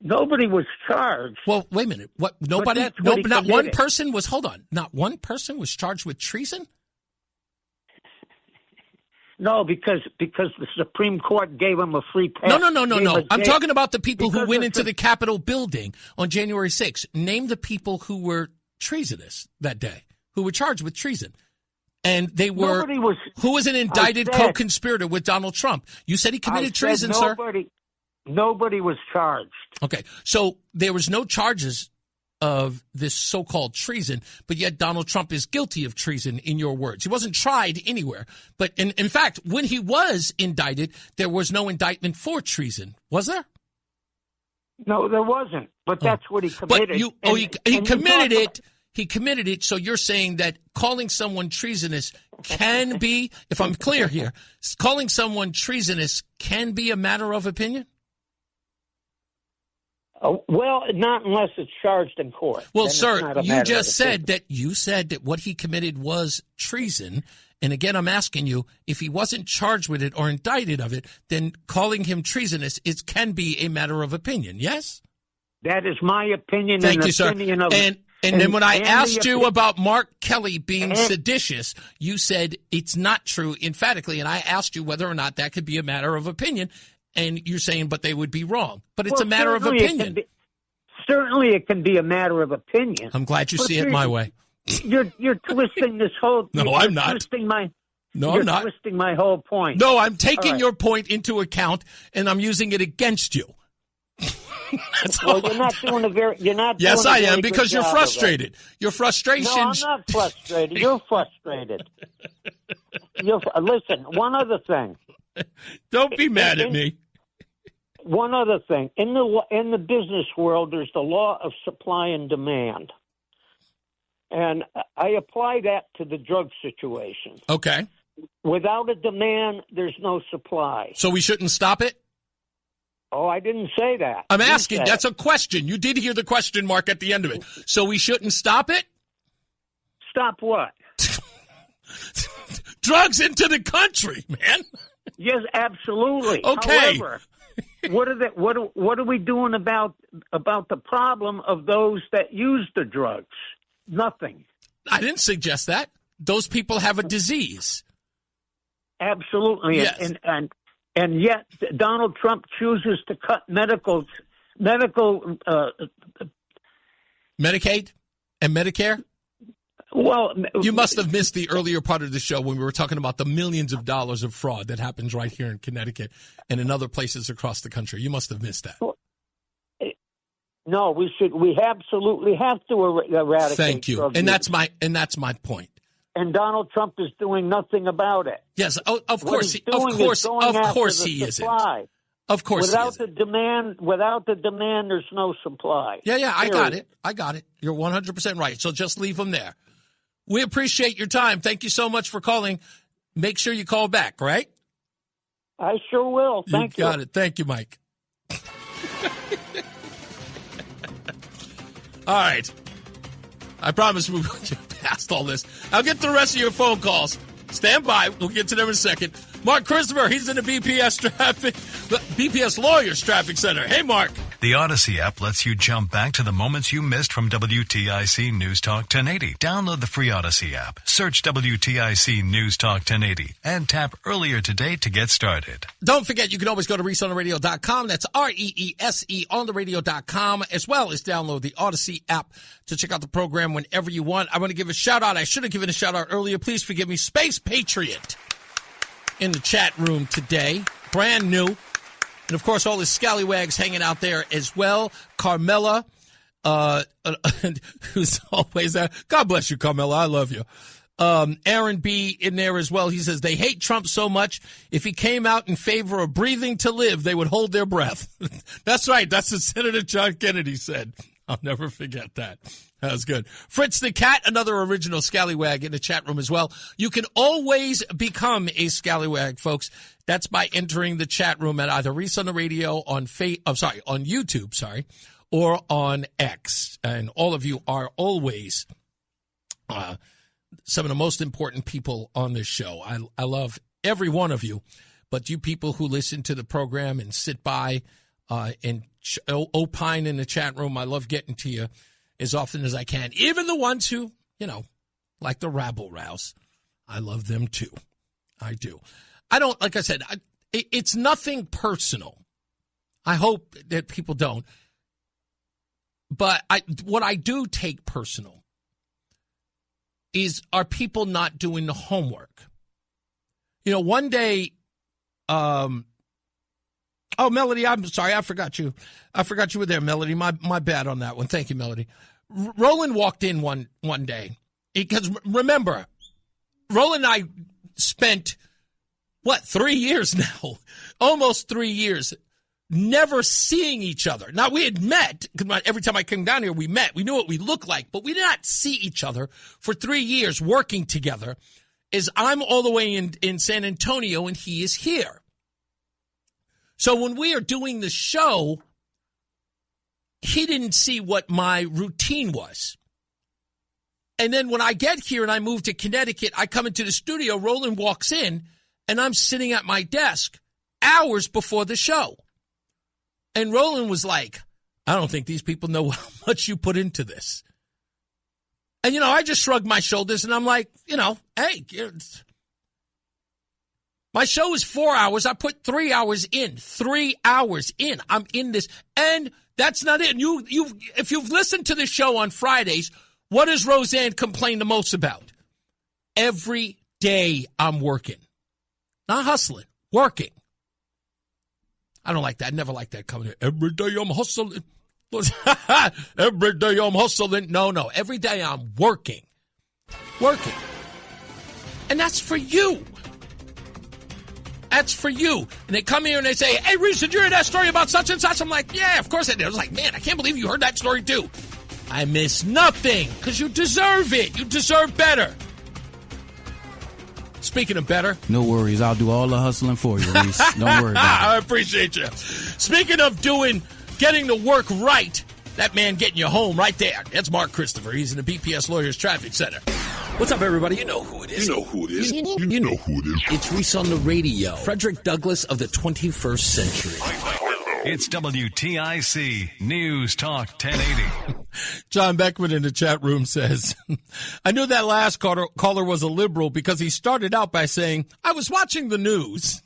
Nobody was charged. Well, wait a minute. What? Nobody? No, not one person was. Hold on. Not one person was charged with treason? No, because the Supreme Court gave him a free pass. No. I'm talking about the people who went into the Capitol building on January 6th. Name the people who were treasonous that day, who were charged with treason. And they were, who was an indicted co-conspirator with Donald Trump? You said he committed treason, sir. Nobody was charged. Okay, so there was no charges of this so-called treason, but yet Donald Trump is guilty of treason, in your words. He wasn't tried anywhere. But in fact, when he was indicted, there was no indictment for treason, was there? No, there wasn't. But that's what he committed. But he committed it. He committed it, so you're saying that calling someone treasonous can be, if I'm clear here, calling someone treasonous can be a matter of opinion? Well, not unless it's charged in court. Well, sir, you just said that what he committed was treason. And again, I'm asking you, if he wasn't charged with it or indicted of it, then calling him treasonous, it can be a matter of opinion, yes? That is my opinion. Thank you, sir. And then when I asked you about Mark Kelly being seditious, you said it's not true emphatically, and I asked you whether or not that could be a matter of opinion, and you're saying, but they would be wrong. But it's a matter of opinion. Certainly it can be a matter of opinion. I'm glad you see it my way. You're twisting this whole... No, I'm not. Twisting my... No, I'm not. Twisting my whole point. No, I'm taking your point into account, and I'm using it against you. Well, you're not doing a very. You're not. Yes, doing I am, because you're frustrated. Your frustration. No, I'm not frustrated. You're frustrated. Listen. One other thing. Don't be mad at me. One other thing. In the business world, there's the law of supply and demand, and I apply that to the drug situation. Okay. Without a demand, there's no supply. So we shouldn't stop it? Oh, I didn't say that. I'm asking. That's a question. You did hear the question mark at the end of it. So we shouldn't stop it? Stop what? Drugs into the country, man. Yes, absolutely. Okay. However, what are we doing about the problem of those that use the drugs? Nothing. I didn't suggest that. Those people have a disease. Absolutely. Yes. And yet Donald Trump chooses to cut medical Medicaid and Medicare? Well, you must have missed the earlier part of the show when we were talking about the millions of dollars of fraud that happens right here in Connecticut and in other places across the country. You must have missed that. No, we absolutely have to eradicate. Thank you. And that's my point. And Donald Trump is doing nothing about it. Yes, of course he isn't. Of course, without the demand, there's no supply. Yeah, I got it. You're 100% right. So just leave them there. We appreciate your time. Thank you so much for calling. Make sure you call back, right? I sure will. Thank you. Got it. Thank you, Mike. All right. I promise we'll get past all this. I'll get the rest of your phone calls. Stand by. We'll get to them in a second. Mark Christopher, he's in the BPS Lawyers Traffic Center. Hey, Mark. The Odyssey app lets you jump back to the moments you missed from WTIC News Talk 1080. Download the free Odyssey app, search WTIC News Talk 1080, and tap earlier today to get started. Don't forget, you can always go to ReeseOnTheRadio.com. That's REESE on the radio.com, as well as download the Odyssey app to check out the program whenever you want. I want to give a shout out. I should have given a shout out earlier. Please forgive me. Space Patriot in the chat room today. Brand new. And, of course, all the scallywags hanging out there as well. Carmela, who's always there. God bless you, Carmela. I love you. Aaron B. in there as well. He says, they hate Trump so much, if he came out in favor of breathing to live, they would hold their breath. That's right. That's what Senator John Kennedy said. I'll never forget that. That was good. Fritz the Cat, another original scallywag in the chat room as well. You can always become a scallywag, folks. That's by entering the chat room at either Reese on the Radio on YouTube, or on X. And all of you are always some of the most important people on this show. I love every one of you, but you people who listen to the program and sit by and opine in the chat room, I love getting to you as often as I can. Even the ones who, like the rabble-rouse. I love them too. I do. I don't, like I said, it's nothing personal. I hope that people don't. But what I do take personal are people not doing the homework? You know, one day, oh, Melody, I'm sorry, I forgot you. I forgot you were there, Melody. My bad on that one. Thank you, Melody. Roland walked in one day because remember, Roland and I spent 3 years now, almost 3 years, never seeing each other. Now, we had met. Every time I came down here, we met. We knew what we looked like, but we did not see each other for 3 years working together. As I'm all the way in San Antonio and he is here. So when we are doing the show, he didn't see what my routine was. And then when I get here and I move to Connecticut, I come into the studio, Roland walks in, and I'm sitting at my desk hours before the show. And Roland was like, I don't think these people know how much you put into this. And, I just shrugged my shoulders, and I'm like, hey, my show is 4 hours. I put 3 hours in. 3 hours in. I'm in this. And that's not it. If you've listened to the show on Fridays, what does Roseanne complain the most about? Every day I'm working. Not hustling. Working. I don't like that. I never like that coming here. Every day I'm hustling. Every day I'm hustling. No. Every day I'm working. Working. And that's for you. That's for you. And they come here and they say, hey, Reese, did you hear that story about such and such? I'm like, yeah, of course I did. I was like, man, I can't believe you heard that story too. I miss nothing because you deserve it. You deserve better. Speaking of better. No worries. I'll do all the hustling for you, Reese. Don't worry about it. I appreciate you. Speaking of getting the work right, that man getting you home right there. That's Mark Christopher. He's in the BPS Lawyers Traffic Center. What's up, everybody? You know who it is. You know who it is. You know who it is. It's Reese on the radio. Frederick Douglass of the 21st century. It's WTIC News Talk 1080. John Beckman in the chat room says, I knew that last caller was a liberal because he started out by saying, I was watching the news.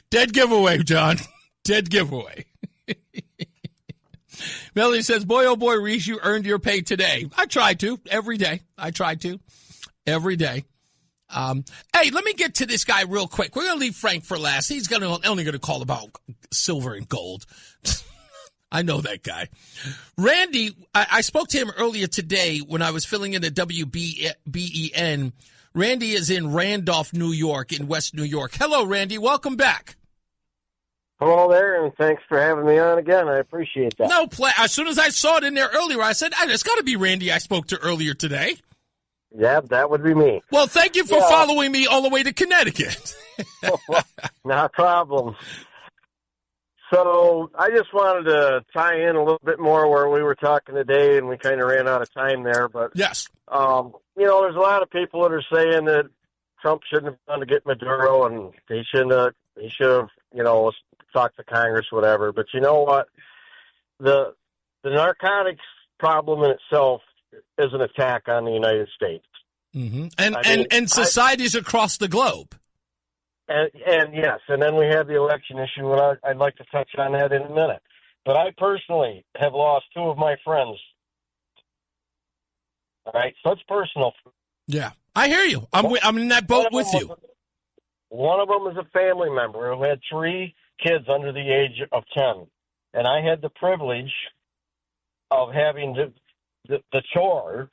Dead giveaway, John. Dead giveaway. Melody says, boy, oh boy, Reese, you earned your pay today. I tried to every day. Every day. Hey, let me get to this guy real quick. We're going to leave Frank for last. He's only going to call about silver and gold. I know that guy. Randy, I spoke to him earlier today when I was filling in the WBEN. Randy is in Randolph, New York, in West New York. Hello, Randy. Welcome back. Hello there, and thanks for having me on again. I appreciate that. No play. As soon as I saw it in there earlier, I said, it's got to be Randy I spoke to earlier today. Yeah, that would be me. Well, thank you for following me all the way to Connecticut. Not a problem. So I just wanted to tie in a little bit more where we were talking today, and we kind of ran out of time there. But yes, there's a lot of people that are saying that Trump shouldn't have gone to get Maduro, and he should have, talked to Congress, whatever. But you know what? The narcotics problem in itself is an attack on the United States. Mm-hmm. And societies across the globe. And yes, and then we have the election issue, and I'd like to touch on that in a minute. But I personally have lost two of my friends. All right, so it's personal. Yeah, I hear you. I'm in that boat with you. One of them is a family member who had 3 kids under the age of 10, and I had the privilege of having the chore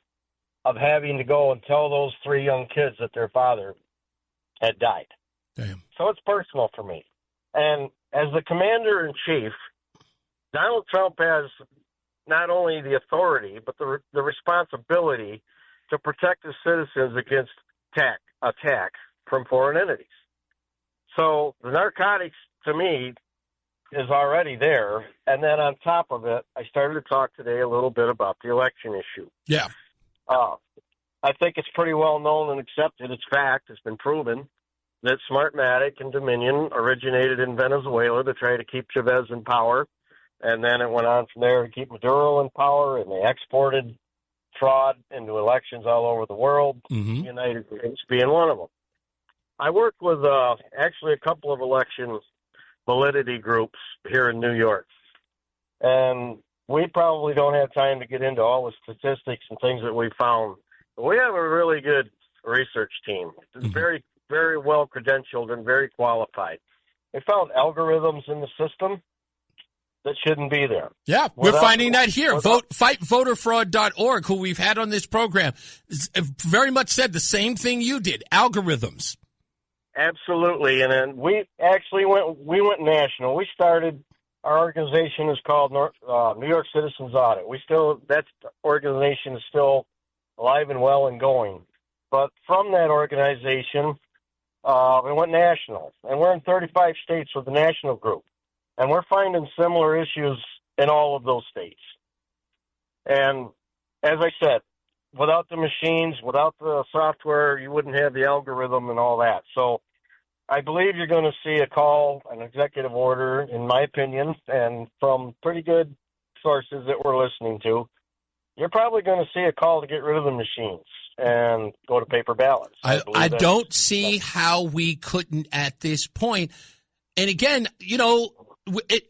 of having to go and tell those 3 young kids that their father had died. Damn. So it's personal for me. And as the commander-in-chief, Donald Trump has not only the authority, but the responsibility to protect his citizens against attack from foreign entities. So the narcotics, to me, is already there. And then on top of it, I started to talk today a little bit about the election issue. Yeah. I think it's pretty well known and accepted. It's fact. It's been proven that Smartmatic and Dominion originated in Venezuela to try to keep Chavez in power. And then it went on from there to keep Maduro in power, and they exported fraud into elections all over the world, the United States being one of them. I worked with actually a couple of election validity groups here in New York. And we probably don't have time to get into all the statistics and things that we found. But we have a really good research team. It's very, very well credentialed and very qualified. They found algorithms in the system that shouldn't be there. Yeah, we're finding that here. FightVoterFraud.org, who we've had on this program, very much said the same thing you did, algorithms. Absolutely. And then we actually went national. We started, our organization is called New York Citizens Audit. That organization is still alive and well and going. But from that organization, we went national. And we're in 35 states with the national group. And we're finding similar issues in all of those states. And as I said, without the machines, without the software, you wouldn't have the algorithm and all that. So I believe you're going to see a call, an executive order, in my opinion, and from pretty good sources that we're listening to, you're probably going to see a call to get rid of the machines and go to paper ballots. I don't see how we couldn't at this point. And again, you know,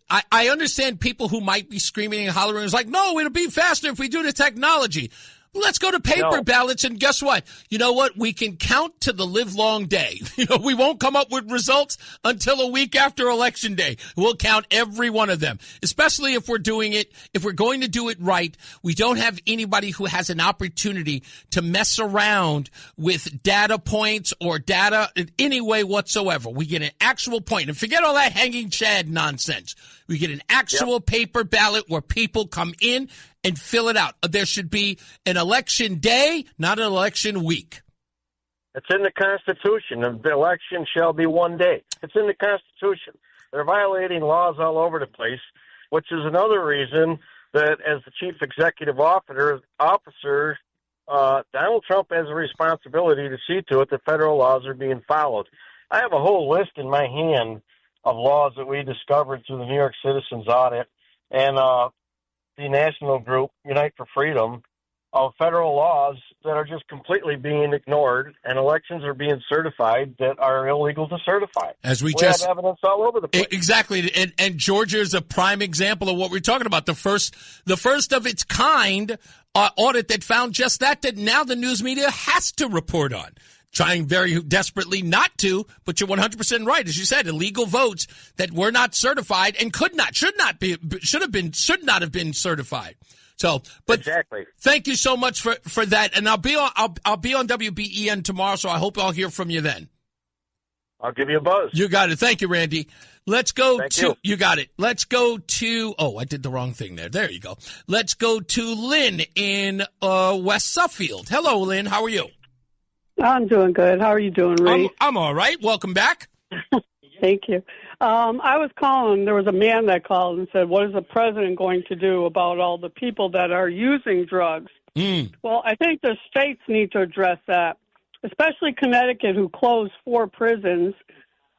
I understand people who might be screaming and hollering. It's like, no, it'll be faster if we do the technology. Let's go to paper ballots, and guess what? You know what? We can count to the livelong day. You know, we won't come up with results until a week after Election Day. We'll count every one of them, especially if we're doing it. If we're going to do it right, we don't have anybody who has an opportunity to mess around with data points or data in any way whatsoever. We get an actual point, and forget all that hanging chad nonsense. We get an actual paper ballot where people come in and fill it out. There should be an election day, not an election week. It's in the Constitution. The election shall be one day. It's in the Constitution. They're violating laws all over the place, which is another reason that as the chief executive officer, Donald Trump has a responsibility to see to it that federal laws are being followed. I have a whole list in my hand of laws that we discovered through the New York Citizens Audit and the national group, Unite for Freedom, of federal laws that are just completely being ignored, and elections are being certified that are illegal to certify. As we have evidence all over the place. Exactly, and Georgia is a prime example of what we're talking about. The first of its kind audit that found just that now the news media has to report on. Trying very desperately not to, but you're 100% right. As you said, illegal votes that were not certified and should not have been certified. So, but exactly. Thank you so much for that. And I'll be on WBEN tomorrow, so I hope I'll hear from you then. I'll give you a buzz. You got it. Thank you, Randy. Let's go you got it. Let's go to, I did the wrong thing there. There you go. Let's go to Lynn in West Suffield. Hello, Lynn. How are you? I'm doing good. How are you doing, Reese? I'm all right. Welcome back. Thank you. I was calling. There was a man that called and said, what is the president going to do about all the people that are using drugs? Well, I think the states need to address that, especially Connecticut, who closed 4 prisons,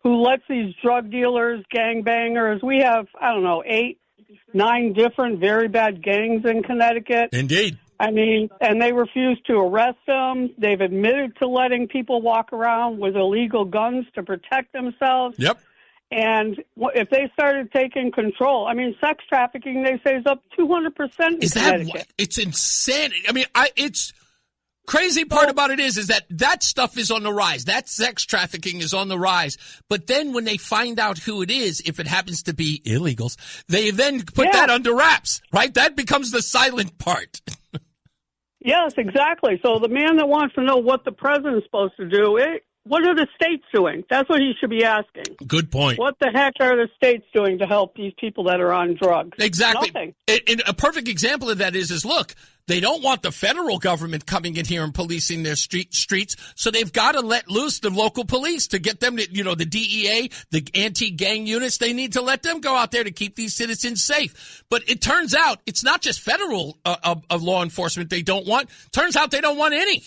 who lets these drug dealers, gangbangers, we have, 8, 9 different very bad gangs in Connecticut. Indeed. I mean, and they refuse to arrest them. They've admitted to letting people walk around with illegal guns to protect themselves. Yep. And if they started taking control, I mean, sex trafficking, they say, is up 200% in Connecticut. It's insane. I mean, it's crazy part about it is that stuff is on the rise. That sex trafficking is on the rise. But then when they find out who it is, if it happens to be illegals, they then put that under wraps, right? That becomes the silent part. Yes, exactly. So the man that wants to know what the president's supposed to do, what are the states doing? That's what he should be asking. Good point. What the heck are the states doing to help these people that are on drugs? Exactly. Nothing. And a perfect example of that is look, they don't want the federal government coming in here and policing their streets, so they've got to let loose the local police to get them to, the DEA, the anti-gang units, they need to let them go out there to keep these citizens safe. But it turns out it's not just federal law enforcement they don't want. Turns out they don't want any.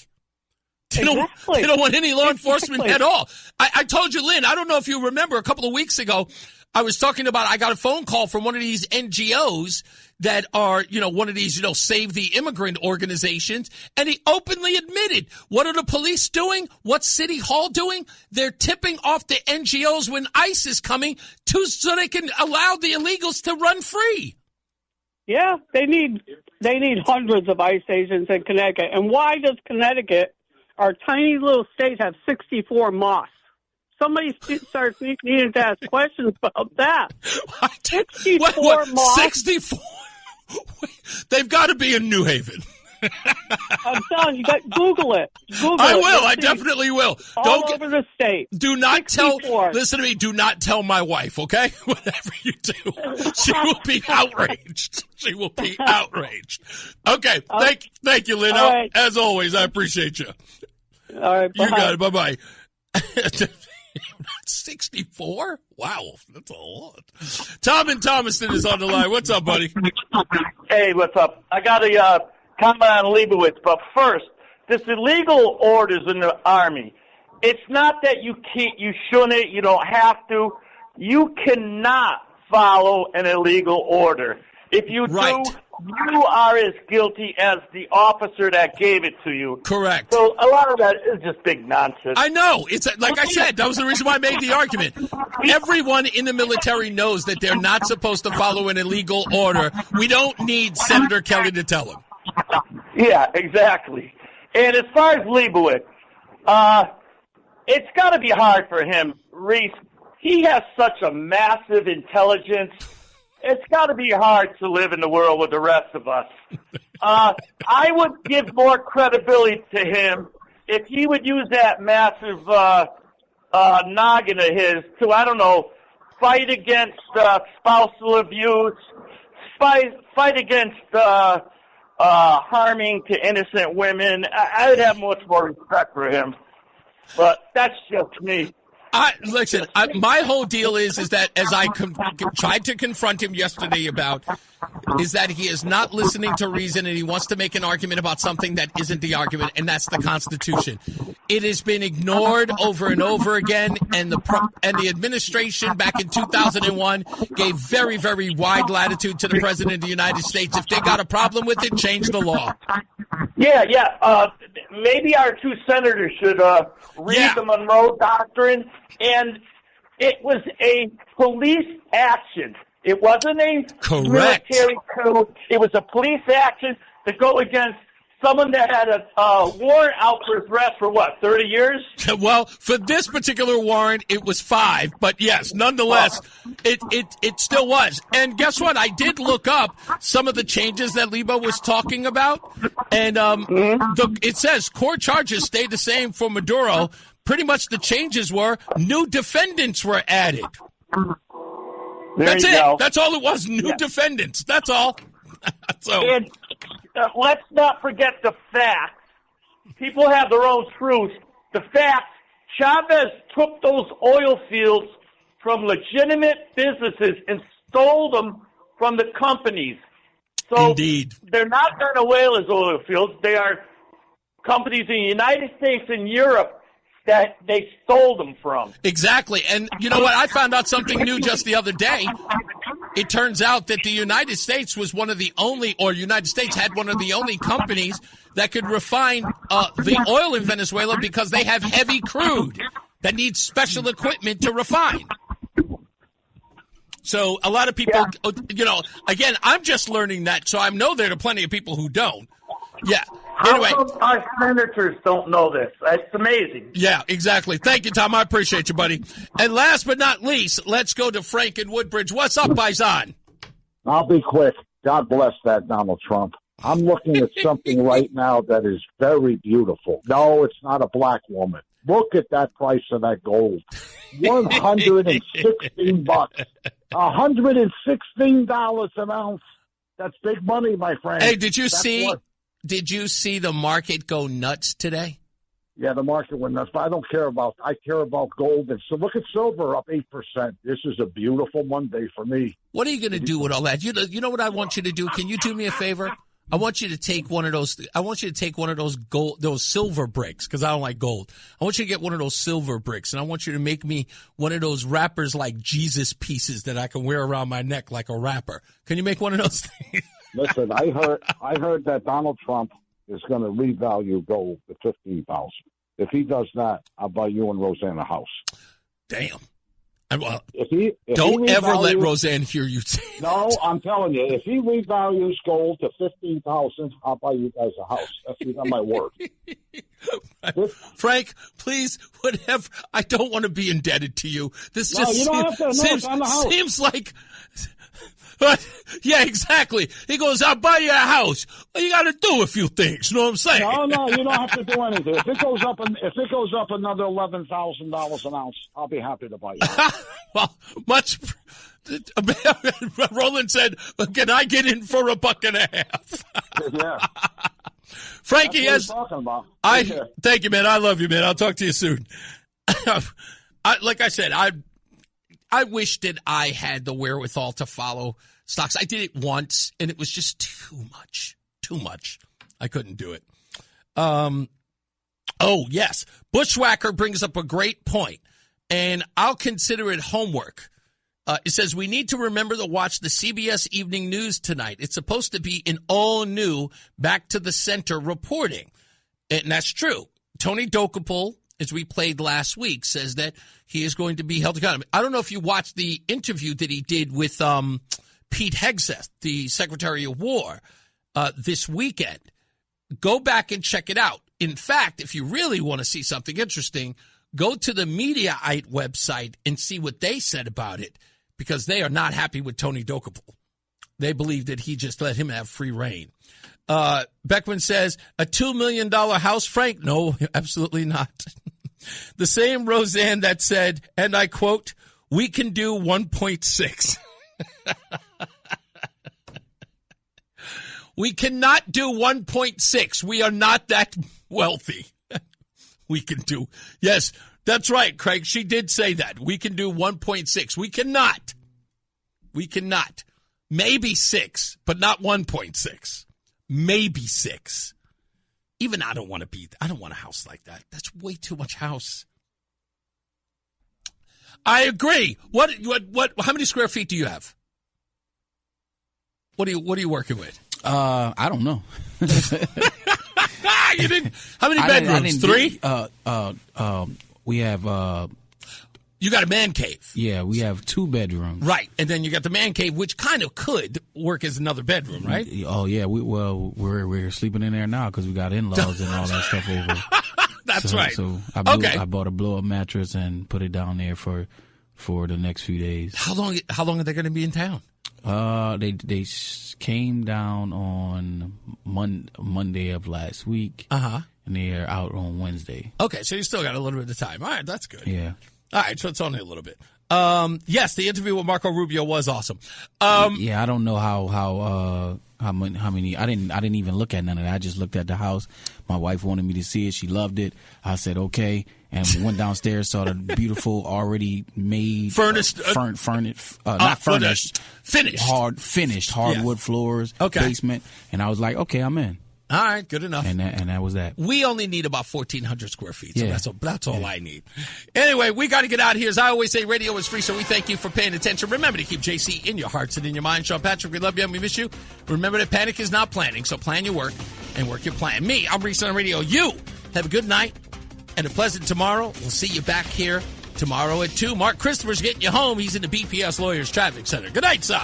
They don't want any law enforcement at all. I told you, Lynn, I don't know if you remember a couple of weeks ago, I was talking about, I got a phone call from one of these NGOs that are, one of these, Save the Immigrant organizations. And he openly admitted, what are the police doing? What's City Hall doing? They're tipping off the NGOs when ICE is coming so they can allow the illegals to run free. Yeah, they need hundreds of ICE agents in Connecticut. And why does Connecticut, our tiny little state, have 64 mosques? Somebody starts needing to ask questions about that. 64 mosques. 64? They've got to be in New Haven. I'm telling you, Google it. I will. I definitely will. All over the state. Do not 64. Listen to me. Do not tell my wife, okay? Whatever you do, she will be outraged. She will be outraged. Okay. Thank you, Lynn. Right. As always, I appreciate you. All right. Bye. You got it. Bye-bye. 64? Wow, that's a lot. Tom in Thomaston is on the line. What's up, buddy? Hey, what's up? I got a comment on Liebo, but first, this illegal orders in the Army. It's not that you can't, you shouldn't, you don't have to. You cannot follow an illegal order. If you do, you are as guilty as the officer that gave it to you. Correct. So a lot of that is just big nonsense. I know. It's like I said, that was the reason why I made the argument. Everyone in the military knows that they're not supposed to follow an illegal order. We don't need Senator Kelly to tell them. Yeah, exactly. And as far as Liebo, it's got to be hard for him, Reese. He has such a massive intelligence. It's got to be hard to live in the world with the rest of us. I would give more credibility to him if he would use that massive noggin of his to, I don't know, fight against spousal abuse, fight against harming to innocent women. I would have much more respect for him. But that's just me. Listen, my whole deal is that as I tried to confront him yesterday about, is that he is not listening to reason and he wants to make an argument about something that isn't the argument, and that's the Constitution. It has been ignored over and over again, and the administration back in 2001 gave very, very wide latitude to the President of the United States. If they got a problem with it, change the law. Yeah. Maybe our two senators should read the Monroe Doctrine. And it was a police action. It wasn't a military coup. It was a police action to go against someone that had a warrant out for his arrest for, 30 years? Well, for this particular warrant, it was 5. But, yes, nonetheless, it still was. And guess what? I did look up some of the changes that Liebo was talking about. And it says core charges stayed the same for Maduro. Pretty much the changes were new defendants were added. That's it. Go. That's all it was. New defendants. That's all. And let's not forget the facts. People have their own truths. The facts, Chavez took those oil fields from legitimate businesses and stole them from the companies. So Indeed. They're not Venezuela's oil fields. They are companies in the United States and Europe that they stole them from. Exactly. And you know what? I found out something new just the other day. It turns out that the United States was one of the only, or United States had one of the only companies that could refine the oil in Venezuela because they have heavy crude that needs special equipment to refine. So a lot of people, again, I'm just learning that, so I know there are plenty of people who don't. Yeah. Anyway, how come our senators don't know this? It's amazing. Yeah, exactly. Thank you, Tom. I appreciate you, buddy. And last but not least, let's go to Frank in Woodbridge. What's up, Paisan? I'll be quick. God bless that Donald Trump. I'm looking at something right now that is very beautiful. No, it's not a black woman. Look at that price of that gold. $116. $116 an ounce. That's big money, my friend. Hey, did you see the market go nuts today? Yeah, the market went nuts, but I care about gold. And so look at silver up 8%. This is a beautiful Monday for me. What are you going to do with all that? You know what I want you to do? Can you do me a favor? I want you to take one of those those silver bricks, because I don't like gold. I want you to get one of those silver bricks, and I want you to make me one of those wrappers like Jesus pieces that I can wear around my neck like a wrapper. Can you make one of those things? Listen, I heard that Donald Trump is going to revalue gold to $15,000. If he does that, I'll buy you and Roseanne a house. Damn. Well, if don't he ever let revalues- Roseanne hear you say that. No, I'm telling you, if he revalues gold to $15,000, I'll buy you guys a house. That's my word. Frank, please, whatever. I don't want to be indebted to you. This No, just you don't have to. No, it's on the house. seems like. Yeah, exactly. He goes, I'll buy you a house. Well, you got to do a few things. You know what I'm saying? No, you don't have to do anything. If it goes up another $11,000 an ounce, I'll be happy to buy you. Well, much. Roland said, "Can I get in for $1.50?" Yeah. Frankie That's has. what I'm talking about. Thank you, man. I love you, man. I'll talk to you soon. Like I said, I wish that I had the wherewithal to follow stocks. I did it once, and it was just too much. Too much. I couldn't do it. Oh, yes. Bushwhacker brings up a great point, and I'll consider it homework. It says, we need to remember to watch the CBS Evening News tonight. It's supposed to be an all-new Back to the Center reporting. And that's true. Tony Dokapol, as we played last week, says that he is going to be held accountable. I don't know if you watched the interview that he did with Pete Hegseth, the Secretary of War, this weekend. Go back and check it out. In fact, if you really want to see something interesting, go to the Mediaite website and see what they said about it, because they are not happy with Tony Dokapol. They believe that he just let him have free reign. Beckman says, a $2 million house, Frank? No, absolutely not. The same Roseanne that said, and I quote, we can do 1.6. We cannot do 1.6. We are not that wealthy. We can do. Yes, that's right, Craig. She did say that. We can do 1.6. We cannot. We cannot. Maybe 6, but not 1.6. Maybe 6. Even I don't want a house like that. That's way too much house. I agree. What how many square feet do you have? What are you working with? I don't know. You didn't. How many bedrooms? 3? We have. You got a man cave. Yeah, we have 2 bedrooms. Right, and then you got the man cave, which kind of could work as another bedroom, right? Oh yeah, we're sleeping in there now because we got in-laws and all that stuff over. That's right. So I bought a blow-up mattress and put it down there for the next few days. How long are they going to be in town? They came down on Monday of last week. And they're out on Wednesday. Okay, so you still got a little bit of time. All right, that's good. Yeah. All right, so it's only a little bit. Yes, the interview with Marco Rubio was awesome. Yeah, I don't know how many. I didn't even look at none of that. I just looked at the house. My wife wanted me to see it. She loved it. I said okay, and we went downstairs, saw the beautiful, already made finished hardwood floors, basement, and I was like, okay, I'm in. All right, good enough. And that was that. We only need about 1,400 square feet, so that's all I need. Anyway, we got to get out of here. As I always say, radio is free, so we thank you for paying attention. Remember to keep JC in your hearts and in your mind. Sean Patrick, we love you and we miss you. Remember that panic is not planning, so plan your work and work your plan. Me, I'm Reese on Radio. You have a good night and a pleasant tomorrow. We'll see you back here tomorrow at 2. Mark Christopher's getting you home. He's in the BPS Lawyers Traffic Center. Good night, sir.